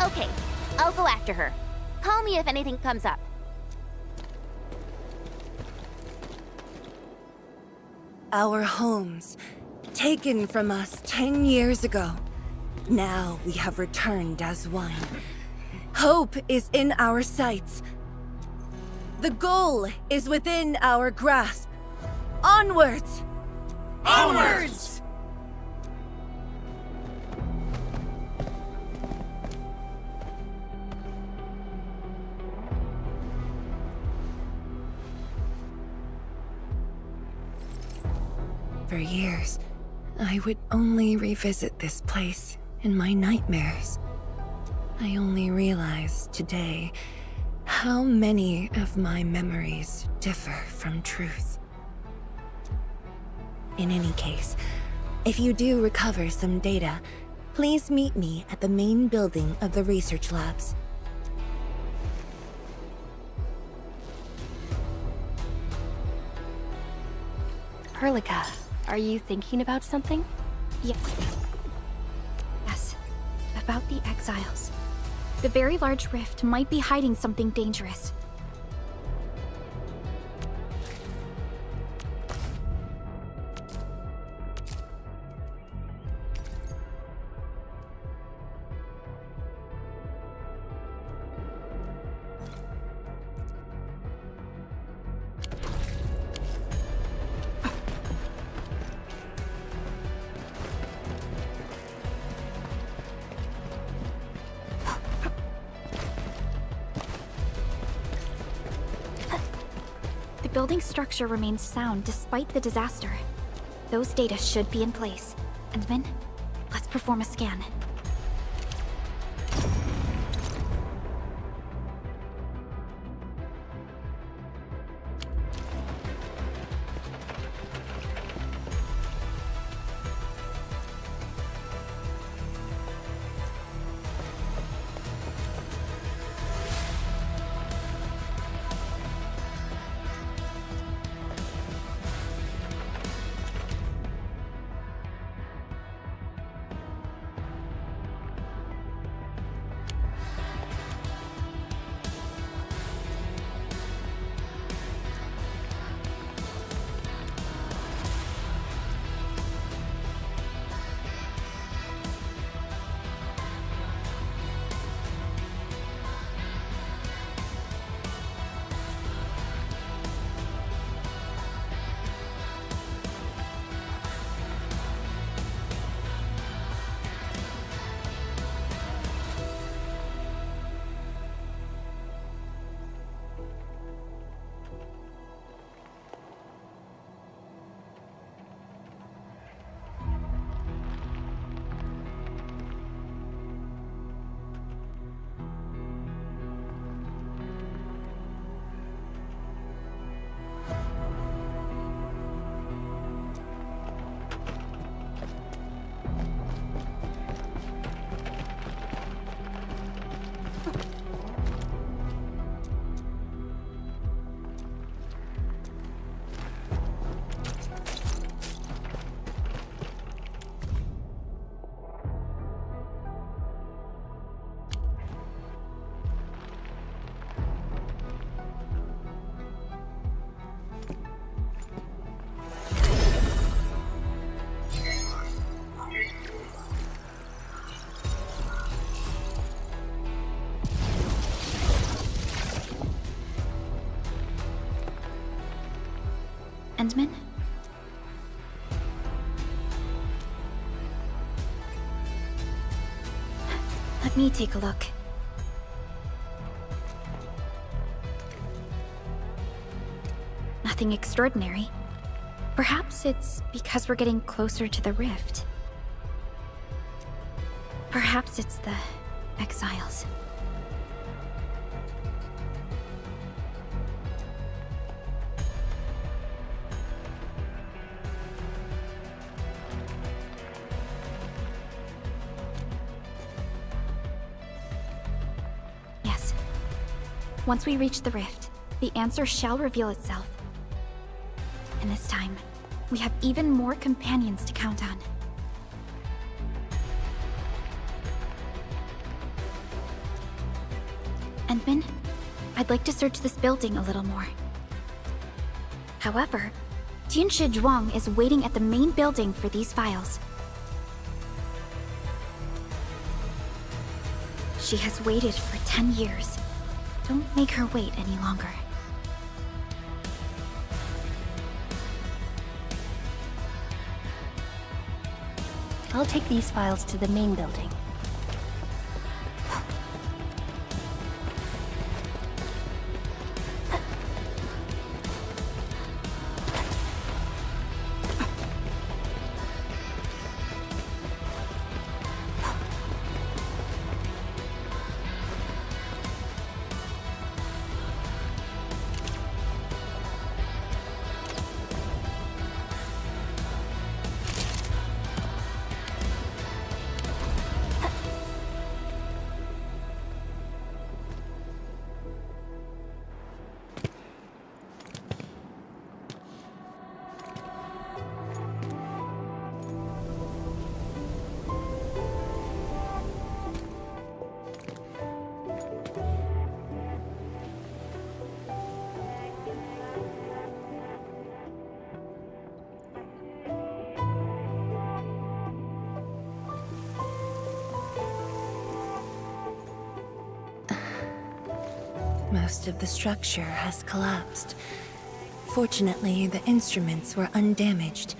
Okay, I'll go after her. Call me if anything comes up. Our homes, taken from us 10 years ago. Now we have returned as one. Hope is in our sights. The goal is within our grasp. Onwards! Onwards! For years, I would only revisit this place in my nightmares. I only realized today how many of my memories differ from truth. In any case, if you do recover some data, please meet me at the main building of the research labs. Perlica, are you thinking about something? Yes. Yes. About the exiles. The very large rift might be hiding something dangerous. building's structure remains sound despite the disaster. Those data should be in place. And Min, let's perform a scan. Endman? Let me take a look. Nothing extraordinary. Perhaps it's because we're getting closer to the rift. Perhaps it's the exiles. Yes. Once we reach the rift, the answer shall reveal itself. And this time, we have even more companions to count on. Endman, I'd like to search this building a little more. However, Tianshi Zhuang is waiting at the main building for these files. She has waited for 10 years. Don't make her wait any longer. I'll take these files to the main building. Most of the structure has collapsed. Fortunately, the instruments were undamaged.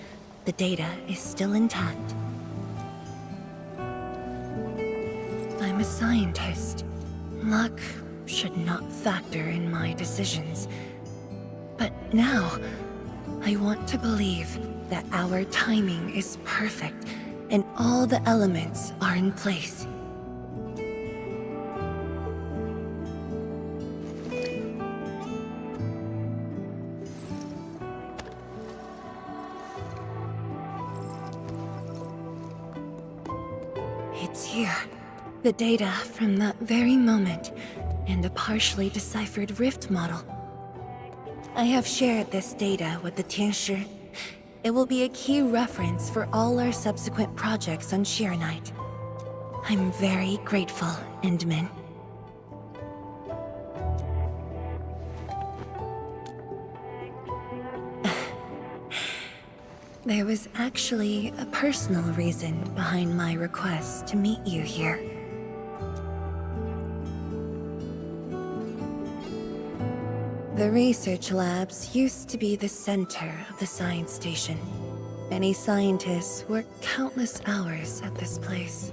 The data is still intact. I'm a scientist. Luck should not factor in my decisions. But now, I want to believe that our timing is perfect and all the elements are in place. It's here. The data from that very moment, and a partially deciphered rift model. I have shared this data with the Tianshi. It will be a key reference for all our subsequent projects on Shirenite. I'm very grateful, Endman. There was actually a personal reason behind my request to meet you here. The research labs used to be the center of the science station. Many scientists worked countless hours at this place.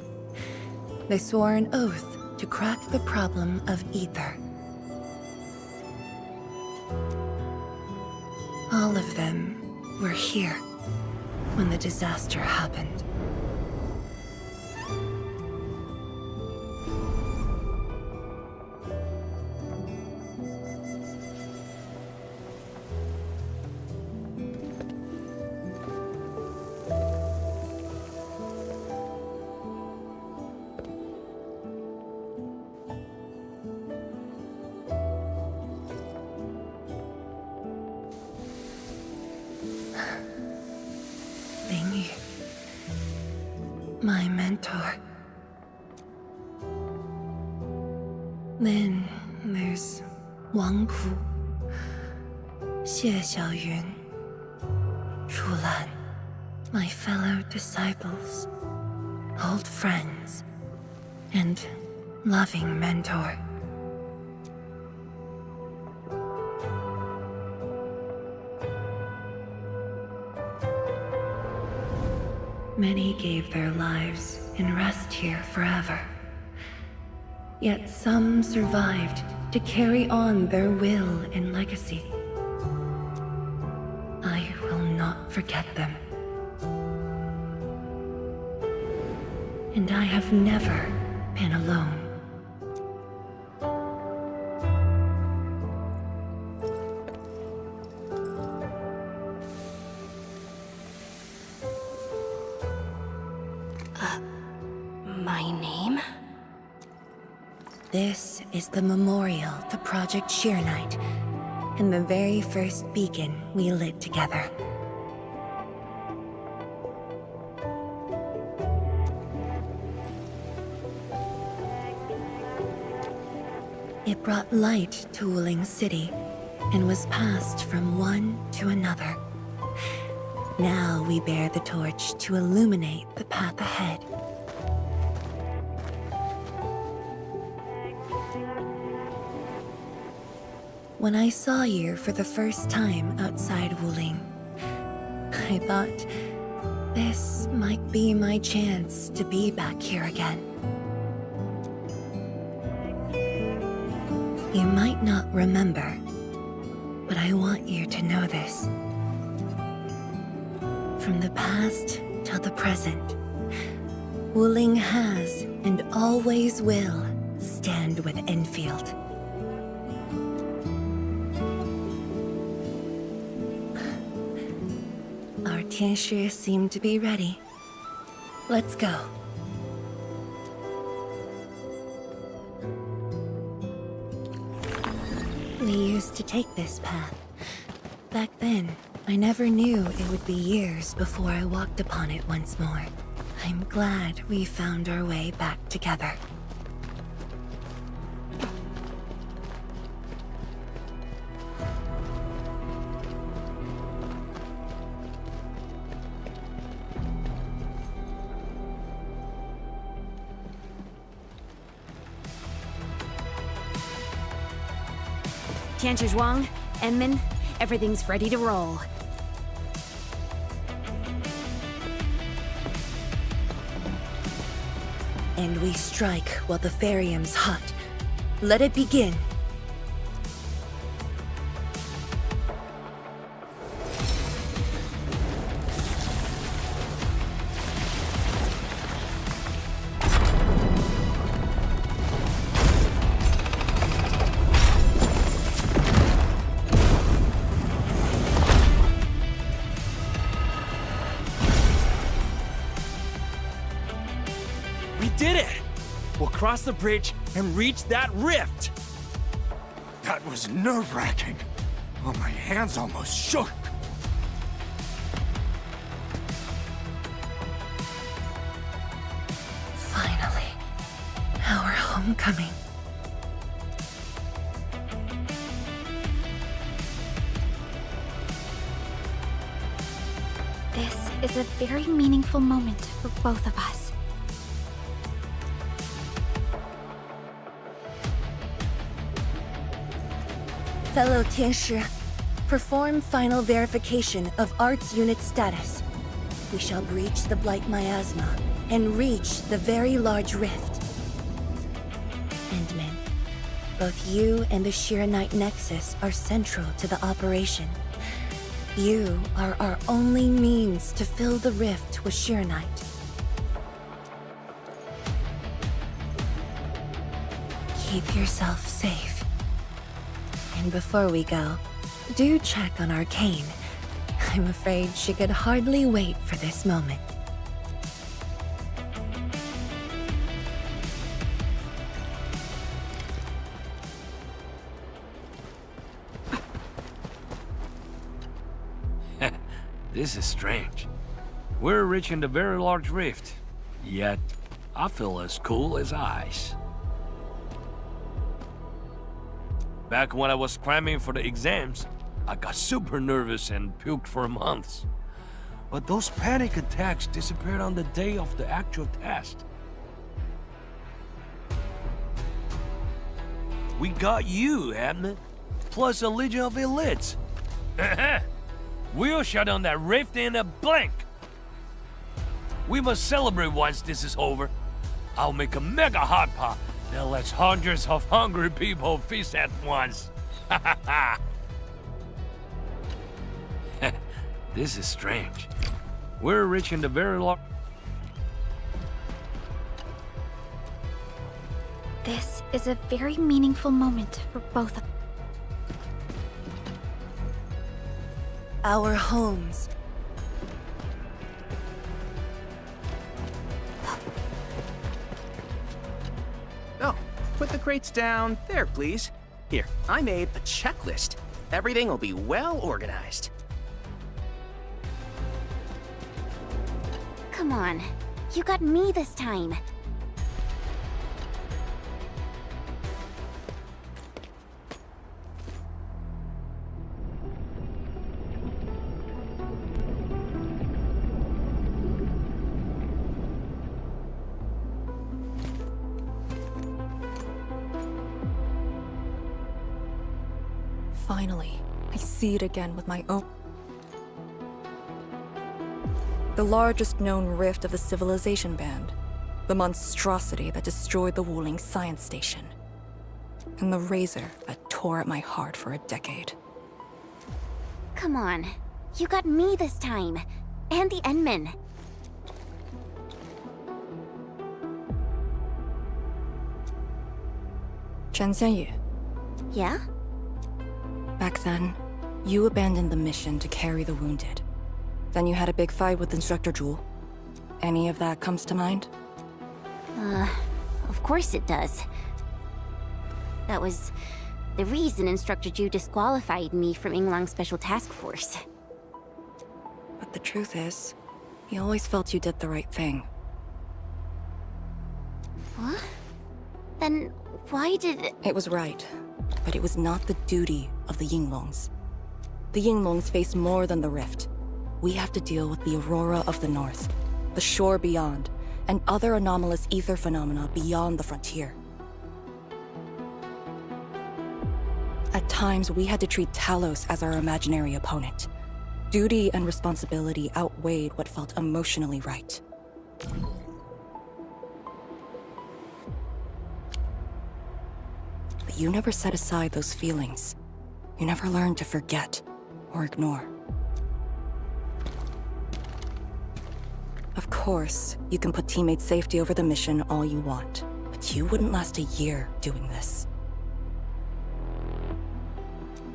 They swore an oath to crack the problem of ether. All of them were here when the disaster happened. My mentor. Then there's Wang Pu, Xie Xiaoyun, Shulan, my fellow disciples, old friends, and loving mentor. Many gave their lives and rest here forever. Yet some survived to carry on their will and legacy. I will not forget them. And I have never been alone. My name? This is the memorial to Project Shirenite, and the very first beacon we lit together. It brought light to Wuling City, and was passed from one to another. Now we bear the torch to illuminate the path ahead. When I saw you for the first time outside Wuling, I thought this might be my chance to be back here again. You might not remember, but I want you to know this. From the past till the present, Wuling has and always will stand with Enfield. Our Tianshi seem to be ready. Let's go. We used to take this path. Back then, I never knew it would be years before I walked upon it once more. I'm glad we found our way back together. Tianshi Zhuang, Enman, everything's ready to roll. And we strike while the Therium's hot. Let it begin. did it! We'll cross the bridge and reach that rift! That was nerve-wracking. Oh, my hands almost shook. Finally, our homecoming. This is a very meaningful moment for both of us. Fellow Tianshi, perform final verification of Arts Unit status. We shall breach the Blight Miasma and reach the very large rift. Endman, both you and the Shiranite Nexus are central to the operation. You are our only means to fill the rift with Shiranite. Keep yourself safe. And before we go, do check on Arcane. I'm afraid she could hardly wait for this moment. This is strange. We're reaching the very large rift, yet I feel as cool as ice. Back when I was cramming for the exams, I got super nervous and puked for months. But those panic attacks disappeared on the day of the actual test. We got you, Admin, plus a legion of elites. We'll shut down that rift in a blink. We must celebrate once this is over. I'll make a mega hot pot that lets hundreds of hungry people feast at once. This is strange. We're reaching the very large... This is a very meaningful moment for both of us. Our homes. Oh, put the crates down there, please. Here, I made a checklist. Everything will be well organized. Come on. You got me this time. Finally, I see it again with my own... The largest known rift of the Civilization Band. The monstrosity that destroyed the Wuling Science Station. And the razor that tore at my heart for a decade. Come on. You got me this time. And the Endman. Chen Xianyu. Yeah? Back then, you abandoned the mission to carry the wounded. Then you had a big fight with Instructor Zhu. Any of that comes to mind? Of course it does. That was the reason Instructor Zhu disqualified me from Yinglong's Special Task Force. But the truth is, he always felt you did the right thing. What? Then why did... It was right, but it was not the duty of the Yinglongs. The Yinglongs face more than the rift. We have to deal with the Aurora of the North, the shore beyond, and other anomalous ether phenomena beyond the frontier. At times, we had to treat Talos as our imaginary opponent. Duty and responsibility outweighed what felt emotionally right. But you never set aside those feelings. You never learned to forget or ignore. Of course, you can put teammate safety over the mission all you want, but you wouldn't last a year doing this.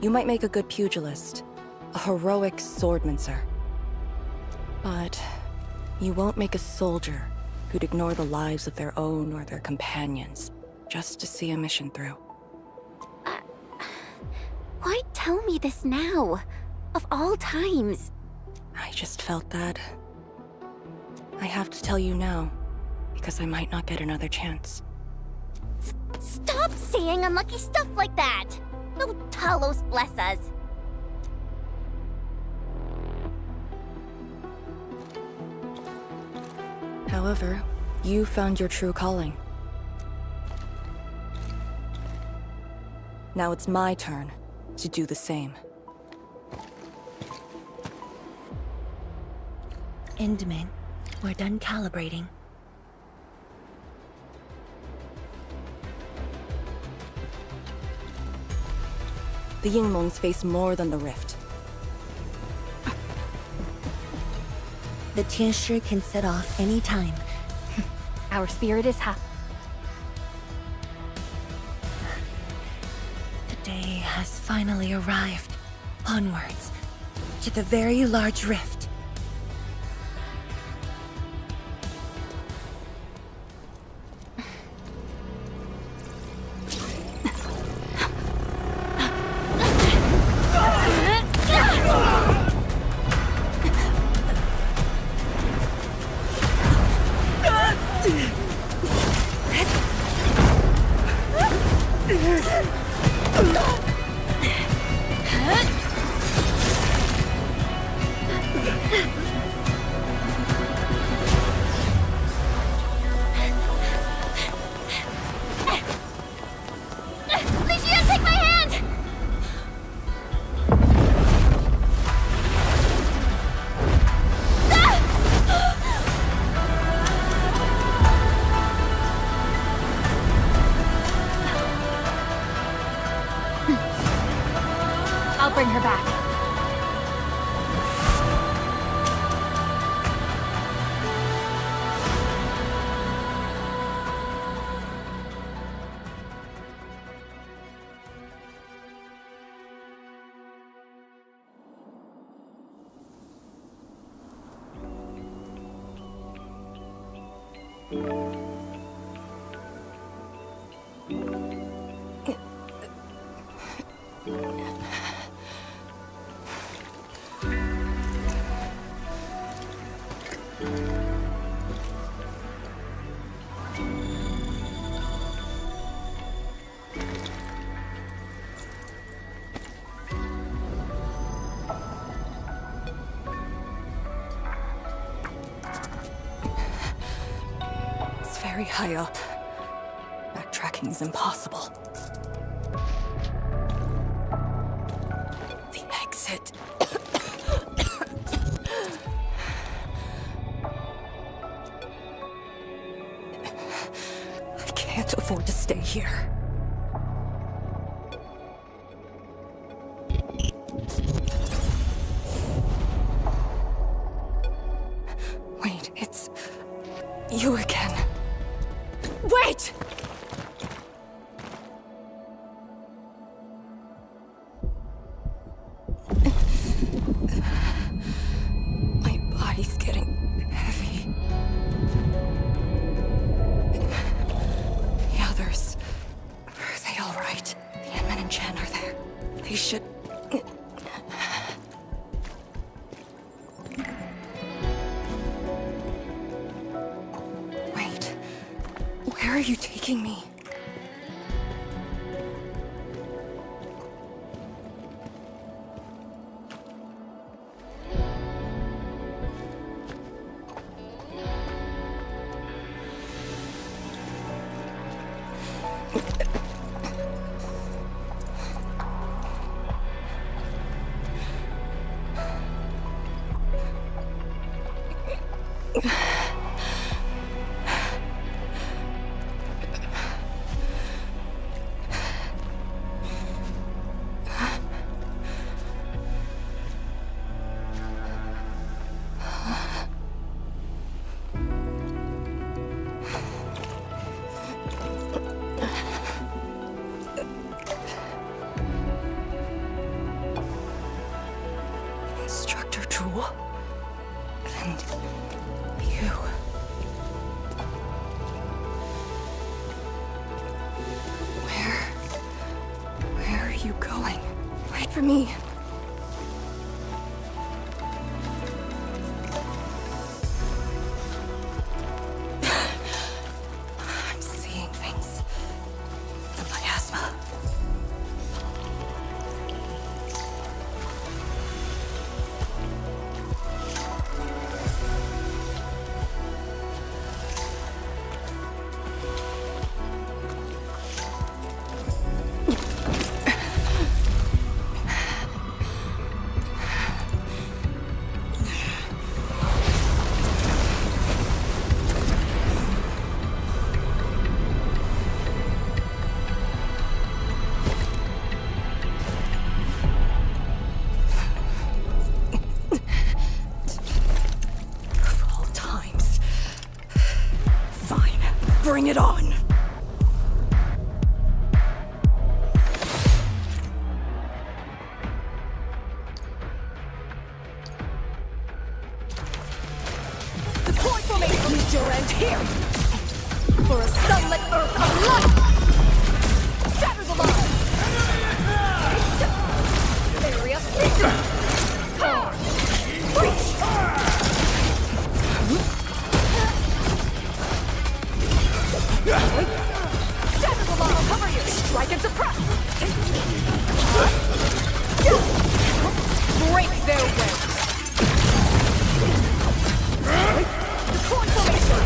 You might make a good pugilist, a heroic swordmancer. But you won't make a soldier who'd ignore the lives of their own or their companions just to see a mission through. Why tell me this now? Of all times. I just felt that. I have to tell you now, because I might not get another chance. Stop saying unlucky stuff like that! No Talos bless us. However, you found your true calling. Now it's my turn to do the same. Indman, we're done calibrating. The Yinglongs face more than the rift. The Tianshi can set off any time. Our spirit is hot. The day has finally arrived. Onwards, to the very large rift. I'll bring her back. Very high up. Backtracking is impossible. The exit. I can't afford to stay here. Wait, it's you again. Wait! My body's getting heavy. The others... Are they all right? The Enman and Chen are there. They should... Wait. Where are you taking me? Instructor Jewel? And you... Wait for me. I'm seeing things. The miasma. Bring it on! Deploy formation! Meet your end here! For a sunlit earth of light! Shatter the line! Area speaker! Breach! Shatter the line! I'll cover you! Strike and suppress! Break their way! Deploy formation!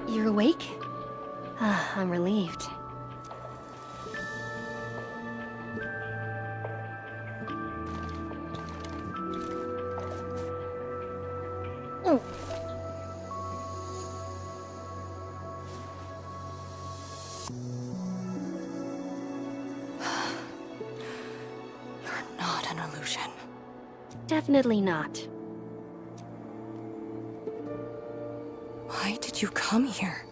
You're awake? I'm relieved. You're not an illusion. Definitely not. Why did did you come here?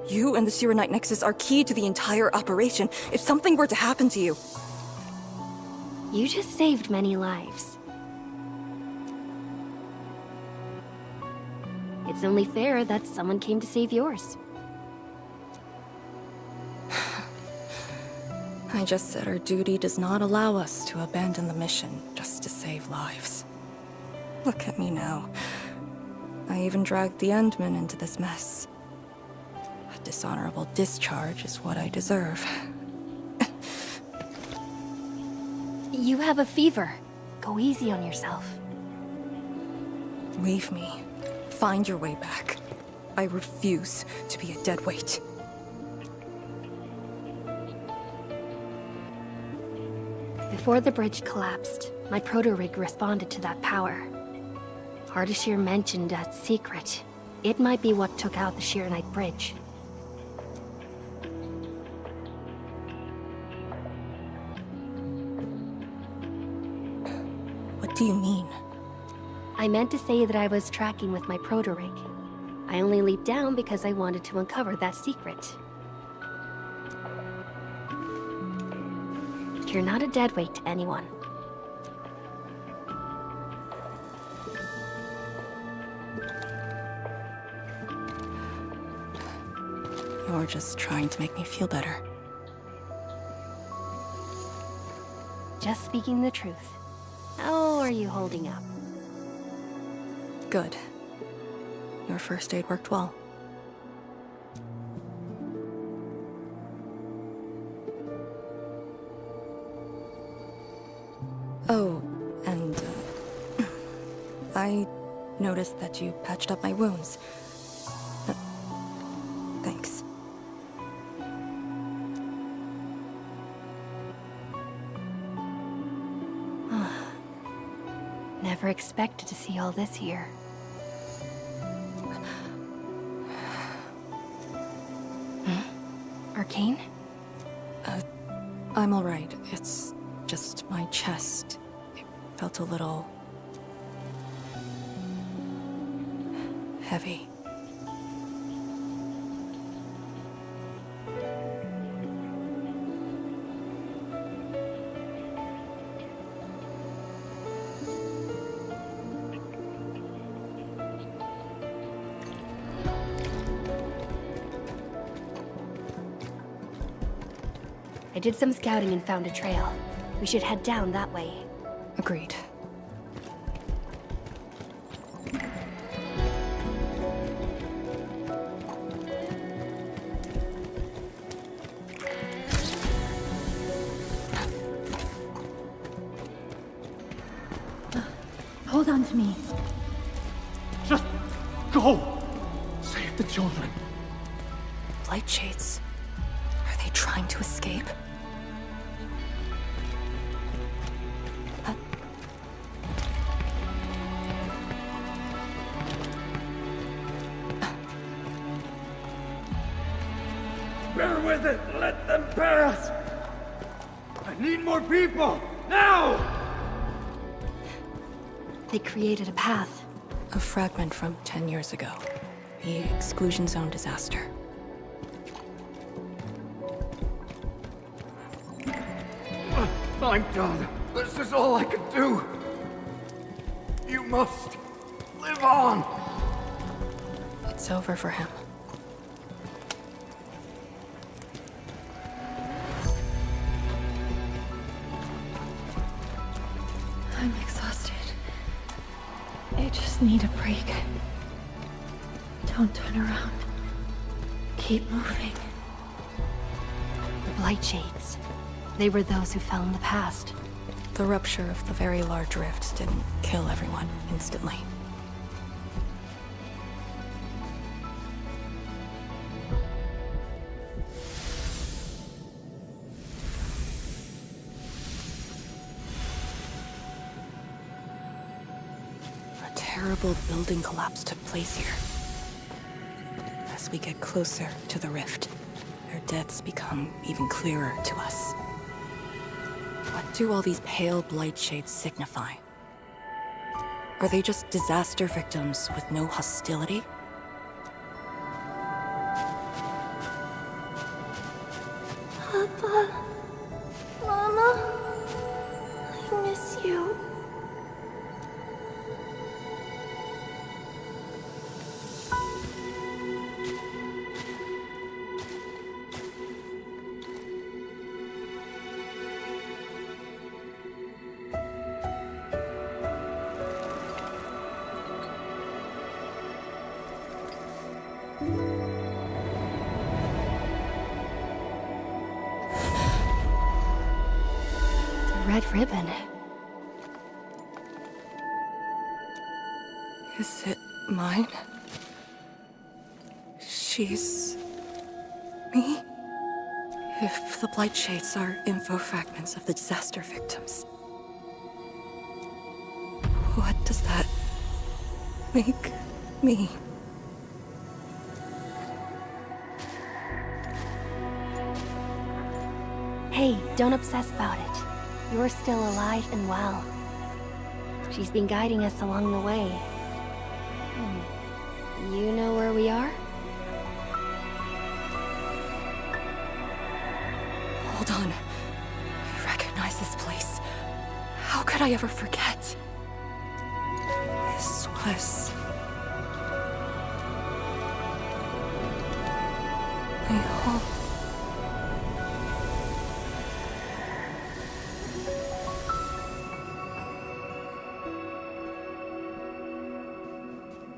You and the Shiranite Nexus are key to the entire operation. If something were to happen to you... You just saved many lives. It's only fair that someone came to save yours. I just said our duty does not allow us to abandon the mission just to save lives. Look at me now. I even dragged the Endman into this mess. A dishonorable discharge is what I deserve. You have a fever. Go easy on yourself. Leave me. Find your way back. I refuse to be a dead weight. Before the bridge collapsed, my proto-rig responded to that power. Ardashir mentioned that secret. It might be what took out the Shiranite bridge. What do you mean? I meant to say that I was tracking with my proto-rig. I only leaped down because I wanted to uncover that secret. You're not a deadweight to anyone. You're just trying to make me feel better. Just speaking the truth. How are you holding up? Good. Your first aid worked well. Oh, and I noticed that you patched up my wounds. Thanks. Never expected to see all this here. Arcane? I'm alright. It's just my chest. It felt a little... heavy. I did some scouting and found a trail. We should head down that way. Agreed. Hold on to me. Just go! Save the children. Light shades. Are they trying to escape? Bear with it! Let them pass! I need more people! Now! They created a path. A fragment from 10 years ago. The exclusion zone disaster. I'm done. This is all I can do. You must live on. It's over for him. I'm exhausted. I just need a break. Don't turn around. Keep moving. The Blight Shades. They were those who fell in the past. The rupture of the very large rift didn't kill everyone instantly. A terrible building collapse took place here. As we get closer to the rift, their deaths become even clearer to us. What do all these pale blight shades signify? Are they just disaster victims with no hostility? Papa, Mama, I miss you. Red ribbon. Is it mine? She's... me? If the Blight Shades are info fragments of the disaster victims, what does that make me? Hey, don't obsess about it. You're still alive and well. She's been guiding us along the way. You know where we are? Hold on. I recognize this place. How could I ever forget? This was... my home.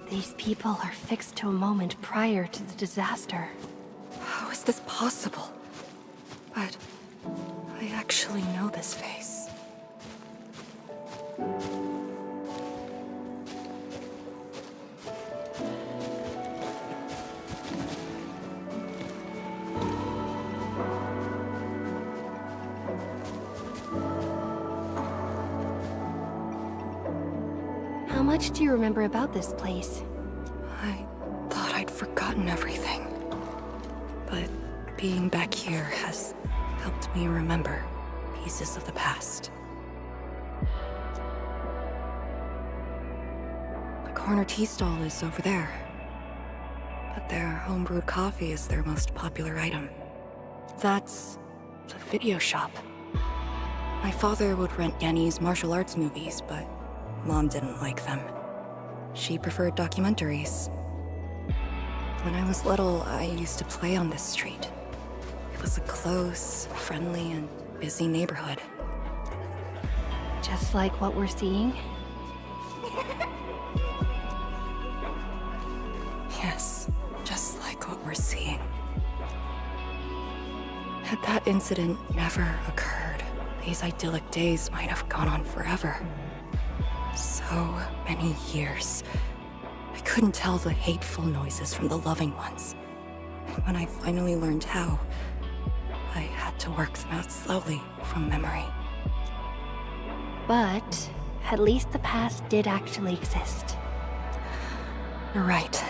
These people are fixed to a moment prior to the disaster. How is this possible? But I actually know this face. How much do you remember about this place? I thought I'd forgotten everything. But being back here has helped me remember pieces of the past. The corner tea stall is over there. But their homebrewed coffee is their most popular item. That's the video shop. My father would rent Yanni's martial arts movies, but Mom didn't like them. She preferred documentaries. When I was little, I used to play on this street. It was a close, friendly, and busy neighborhood. Just like what we're seeing? Yes, just like what we're seeing. Had that incident never occurred, these idyllic days might have gone on forever. So many years. I couldn't tell the hateful noises from the loving ones. And when I finally learned how, I had to work them out slowly from memory. But at least the past did actually exist. You're right.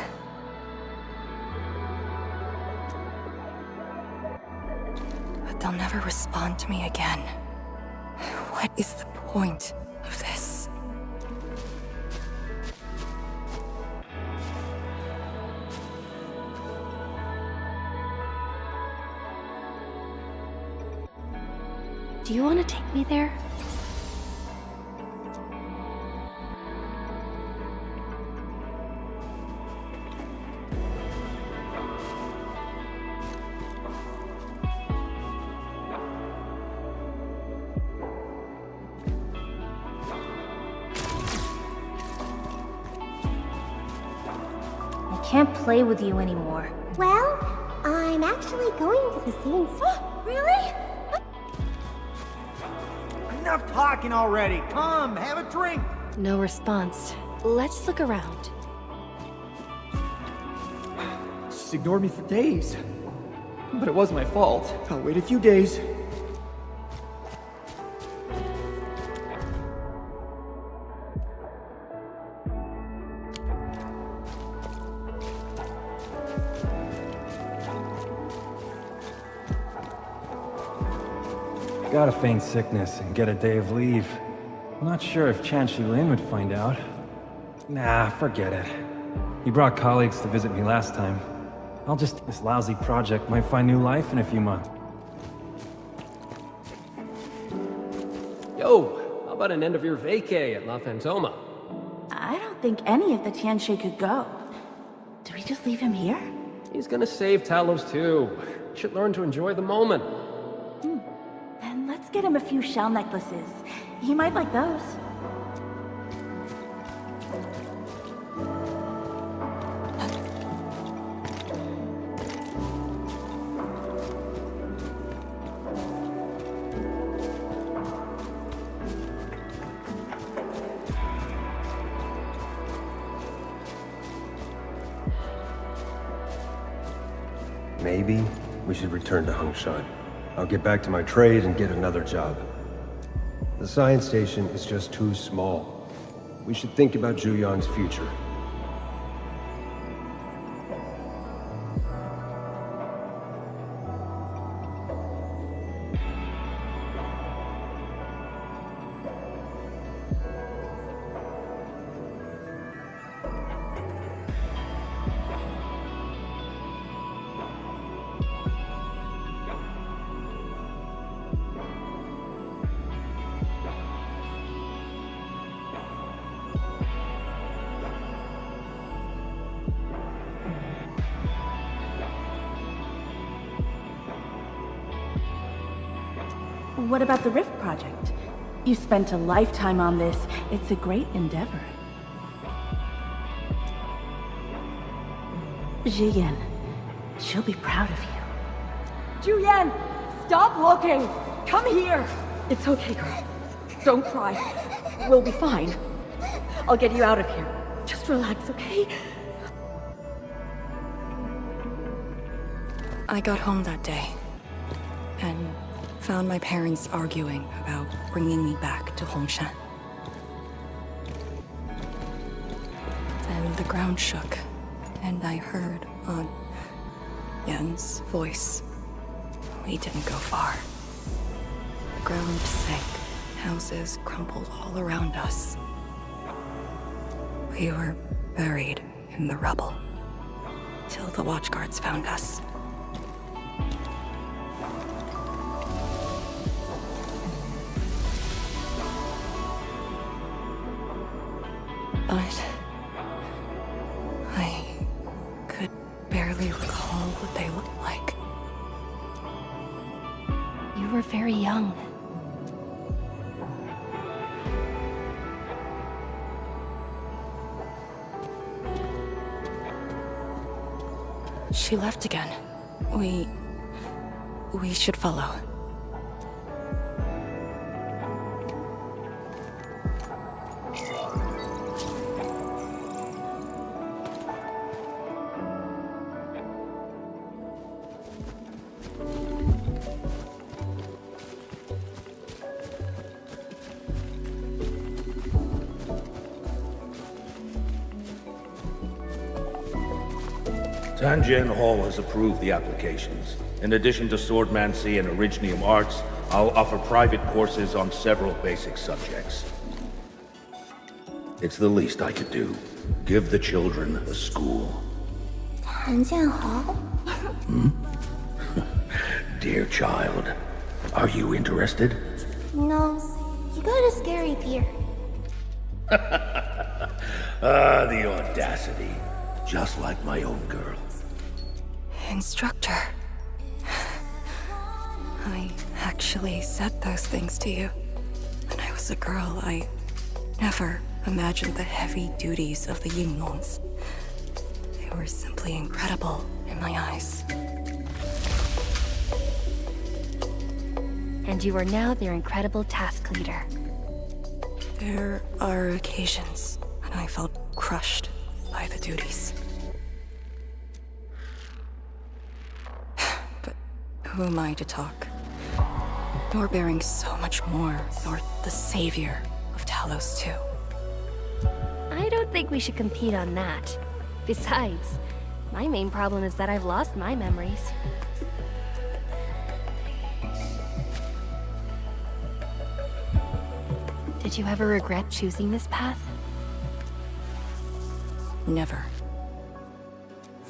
But they'll never respond to me again. What is the point of this? Do you want to take me there? I can't play with you anymore. Well, I'm actually going to the scenes. Really? Enough talking already. Come, have a drink. No response. Let's look around. Just ignored me for days. But it was my fault. I'll wait a few days. Gotta feign sickness and get a day of leave. I'm not sure if Chan Shi Lin would find out. Nah, forget it. He brought colleagues to visit me last time. This lousy project might find new life in a few months. Yo, how about an end of your vacay at La Fantoma? I don't think any of the Tianxie could go. Do we just leave him here? He's gonna save Talos too. Should learn to enjoy the moment. Then let's get him a few shell necklaces. He might like those. Maybe we should return to Hongshan. I'll get back to my trade and get another job. The science station is just too small. We should think about Zhuyang's future. What about the Rift Project? You spent a lifetime on this. It's a great endeavor. Jiyan, she'll be proud of you. Juyen, stop looking! Come here! It's okay, girl. Don't cry. We'll be fine. I'll get you out of here. Just relax, okay? I got home that day, and found my parents arguing about bringing me back to Hongshan. Then the ground shook, and I heard Aunt Yan's voice. We didn't go far. The ground sank, houses crumpled all around us. We were buried in the rubble, till the watchguards found us. But I could barely recall what they looked like. You were very young. She left again. We should follow. Tanjian Hall has approved the applications. In addition to swordmancy and originium arts, I'll offer private courses on several basic subjects. It's the least I could do. Give the children a school. Tanjian Hall? Hmm? Dear child, are you interested? No, you got a scary peer. Ah, the audacity. Just like my own girl. Instructor. I actually said those things to you. When I was a girl, I never imagined the heavy duties of the Yinglongs. They were simply incredible in my eyes. And you are now their incredible task leader. There are occasions when I felt crushed by the duties. But who am I to talk? You're bearing so much more. You're the savior of Talos too. I don't think we should compete on that. Besides, my main problem is that I've lost my memories. Did you ever regret choosing this path? Never.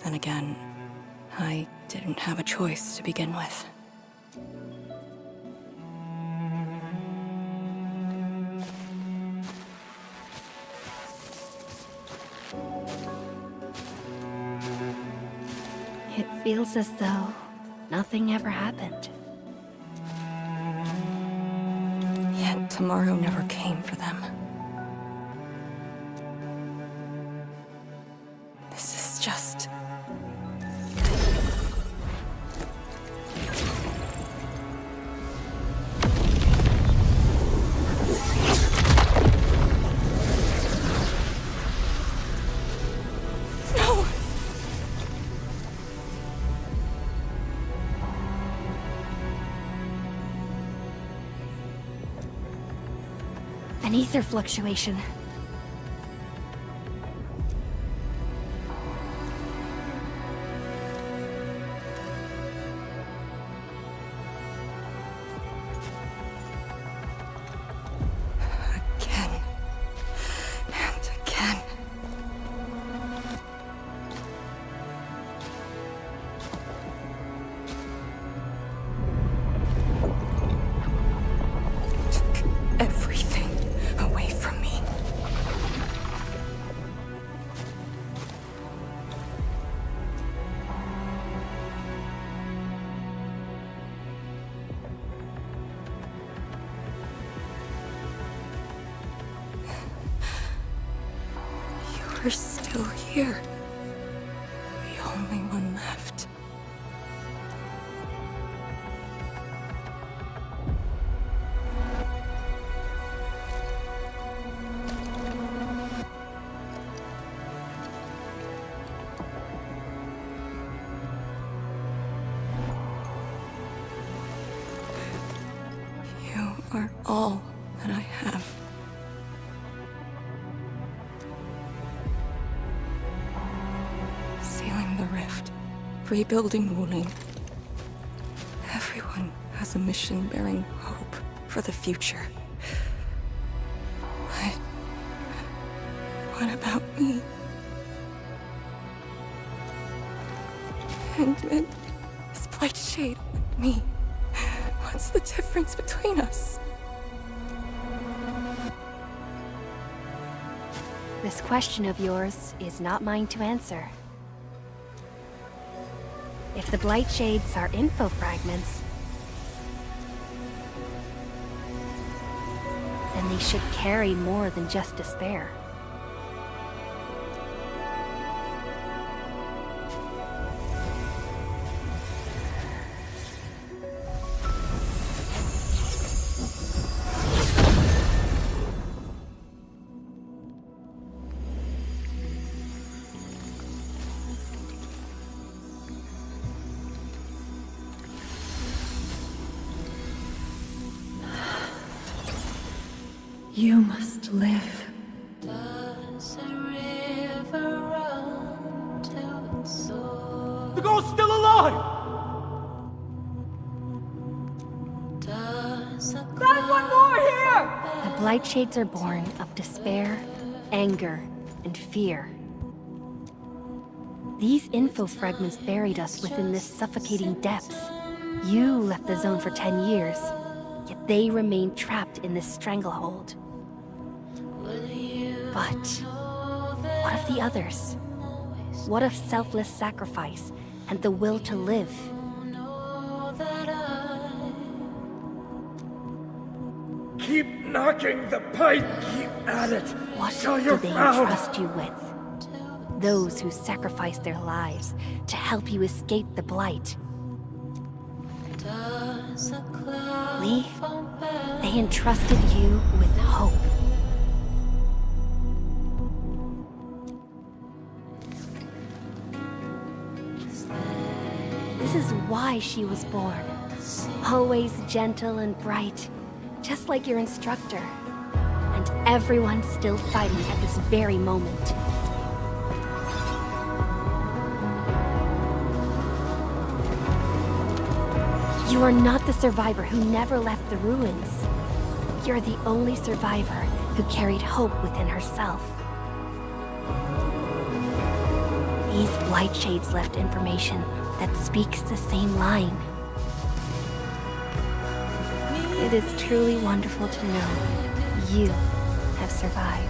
Then again, I didn't have a choice to begin with. It feels as though nothing ever happened. Yet tomorrow never came for them. This is just... No! An ether fluctuation. Again. And again. Took everything away from me. You're still here. The only one left. You are all that I have. Sealing the rift, rebuilding Wuling. Everyone has a mission bearing hope for the future. But what about me? And this Blight Shade and me. What's the difference between us? This question of yours is not mine to answer. If the Blight Shades are info fragments, then they should carry more than just despair. You must live. The girl's still alive! There's one more here! The Blight Shades are born of despair, anger, and fear. These info fragments buried us within this suffocating depths. You left the zone for 10 years, yet they remain trapped in this stranglehold. But what of the others? What of selfless sacrifice and the will to live? Keep knocking the pipe, keep at it. What till do you're they found. entrust you with? Those who sacrificed their lives to help you escape the Blight. Lee, they entrusted you with hope. This is why she was born. Always gentle and bright, just like your instructor. And everyone's still fighting at this very moment. You are not the survivor who never left the ruins. You're the only survivor who carried hope within herself. These Blight Shades left information that speaks the same line. It is truly wonderful to know you have survived.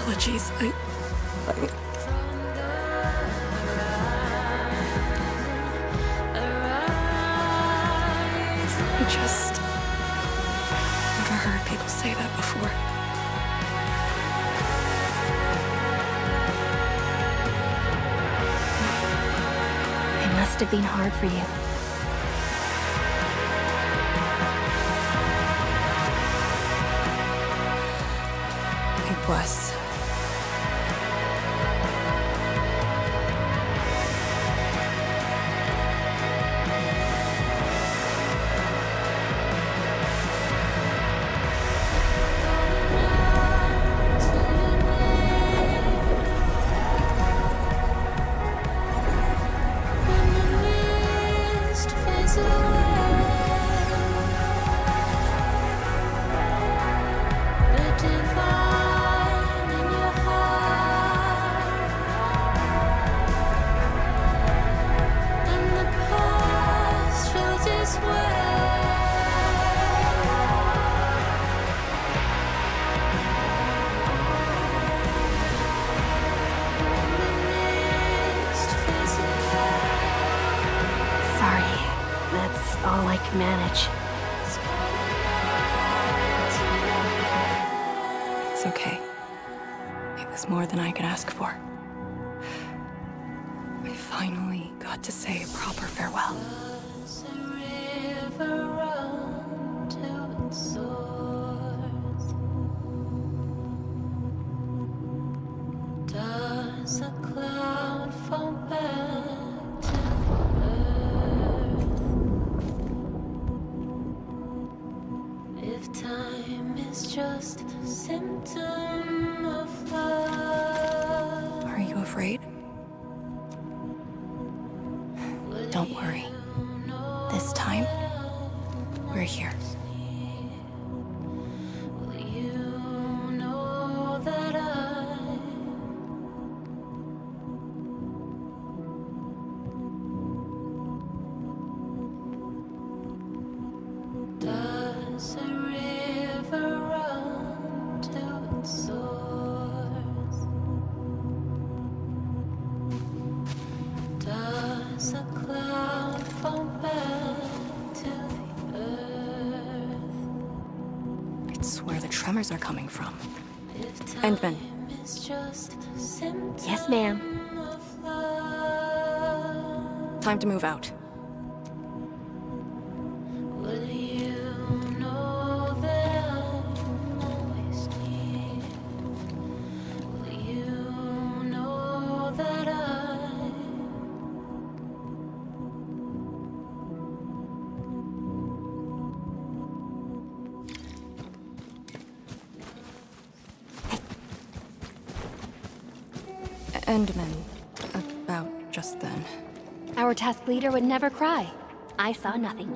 Apologies, I just never heard people say that before. It must have been hard for you. It was. Sorry, that's all I can manage. It's okay. It was more than I could ask for. I finally got to say a proper farewell. Does a cloud fall back to earth? If time is just a symptom of love. Are you afraid? Don't worry. This time, we're here. Will you know that does a river run to its source? Does a cloud fall back to the earth? It's where the tremors are coming from. If Endman, is just a symptom Yes, ma'am. of love. time to move out. Will you know that I'm always near? Will you know that Endman, about just then. Our task leader would never cry. I saw nothing.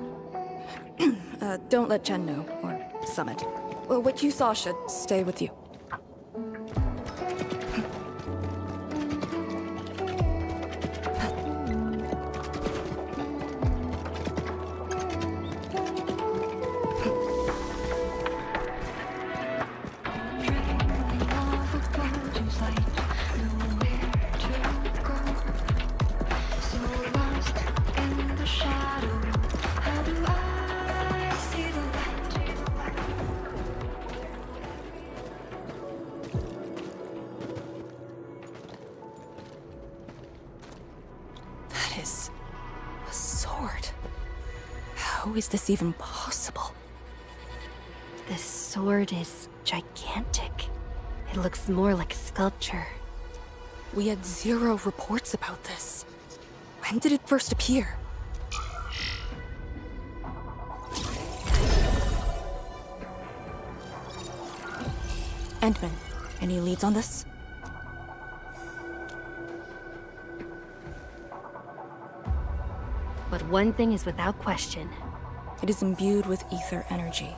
Don't let Jen know, or Summit. Well, what you saw should stay with you. That is a sword. How is this even possible? This sword is gigantic. It looks more like a sculpture. We had 0 reports about this. When did it first appear? Endman, any leads on this? But one thing is without question. It is imbued with ether energy.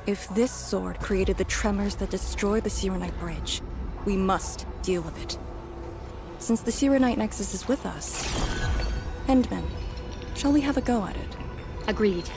If this sword created the tremors that destroyed the Sirenite Bridge, we must deal with it. Since the Sirenite Nexus is with us, Endman, shall we have a go at it? Agreed.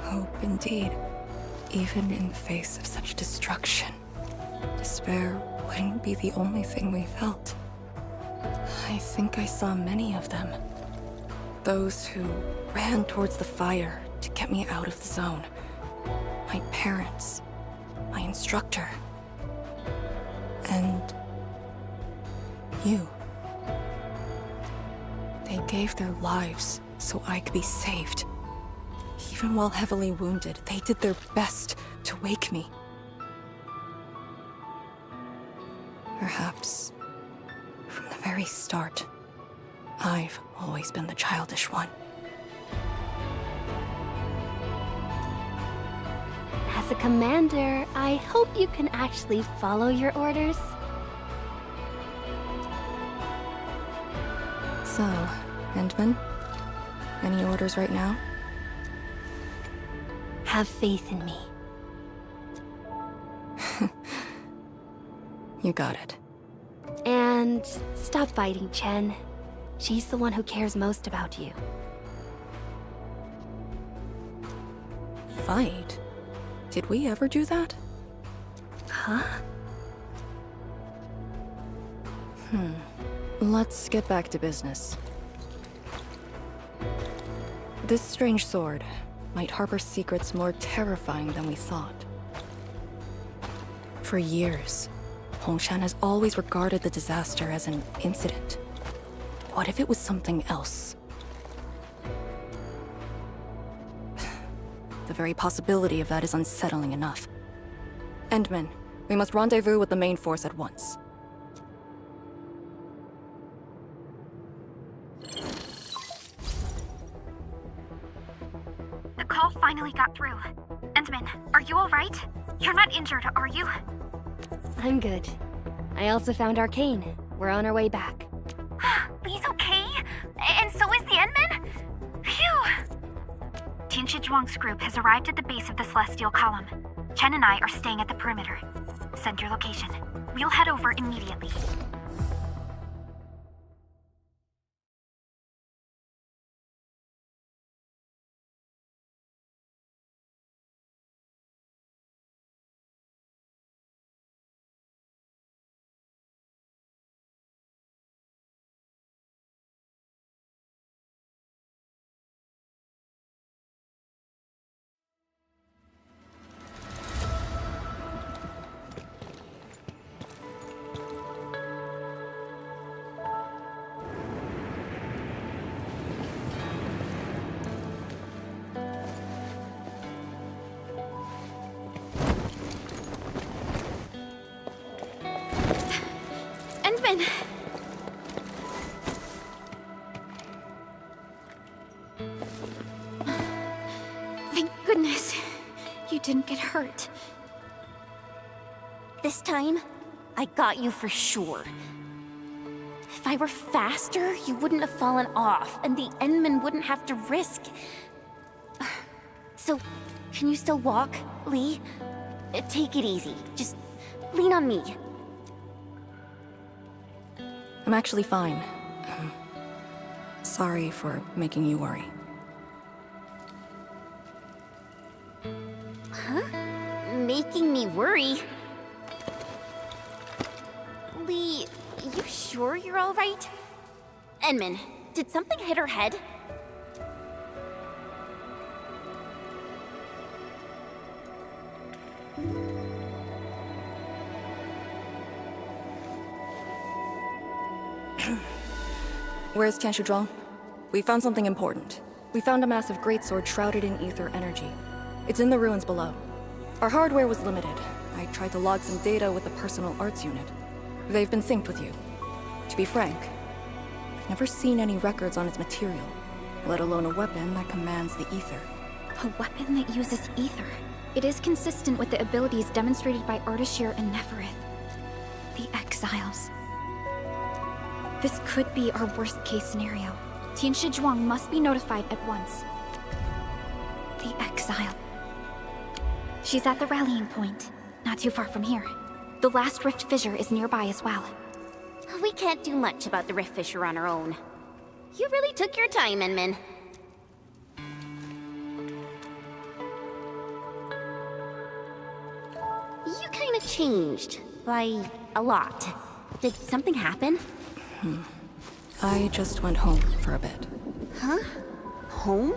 Hope indeed. Even in the face of such destruction, despair wouldn't be the only thing we felt. I think I saw many of them. Those who ran towards the fire to get me out of the zone. My parents, my instructor, and you. They gave their lives so I could be saved. Even while heavily wounded, they did their best to wake me. Perhaps, from the very start, I've always been the childish one. As a commander, I hope you can actually follow your orders. So, Endman, any orders right now? Have faith in me. You got it. And stop fighting, Chen. She's the one who cares most about you. Fight? Did we ever do that? Huh? Let's get back to business. This strange sword might harbor secrets more terrifying than we thought. For years, Hongshan has always regarded the disaster as an incident. What if it was something else? The very possibility of that is unsettling enough. Endman, We must rendezvous with the main force at once. The call finally got through. Endman, are you alright? You're not injured, are you? I'm good. I also found Arcane. We're on our way back. Lee's okay? And so is the Endman? Phew! Tianshi Zhuang's group has arrived at the base of the Celestial Column. Chen and I are staying at the perimeter. Send your location. We'll head over immediately. Endman! Thank goodness you didn't get hurt. This time, I got you for sure. If I were faster, you wouldn't have fallen off, and the Endman wouldn't have to risk. So, can you still walk, Lee? Take it easy. Just lean on me. I'm actually fine. Sorry for making you worry. Huh? Making me worry? Lee, you sure you're all right? Endman, did something hit her head? Where's Tianshi Zhuang? We found something important. We found a massive greatsword shrouded in ether energy. It's in the ruins below. Our hardware was limited. I tried to log some data with the personal arts unit. They've been synced with you. To be frank, I've never seen any records on its material, let alone a weapon that commands the ether. A weapon that uses ether. It is consistent with the abilities demonstrated by Ardashir and Neferith. The Exiles. This could be our worst-case scenario. Tianshi Zhuang must be notified at once. The Exile. She's at the rallying point, not too far from here. The last rift fissure is nearby as well. We can't do much about the rift fissure on our own. You really took your time, Endman. You kinda changed. By a lot. Did something happen? I just went home for a bit. Huh? Home?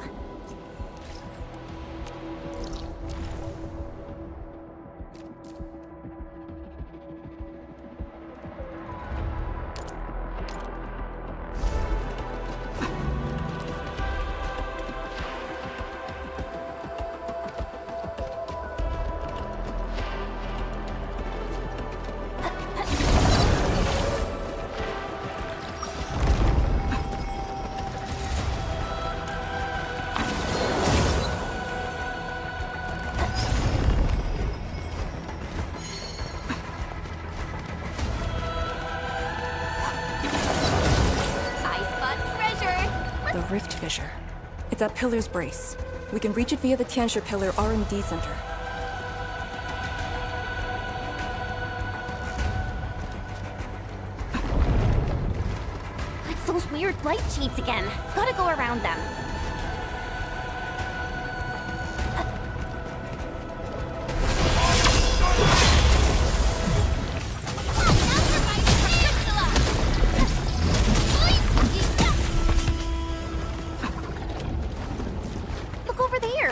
The rift fissure. It's at Pillar's Brace. We can reach it via the Tianshi Pillar R&D Center. It's those weird light cheats again. Gotta go around them. Look over there.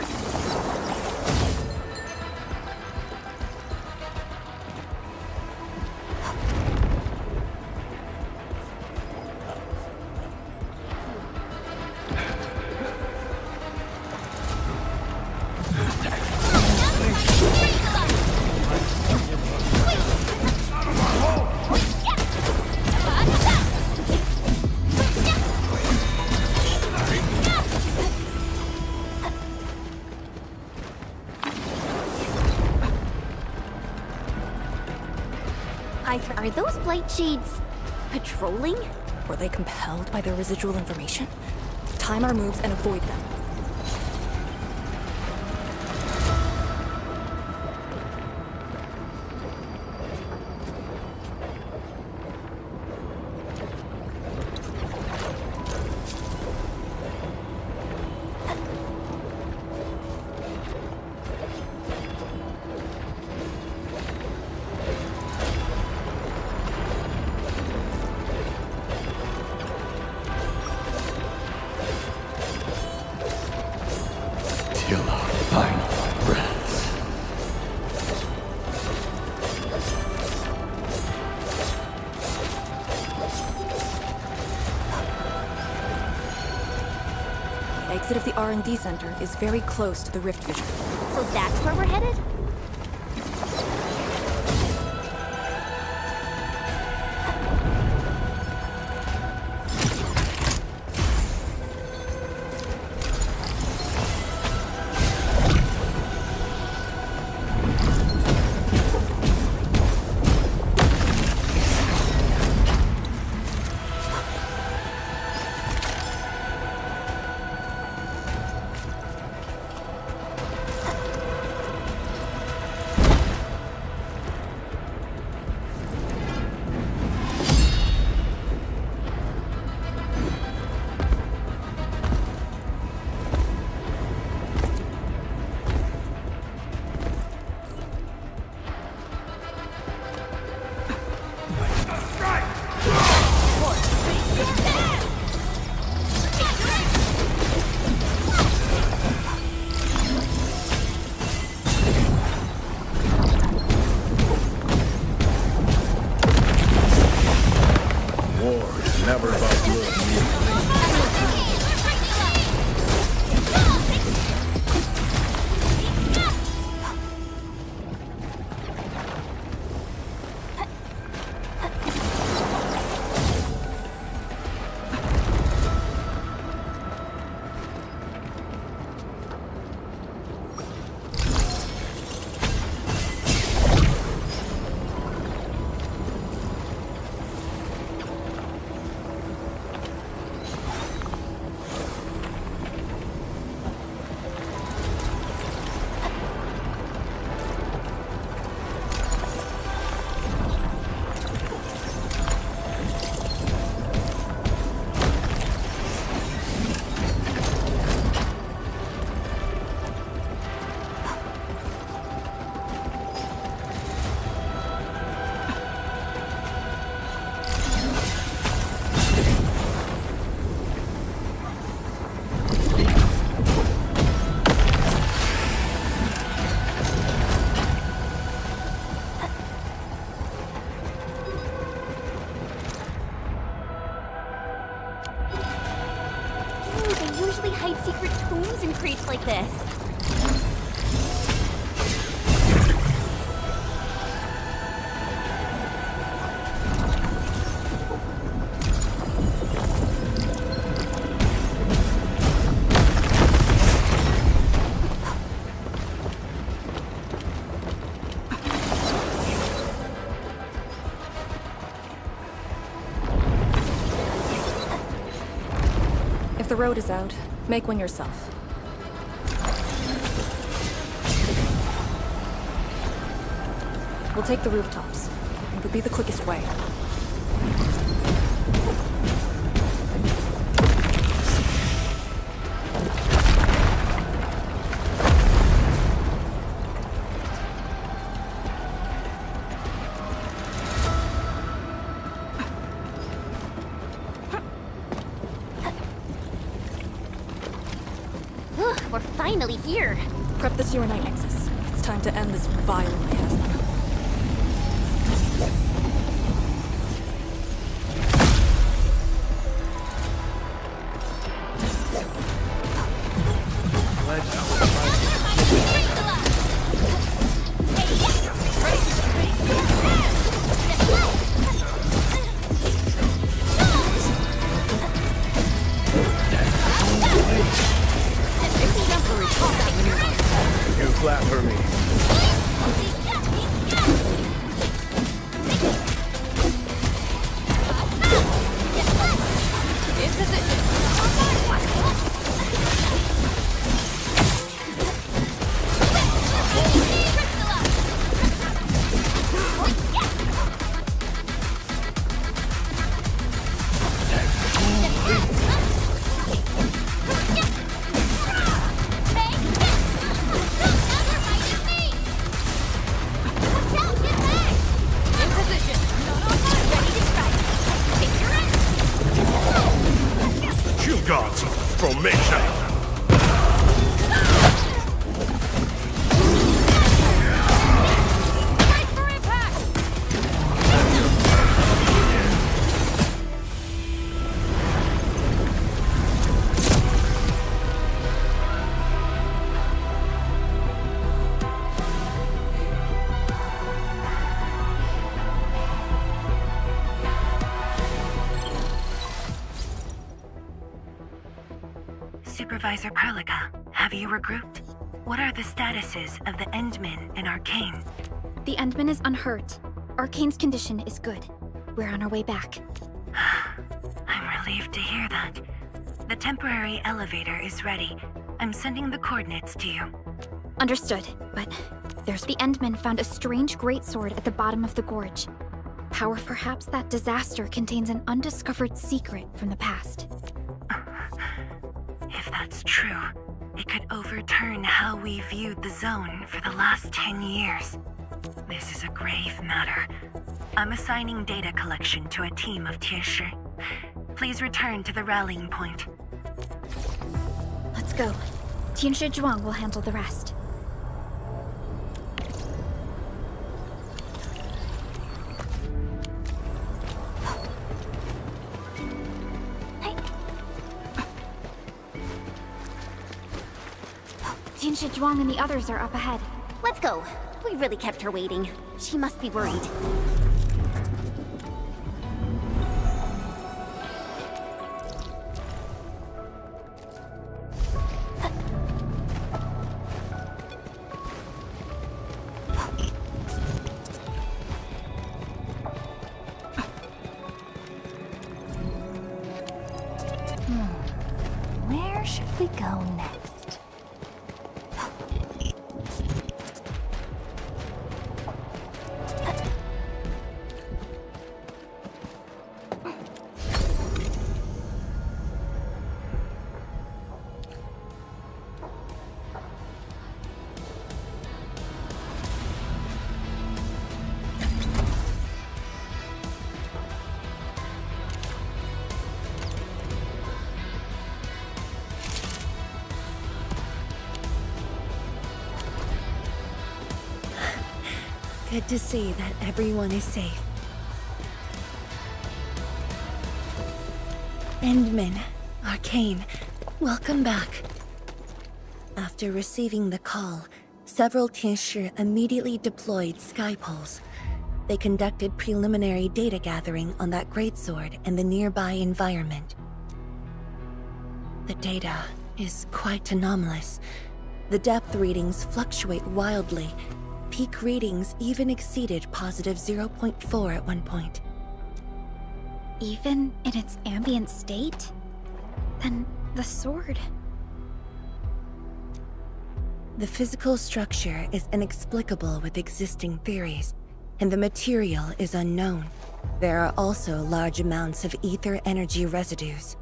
Are those blight shades patrolling? Were they compelled by their residual information? Time our moves and avoid them. Till our final breaths. The exit of the R&D center is very close to the rift fissure. So that's where we're headed? Never about They usually hide secret tombs in crates like this. If the road is out, make one yourself. We'll take the rooftops. It would be the quickest way. We're finally here. Prep the Serenite Nexus. It's time to end this vile miasma. You flatter me. formation! Supervisor Perlica, have you regrouped? What are the statuses of the Endmen and Arcane? The Endman is unhurt. Arcane's condition is good. We're on our way back. I'm relieved to hear that. The temporary elevator is ready. I'm sending the coordinates to you. Understood, but there's the Endman found a strange greatsword at the bottom of the gorge. Power perhaps that disaster contains an undiscovered secret from the past. If that's true, it could overturn how we viewed the zone for the last 10 years. This is a grave matter. I'm assigning data collection to a team of Tianshi. Please return to the rallying point. Let's go. Tianshi Zhuang will handle the rest. Tianshi Zhuang and the others are up ahead. Let's go. We really kept her waiting. She must be worried. Where should we go next? Good to see that everyone is safe. Endman, Arcane, welcome back. After receiving the call, several Tianshi immediately deployed skypoles. They conducted preliminary data gathering on that greatsword and the nearby environment. The data is quite anomalous. The depth readings fluctuate wildly. Peak readings even exceeded positive 0.4 at one point. Even in its ambient state? Then the sword... The physical structure is inexplicable with existing theories, and the material is unknown. There are also large amounts of ether energy residues.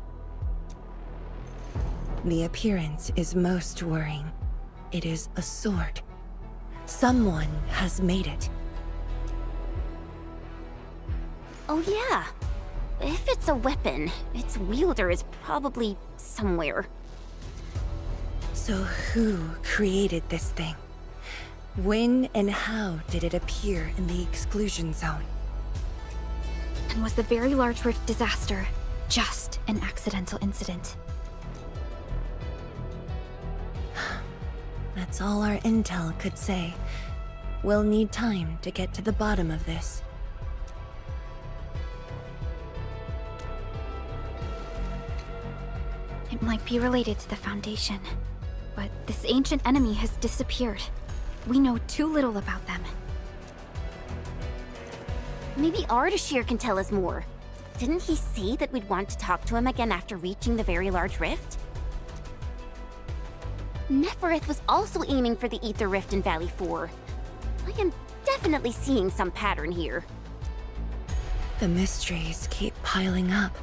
The appearance is most worrying. It is a sword. Someone has made it. Oh yeah. If it's a weapon, its wielder is probably somewhere. So who created this thing? When and how did it appear in the exclusion zone? And was the Very Large Rift disaster just an accidental incident? That's all our intel could say. We'll need time to get to the bottom of this. It might be related to the Foundation, but this ancient enemy has disappeared. We know too little about them. Maybe Ardashir can tell us more. Didn't he say that we'd want to talk to him again after reaching the Very Large Rift? Neferith was also aiming for the Ether Rift in Valley 4. I am definitely seeing some pattern here. The mysteries keep piling up,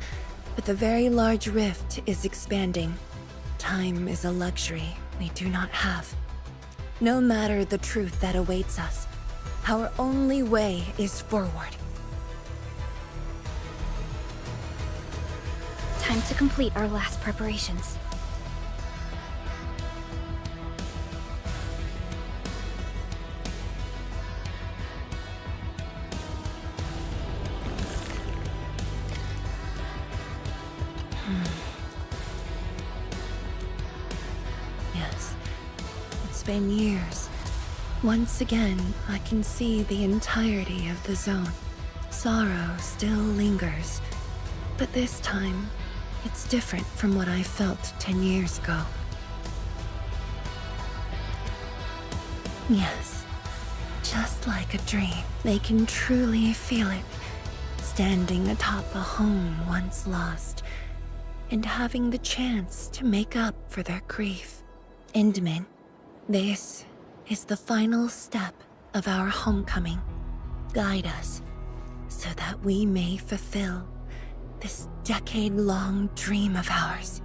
but the Very Large Rift is expanding. Time is a luxury we do not have. No matter the truth that awaits us, our only way is forward. Time to complete our last preparations. been years. Once again, I can see the entirety of the zone. Sorrow still lingers, but this time, it's different from what I felt 10 years ago. Yes, just like a dream, they can truly feel it, standing atop a home once lost, and having the chance to make up for their grief. Endman, this is the final step of our homecoming. Guide us, so that we may fulfill this decade-long dream of ours.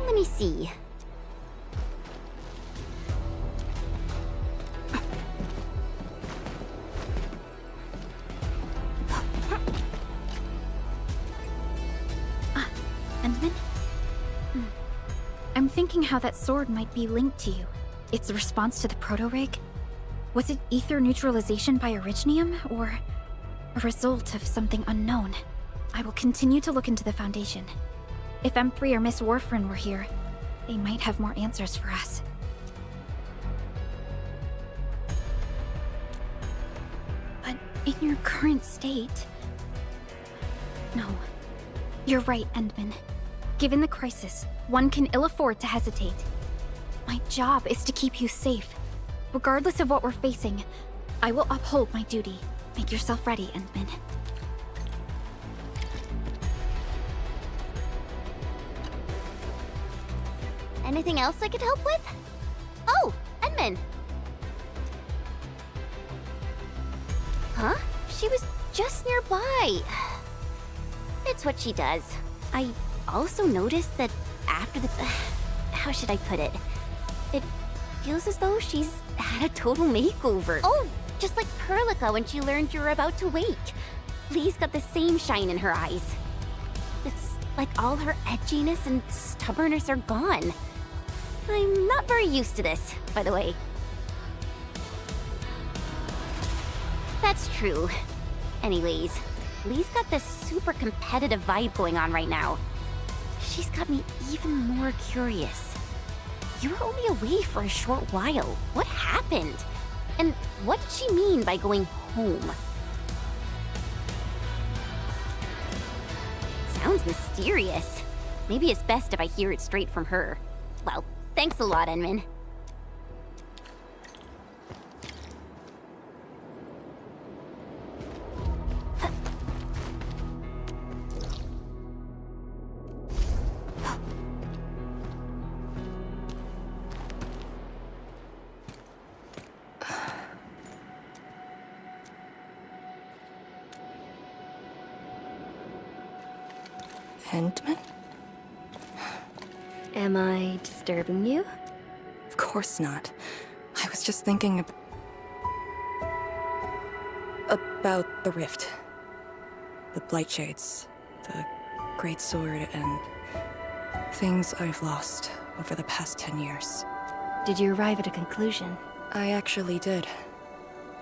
Let me see. Endman? I'm thinking how that sword might be linked to you. Its response to the proto-rig? Was it ether neutralization by Originium, or a result of something unknown? I will continue to look into the Foundation. If M3 or Miss Warfarin were here, they might have more answers for us. But in your current state... No. You're right, Endman. Given the crisis, one can ill afford to hesitate. My job is to keep you safe. Regardless of what we're facing, I will uphold my duty. Make yourself ready, Endman. Anything else I could help with? Oh, Edmund! Huh? She was just nearby. It's what she does. I also noticed that after the... How should I put it? It feels as though she's had a total makeover. Oh, just like Perlica when she learned you were about to wake. Lee's got the same shine in her eyes. It's like all her edginess and stubbornness are gone. I'm not very used to this, by the way. That's true. Anyways, Lee's got this super competitive vibe going on right now. She's got me even more curious. You were only away for a short while. What happened? And what did she mean by going home? Sounds mysterious. Maybe it's best if I hear it straight from her. Well, thanks a lot, Enman. Endman? Am I disturbing you? Of course not. I was just thinking about the rift. The Blightshades, the Great Sword, and things I've lost over the past 10 years. Did you arrive at a conclusion? I actually did.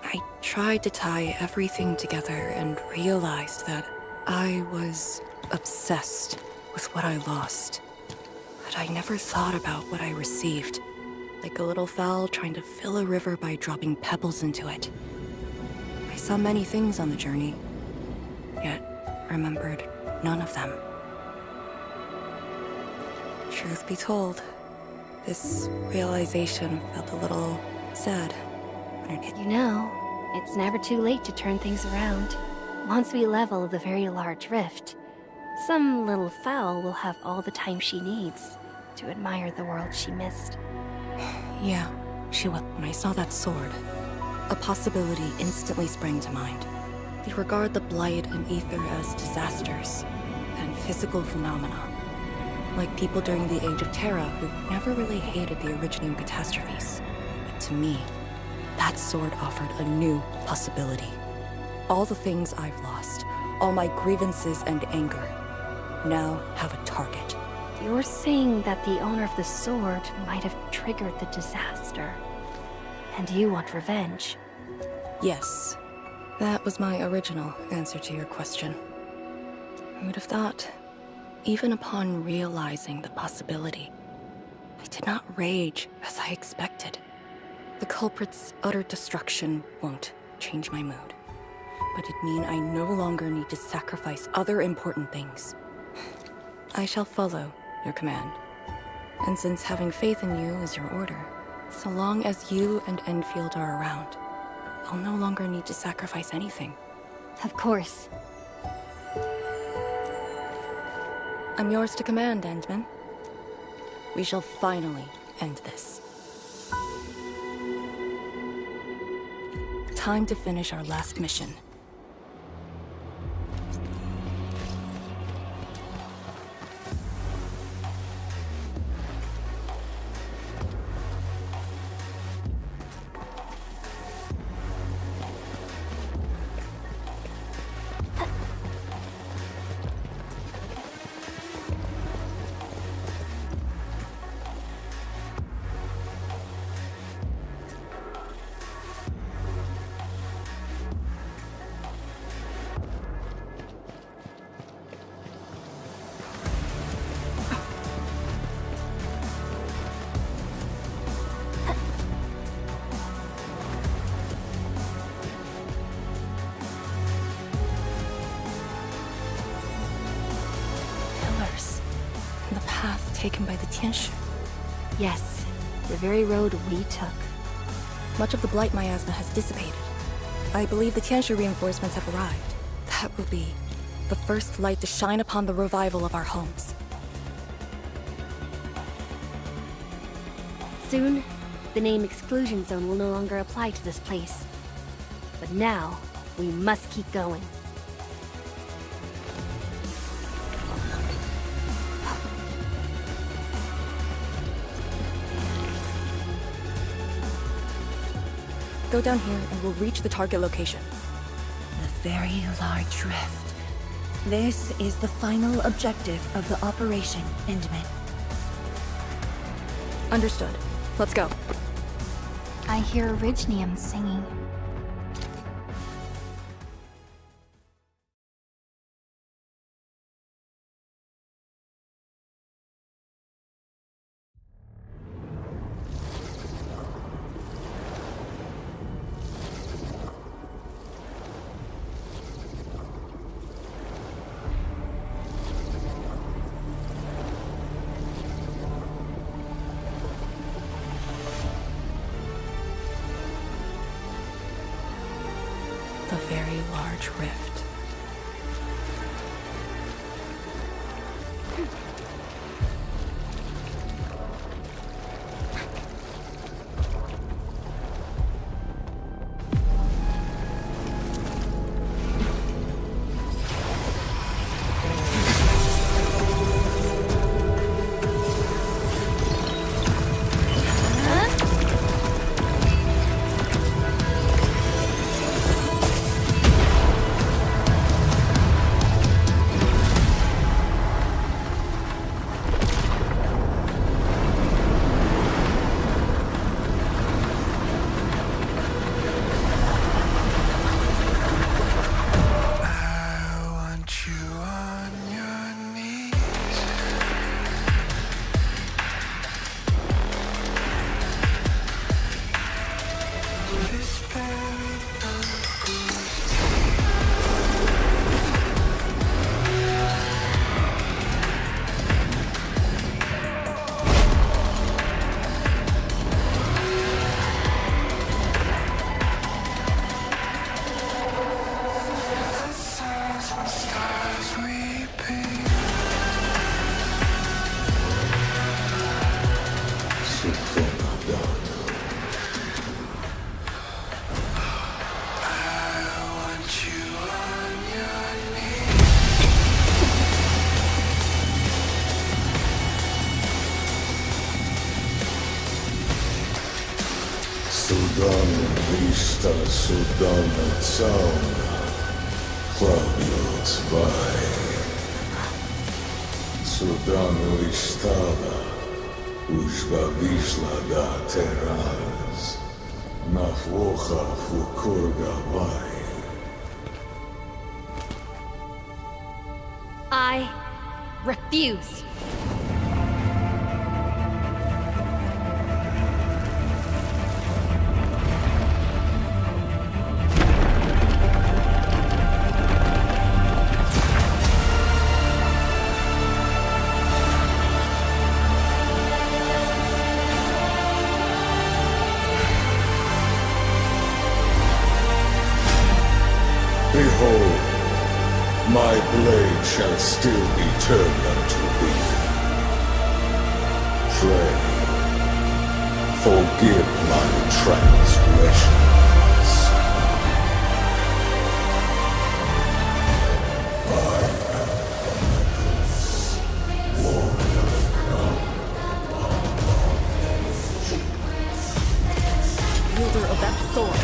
I tried to tie everything together and realized that I was obsessed with what I lost. But I never thought about what I received. Like a little fowl trying to fill a river by dropping pebbles into it. I saw many things on the journey, yet remembered none of them. Truth be this realization felt a little sad when it hit. You know, it's never too late to turn things around. Once we level the very large rift, some little fowl will have all the time she needs to admire the world she missed. Yeah, she will. When I saw that sword, A possibility instantly sprang to mind. They regard the Blight and Ether as disasters and physical phenomena, like people during the Age of Terra who never really hated the Originium catastrophes. But to me, that sword offered a new possibility. All the things I've lost, all my grievances and anger, now have a target. You're saying that the owner of the sword might have triggered the disaster, and you want revenge? Yes. That was my original answer to your question. Who would have thought? Even upon realizing the possibility, I did not rage as I expected. The culprit's utter destruction won't change my mood, but it means I no longer need to sacrifice other important things. I shall follow your command. And since having faith in you is your order, so long as you and Enfield are around, I'll no longer need to sacrifice anything. Of course. I'm yours to command, Endman. We shall finally end this. Time to finish our last mission. Taken by the Tianshu. Yes, the very road we took. Much of the Blight miasma has dissipated. I believe the Tianshu reinforcements have arrived. That will be the first light to shine upon the revival of our homes. Soon, the name Exclusion Zone will no longer apply to this place. But now, we must keep going. Go down here and we'll reach the target location. The very large rift. This is the final objective of the operation, Endman. Understood. Let's go. I hear Originium singing. The very large rift. Судана Виста, Судана Цауна, Клавио Цвай. Судана Вистала, Ужба вишла да тераз, Нахвоха Фукургавай. I refuse. Behold, my blade shall still be turned unto thee. Pray, forgive my transgressions. I am Wielder of that sword.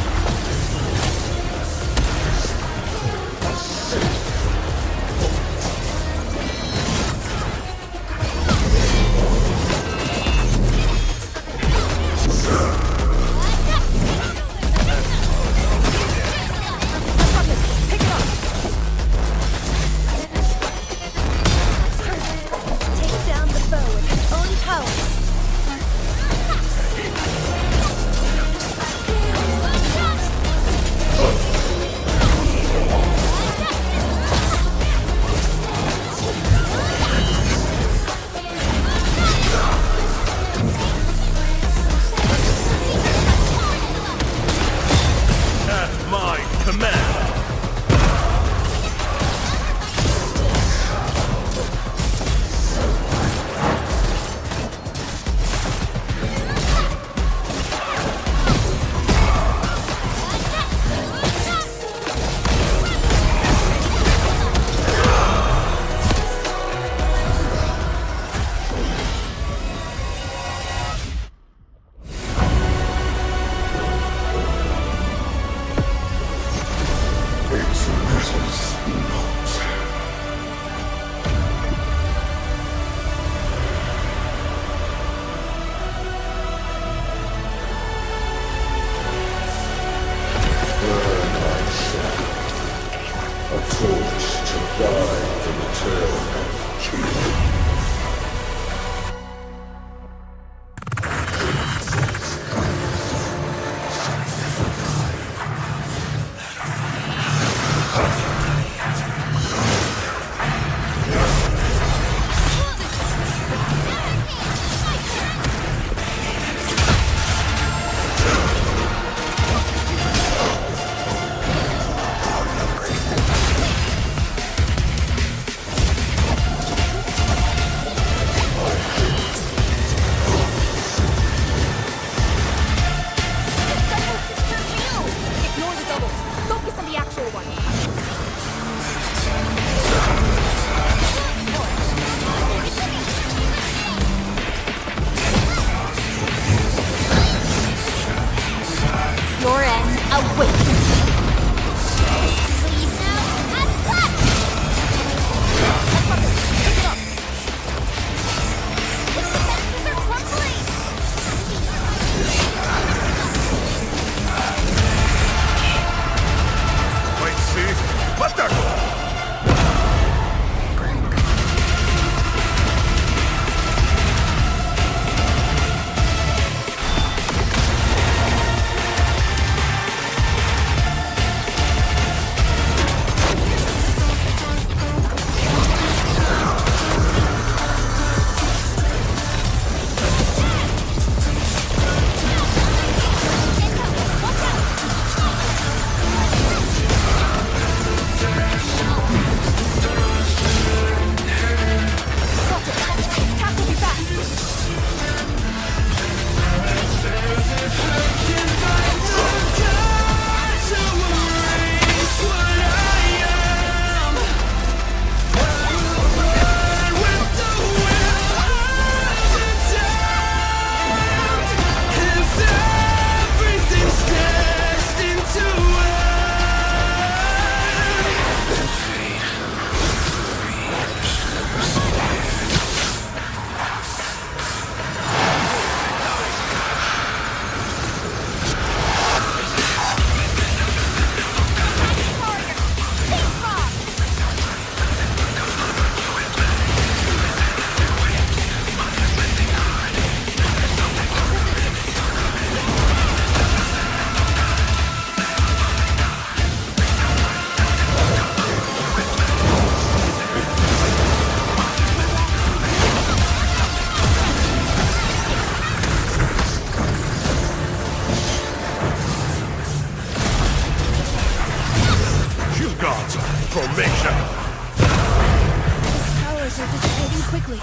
Move quickly.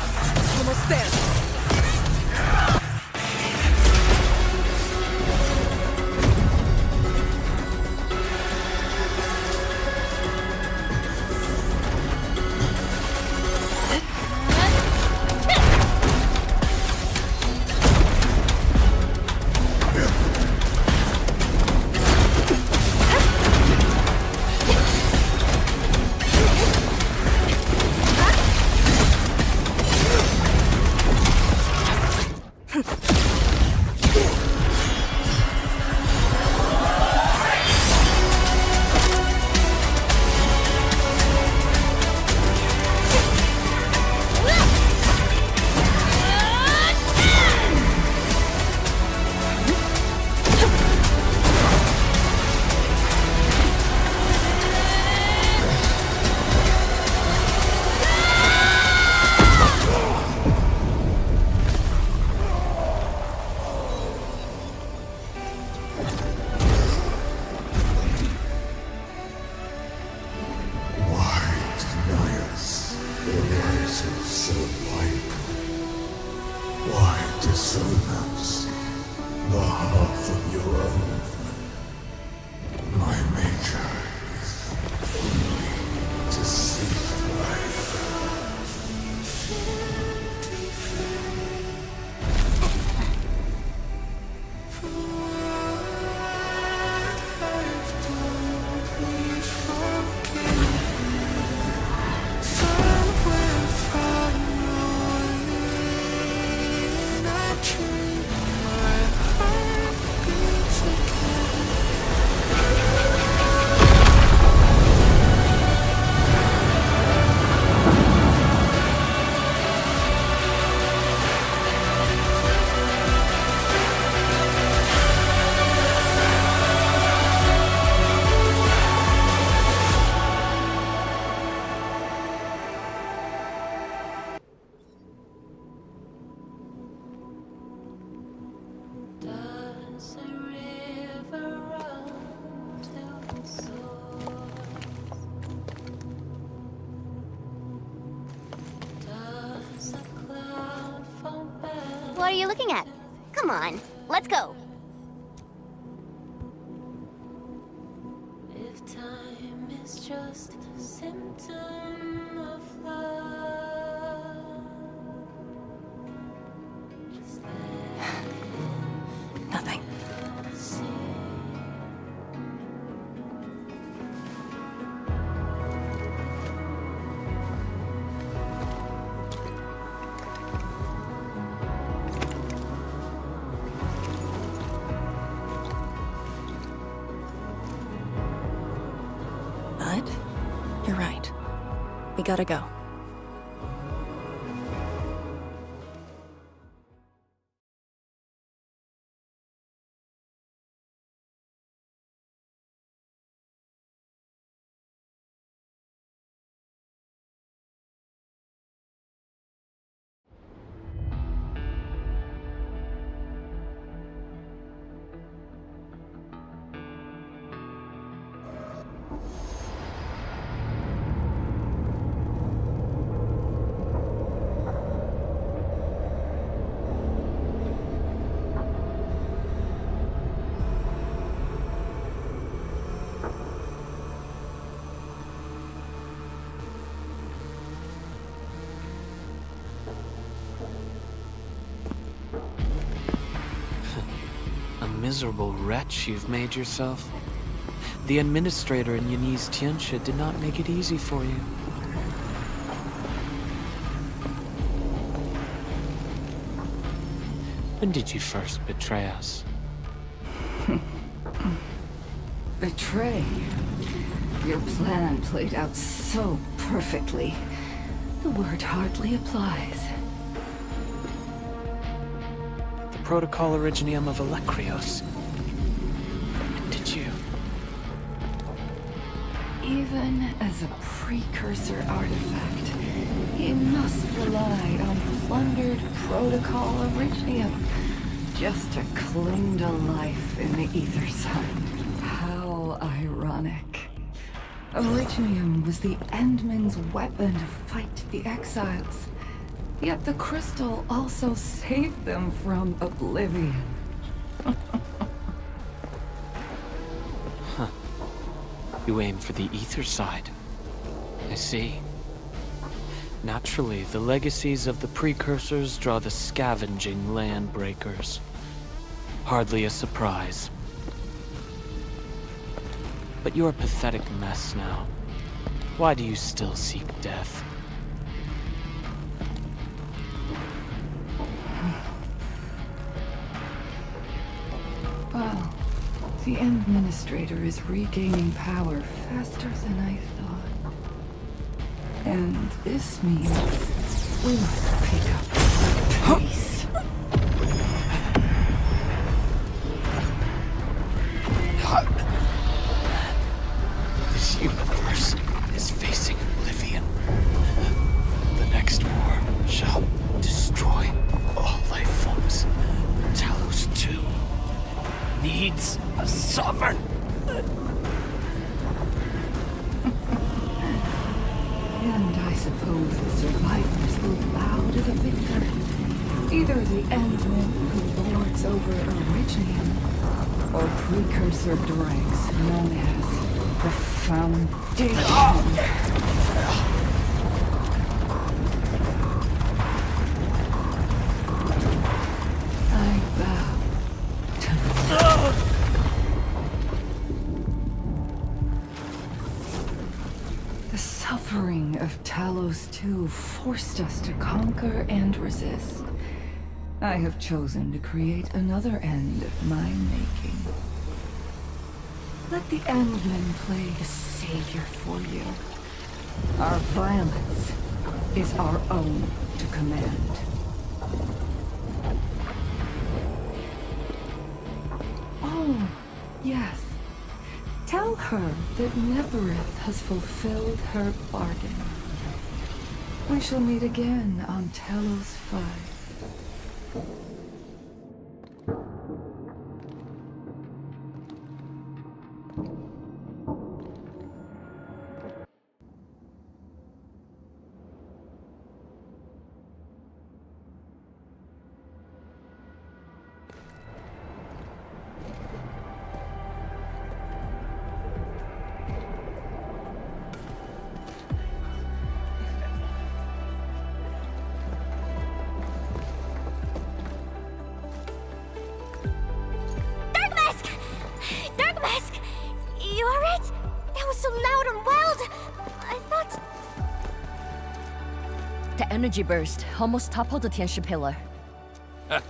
Almost there. dissonance, the half of your own. My maker is only deceived life. What are you looking at? Come on, let's go. If time is just a symptom of love, just Nothing. But you're right. We gotta go. A miserable wretch you've made yourself. The administrator in Yanni's Tianxia did not make it easy for you. When did you first betray us? Betray? Your plan played out so perfectly. The word hardly applies. The Protocol Originium of Electrios. When did you? Even as a precursor artifact, it must rely on plundered Protocol Originium just to cling to life in the ether side. How ironic. Originium was the Endman's weapon to fight the exiles. Yet the crystal also saved them from oblivion. Huh. You aim for the ether side. I see. Naturally, the legacies of the precursors draw the scavenging land breakers. Hardly a surprise. But you're a pathetic mess now. Why do you still seek death? Well, the Administrator is regaining power faster than I thought. And this means we must pick up the pace. This universe is facing oblivion. The next war shall destroy all life forms. Talos 2 needs a sovereign. And I suppose the survivors will bow to the victor. Either the Endmen who lords over Originium, or precursor dregs known as the Foundation. I bow to the The suffering of Talos 2 forced us to conquer and resist. I have chosen to create another end of my making. Let the Endmen play the savior for you. Our violence is our own to command. Oh, yes. Tell her that Neverith has fulfilled her bargain. We shall meet again on Talos 5. You alright? That was so loud and wild. I thought... The energy burst almost toppled the Tianshi pillar. The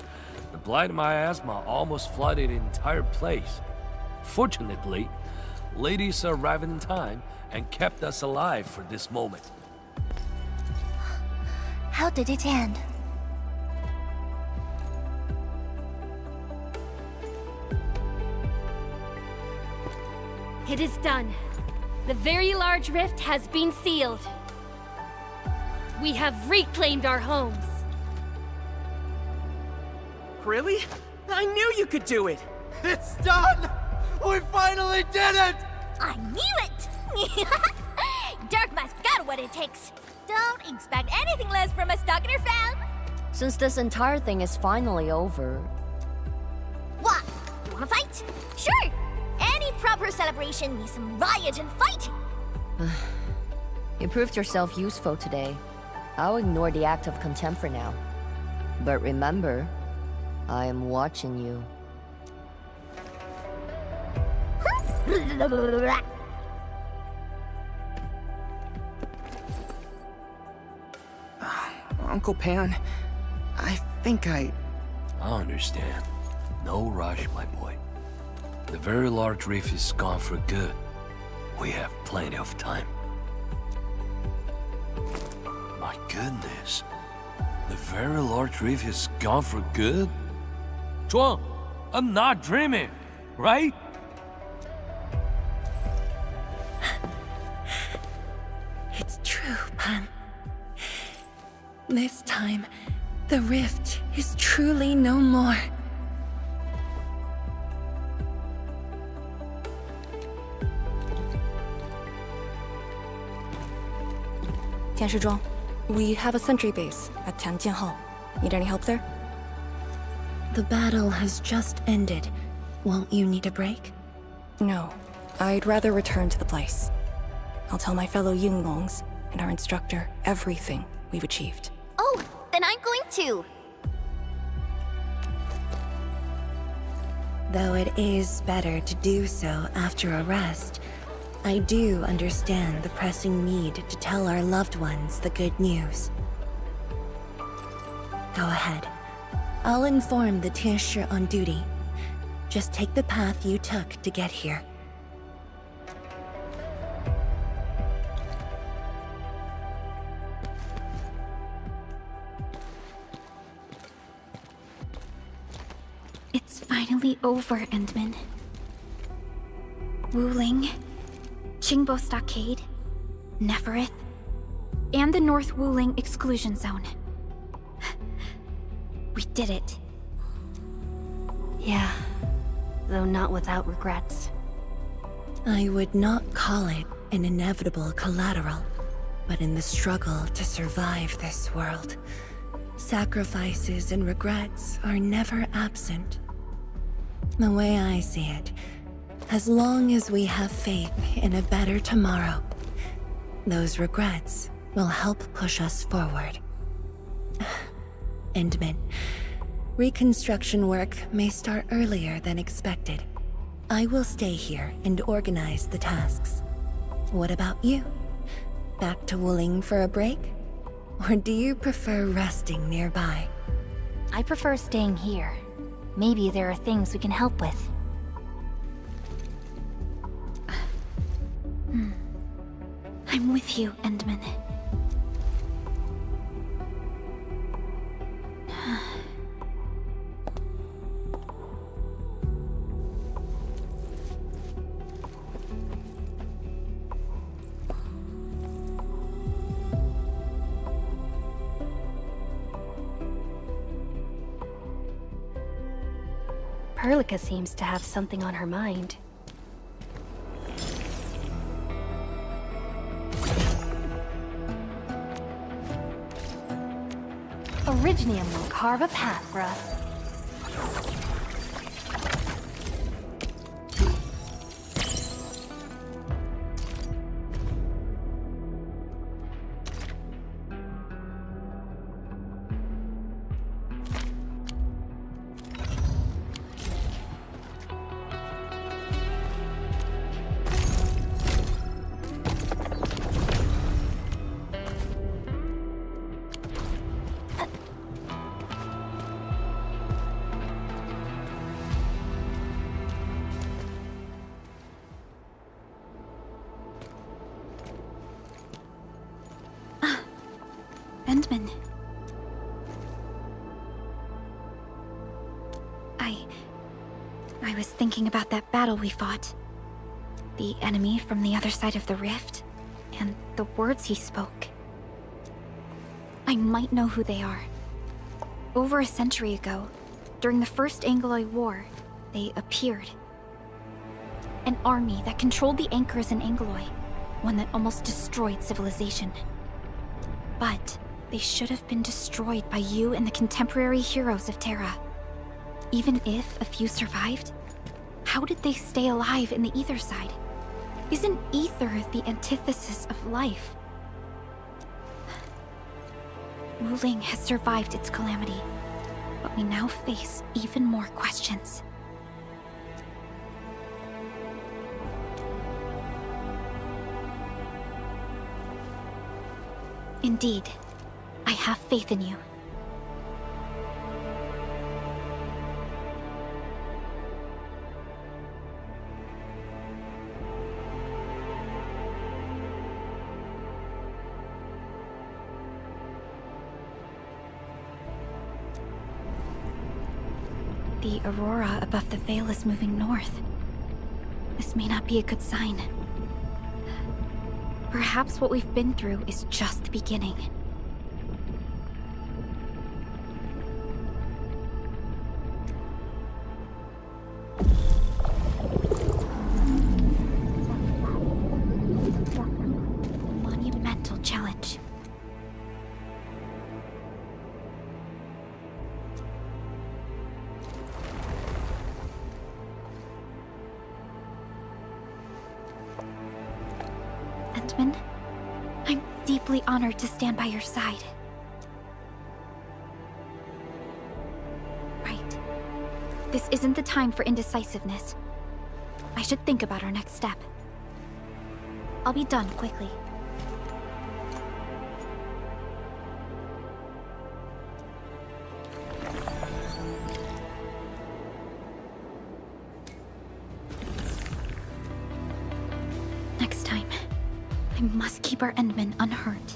blight miasma almost flooded the entire place. Fortunately, ladies arrived in time and kept us alive for this moment. How did it end? It is done. The very large rift has been sealed. We have reclaimed our homes. Really? I knew you could do it! It's done! We finally did it! I knew it! Dark Mask got what it takes. Don't expect anything less from a Stalker fan. Since this entire thing is finally over... What? You wanna fight? Sure! Any proper celebration needs some riot and fighting. You proved yourself useful today. I'll ignore the act of contempt for now. But remember, I am watching you. Uncle Pan, I think I understand. No rush, my boy. The very large reef is gone for good. We have plenty of time. My goodness. The very large reef is gone for good? Zhuang, I'm not dreaming, right? It's true, Pan. This time, the rift is truly no more. Tianshi Zhuang, We have a sentry base at Tianjian Hall. Need any help there? The battle has just ended. Won't you need a break? No. I'd rather return to the place. I'll tell my fellow Yinglongs and our instructor everything we've achieved. Oh, then I'm going to. Though it is better to do so after a rest, I do understand the pressing need to tell our loved ones the good news. Go ahead. I'll inform the Tieshi on duty. Just take the path you took to get here. It's finally over, Endman. Wuling, Qingbo Stockade, Neferith, and the North Wuling Exclusion Zone. We did it. Yeah, though not without regrets. I would not call it an inevitable collateral, but in the struggle to survive this world, sacrifices and regrets are never absent. The way I see it, as long as we have faith in a better tomorrow, those regrets will help push us forward. Endman, reconstruction work may start earlier than expected. I will stay here and organize the tasks. What about you? Back to Wuling for a break? Or do you prefer resting nearby? I prefer staying here. Maybe there are things we can help with. I'm with you, Endman. Perlica seems to have something on her mind. Originium will carve a path for us. Endman. I was thinking about that battle we fought. The enemy from the other side of the rift, and the words he spoke. I might know who they are. Over a century ago, during the First Angloid War, they appeared. An army that controlled the anchors in Angloy, one that almost destroyed civilization. But they should have been destroyed by you and the contemporary heroes of Terra. Even if a few survived, how did they stay alive in the Ether side? Isn't Ether the antithesis of life? Wuling has survived its calamity, but we now face even more questions. Indeed, I have faith in you. The aurora above the veil is moving north. This may not be a good sign. Perhaps what we've been through is just the beginning. Monumental challenge. Endman. I'm deeply honored to stand by your side. Right. This isn't the time for indecisiveness. I should think about our next step. I'll be done quickly. Next time, I must keep our Endman unhurt.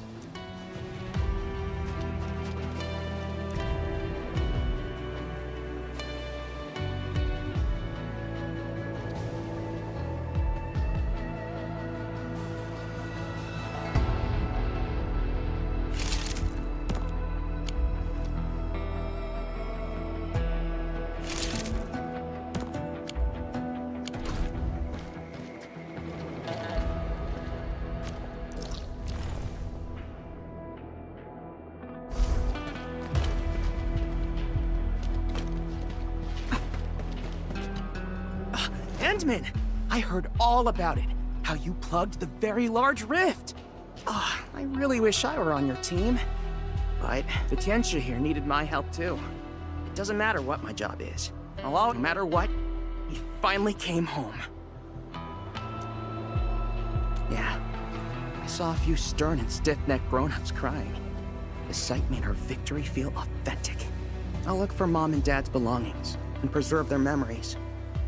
Endman! I heard all about it. How you plugged the very large rift. I really wish I were on your team. But the Tianxia here needed my help too. It doesn't matter what my job is. No matter what, he finally came home. Yeah, I saw a few stern and stiff-necked grown-ups crying. The sight made her victory feel authentic. I'll look for Mom and Dad's belongings and preserve their memories.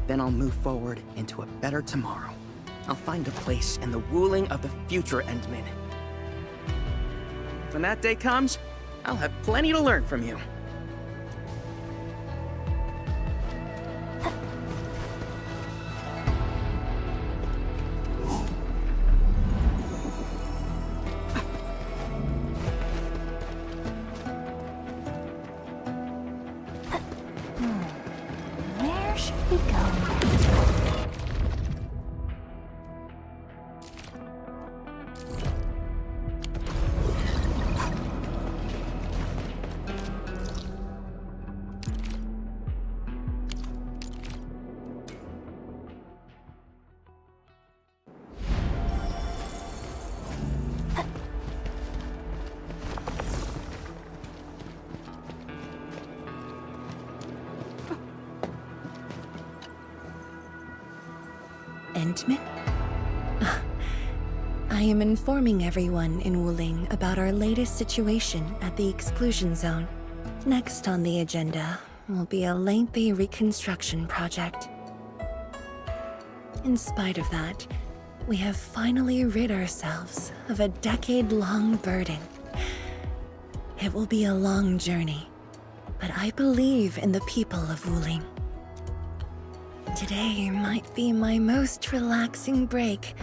Then I'll move forward into a better tomorrow. I'll find a place in the Wuling of the future Endman. When that day comes, I'll have plenty to learn from you. Where should we go? Endman? I am informing everyone in Wuling about our latest situation at the exclusion zone. Next on the agenda will be a lengthy reconstruction project. In spite of that, we have finally rid ourselves of a decade-long burden. It will be a long journey, but I believe in the people of Wuling. Today might be my most relaxing break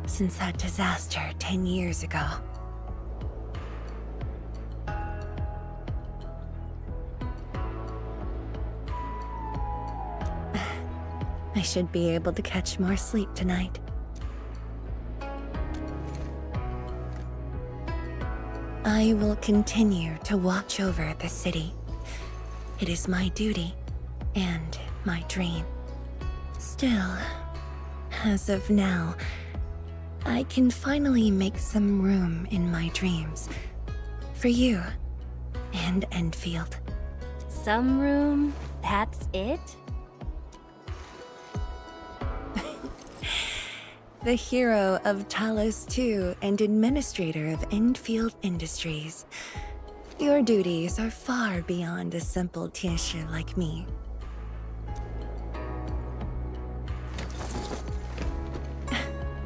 since that disaster 10 years ago. I should be able to catch more sleep tonight. I will continue to watch over the city. It is my duty and my dream. Still, as of now, I can finally make some room in my dreams for you and Enfield. Some room? That's it? The hero of Talos II and administrator of Enfield Industries. Your duties are far beyond a simple Tianxia like me.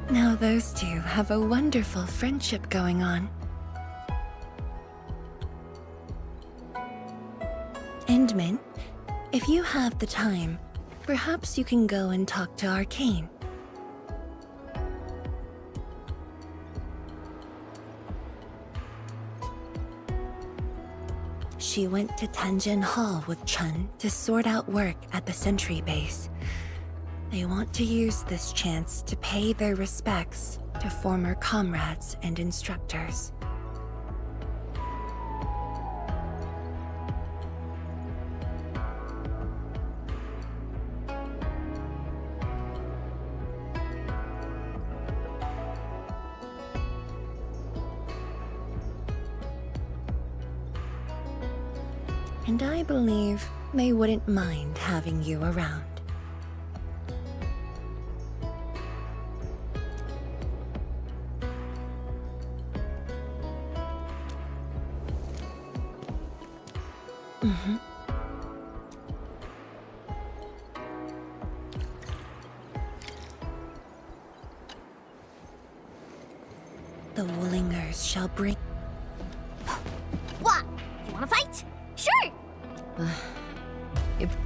Now those two have a wonderful friendship going on. Endman, if you have the time, perhaps you can go and talk to Arcane. She went to Tanjin Hall with Chun to sort out work at the Sentry base. They want to use this chance to pay their respects to former comrades and instructors. And I believe they wouldn't mind having you around. Mm-hmm. The Woolingers shall bring... What? You wanna fight? Sure! If...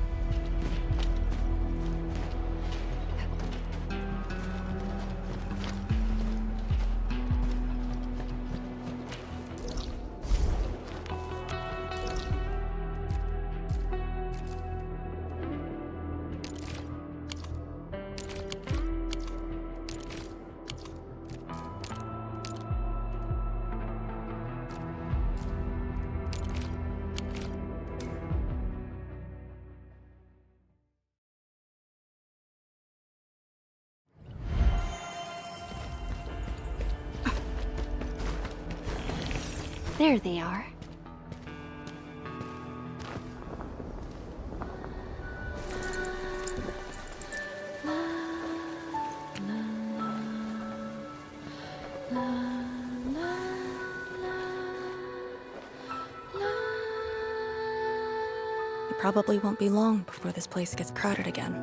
There they are. It probably won't be long before this place gets crowded again.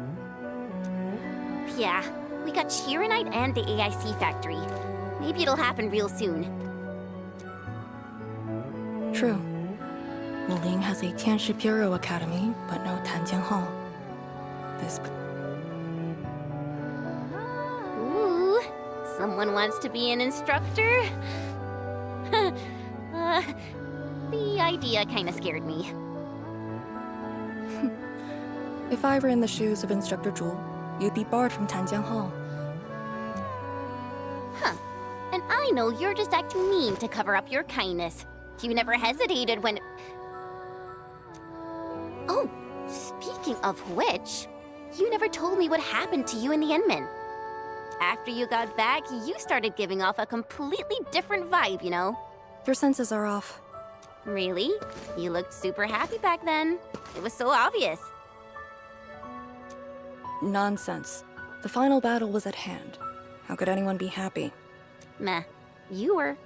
Yeah, we got Chironite and the AIC factory. Maybe it'll happen real soon. True. Wuling has a Tianshi Bureau Academy, but no Tanjian Hall. This... Ooh, someone wants to be an instructor? The idea kinda scared me. If I were in the shoes of Instructor Zhu, you'd be barred from Tanjian Hall. Huh. And I know you're just acting mean to cover up your kindness. You never hesitated when... Oh, speaking of which, you never told me what happened to you and the Enman. After you got back, you started giving off a completely different vibe, you know? Your senses are off. Really? You looked super happy back then. It was so obvious. Nonsense. The final battle was at hand. How could anyone be happy? Meh. You were.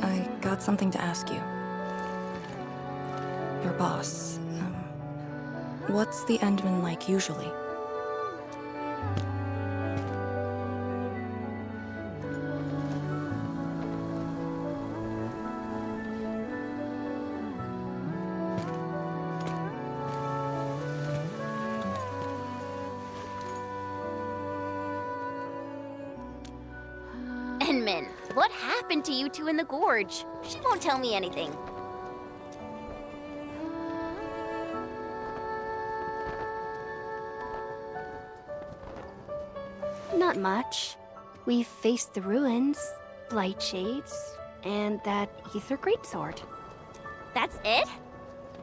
I got something to ask you. Your boss, what's the Endman like usually? Enman, what happened to you two in the gorge? She won't tell me anything. Not much. We faced the ruins, light shades, and that ether greatsword. That's it?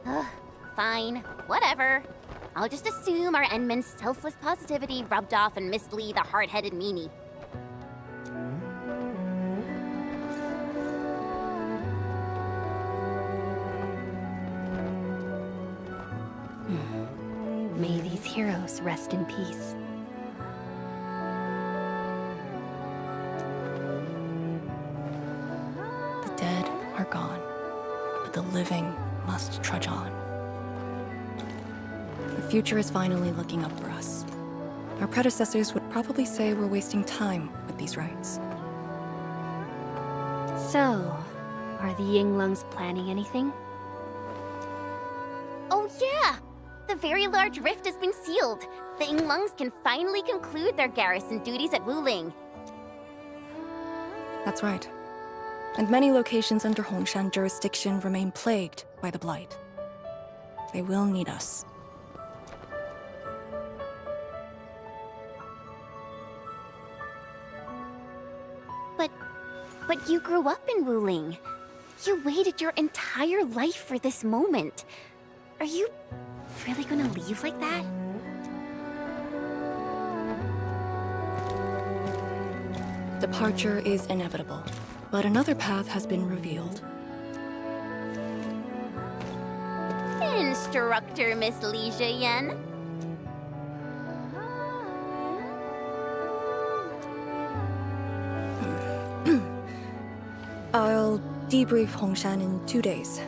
Ugh, fine. Whatever. I'll just assume our Enman's selfless positivity rubbed off on Miss Lee, the hard-headed meanie. May these heroes rest in peace. The dead are gone, but the living must trudge on. The future is finally looking up for us. Our predecessors would probably say we're wasting time with these rites. So, are the Yinglungs planning anything? Oh yeah! The very large rift has been sealed. The Yinglungs can finally conclude their garrison duties at Wuling. That's right. And many locations under Hongshan jurisdiction remain plagued by the Blight. They will need us. But you grew up in Wuling. You waited your entire life for this moment. Are you really gonna leave like that? Departure is inevitable, but another path has been revealed. Instructor Miss Li Yan. I'll debrief Hongshan in 2 days,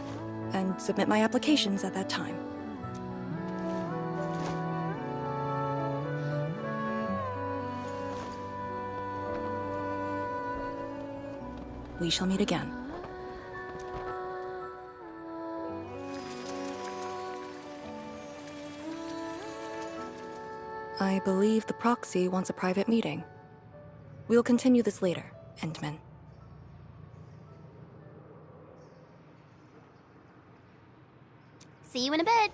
and submit my applications at that time. We shall meet again. I believe the proxy wants a private meeting. We'll continue this later, Endman. See you in a bit.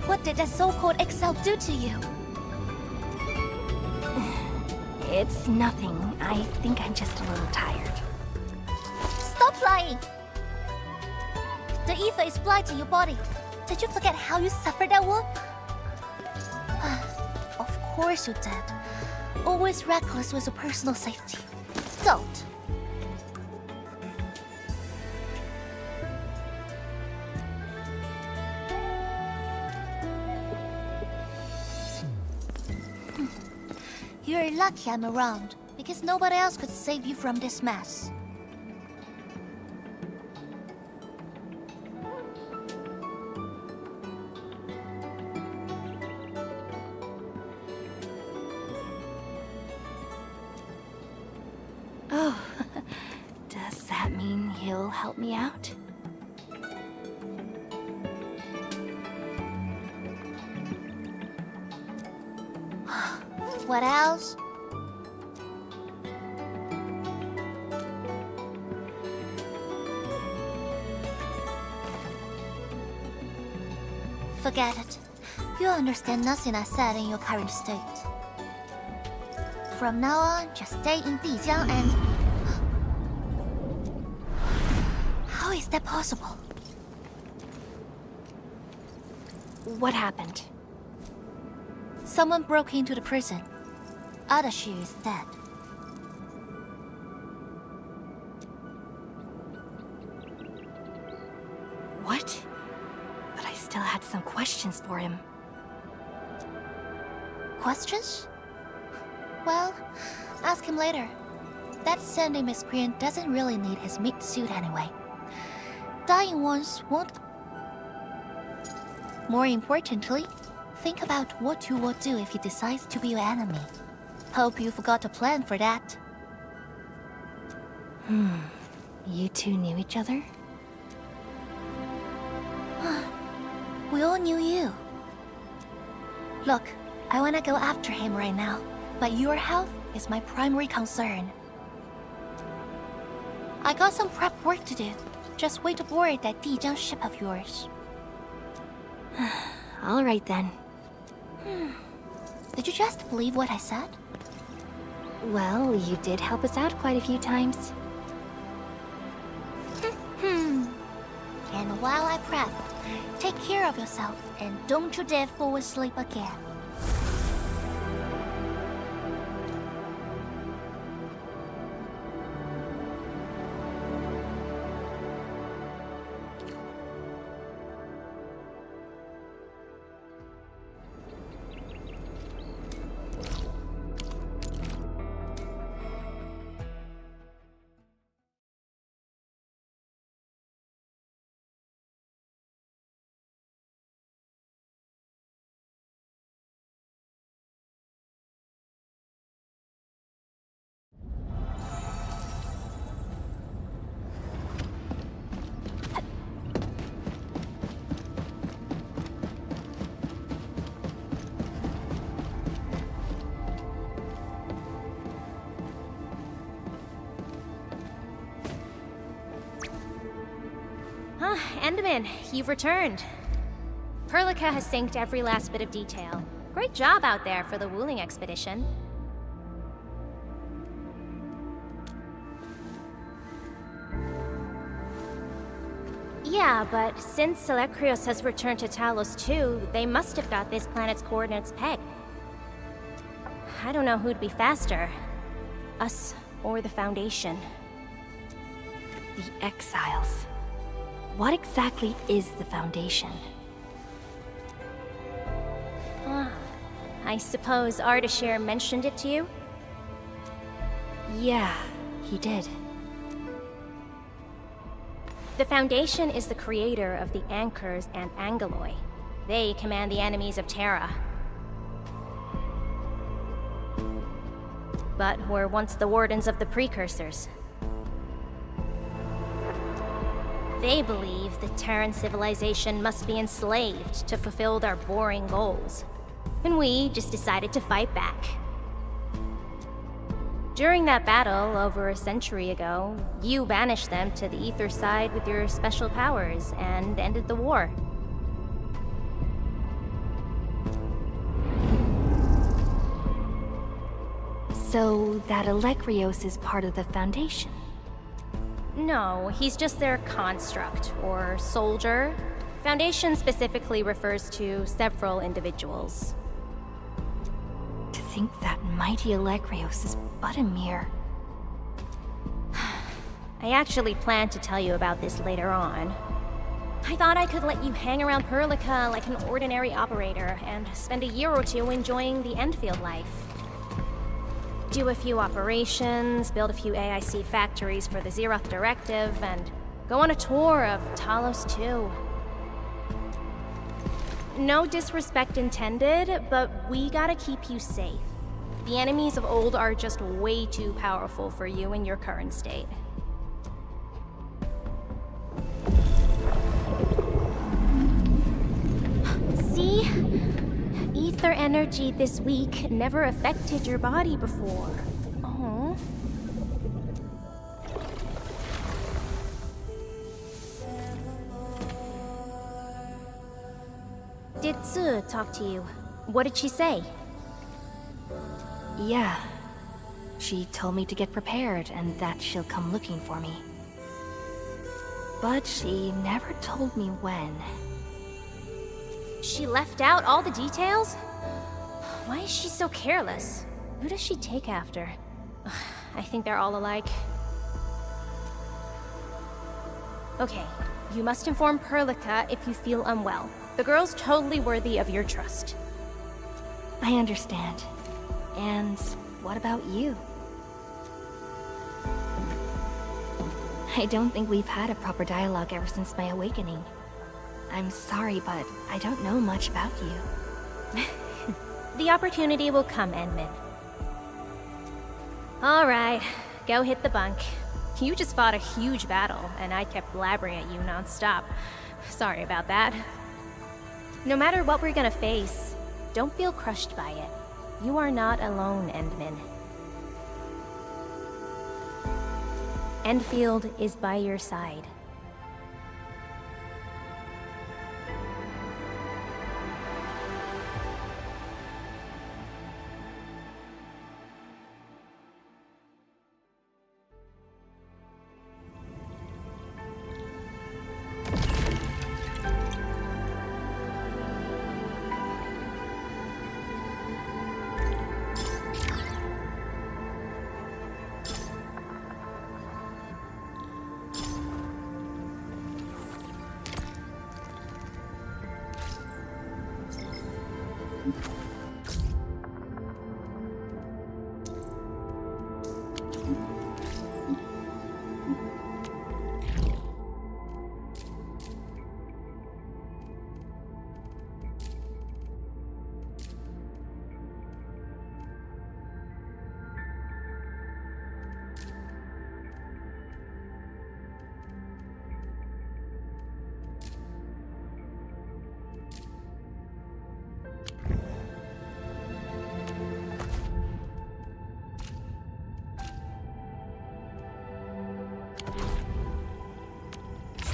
What did that so-called Excel do to you? It's nothing. I think I'm just a little tired. Stop lying! The ether is blind to your body. Did you forget how you suffered that wound? Of course you did. Always reckless with your personal safety. Don't! You're lucky I'm around, because nobody else could save you from this mess. Oh, does that mean he'll help me out? What else? Forget it. You'll understand nothing I said in your current state. From now on, just stay in Dijiang and... How is that possible? What happened? Someone broke into the prison. Adashi is dead. What? But I still had some questions for him. Questions? Well, ask him later. That Sunday miscreant doesn't really need his meat suit anyway. Dying ones won't... More importantly, think about what you will do if he decides to be your enemy. Hope you forgot a plan for that. You two knew each other? We all knew you. Look, I wanna go after him right now, but your health is my primary concern. I got some prep work to do. Just wait aboard that Dijiang ship of yours. All right then. Did you just believe what I said? Well, you did help us out quite a few times. And while I prep, take care of yourself and don't you dare fall asleep again. Enderman, you've returned. Perlica has synced every last bit of detail. Great job out there for the Wuling expedition. Yeah, but since Seleucus has returned to Talos too, they must have got this planet's coordinates pegged. I don't know who'd be faster. Us or the Foundation. The Exiles. What exactly is the Foundation? I suppose Ardashir mentioned it to you? Yeah, he did. The Foundation is the creator of the Anchors and Angeloi. They command the enemies of Terra. But were once the wardens of the Precursors. They believe that Terran civilization must be enslaved to fulfill their boring goals. And we just decided to fight back. During that battle, over a century ago, you banished them to the Ether side with your special powers and ended the war. So that Alekrios is part of the Foundation? No, he's just their construct, or soldier. Foundation specifically refers to several individuals. To think that mighty Alekrios is but a mere... I actually planned to tell you about this later on. I thought I could let you hang around Perlica like an ordinary operator and spend a year or two enjoying the Enfield life. Do a few operations, build a few AIC factories for the Zeroth Directive, and go on a tour of Talos 2. No disrespect intended, but we gotta keep you safe. The enemies of old are just way too powerful for you in your current state. See? Ether energy this week never affected your body before. Oh. Did Tsu talk to you? What did she say? Yeah. She told me to get prepared and that she'll come looking for me. But she never told me when. She left out all the details? Why is she so careless? Who does she take after? Ugh, I think they're all alike. Okay, you must inform Perlica if you feel unwell. The girl's totally worthy of your trust. I understand. And what about you? I don't think we've had a proper dialogue ever since my awakening. I'm sorry, but I don't know much about you. The opportunity will come, Enmin. Alright, go hit the bunk. You just fought a huge battle, and I kept blabbering at you non-stop. Sorry about that. No matter what we're gonna face, don't feel crushed by it. You are not alone, Endmin. Enfield is by your side.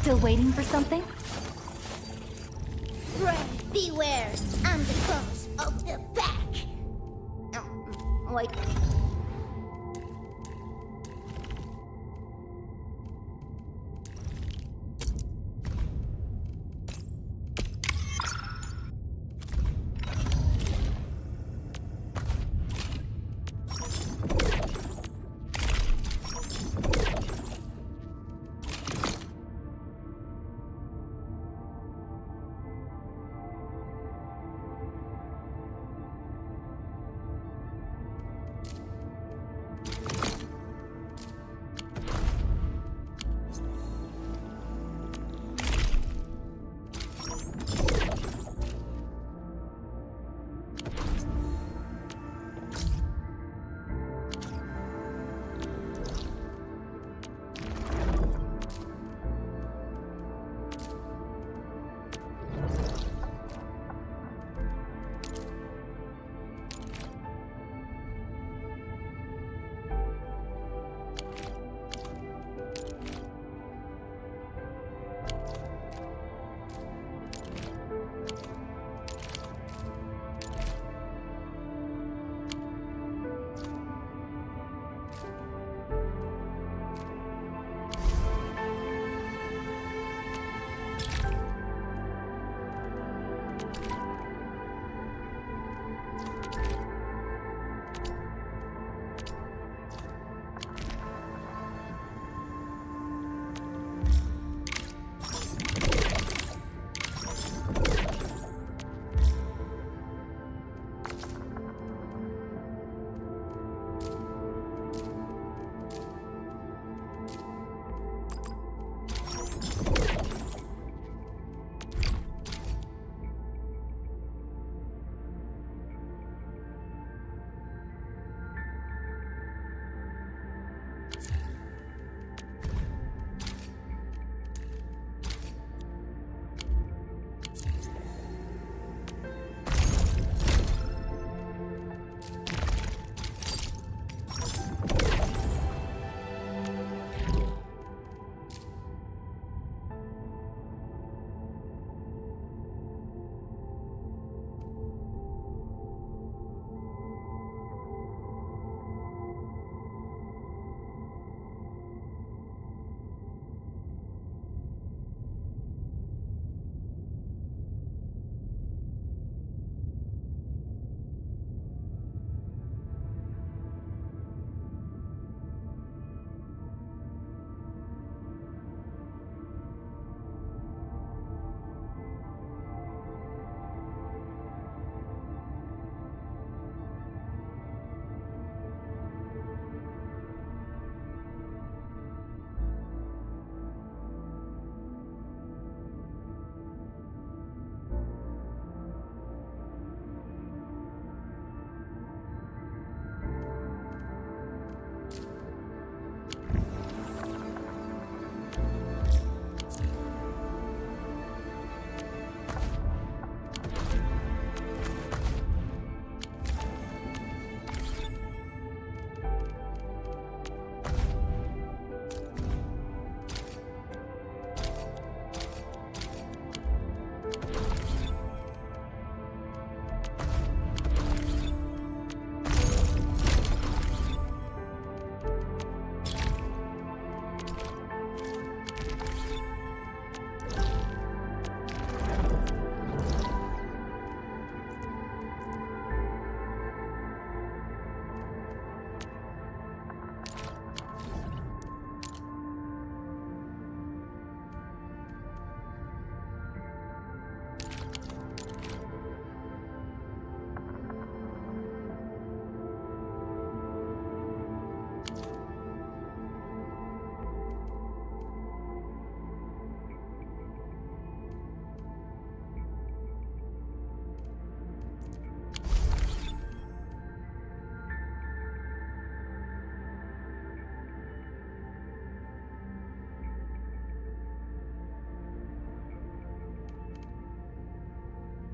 Still waiting for something? Pray beware, I'm the cause of the pack. Like,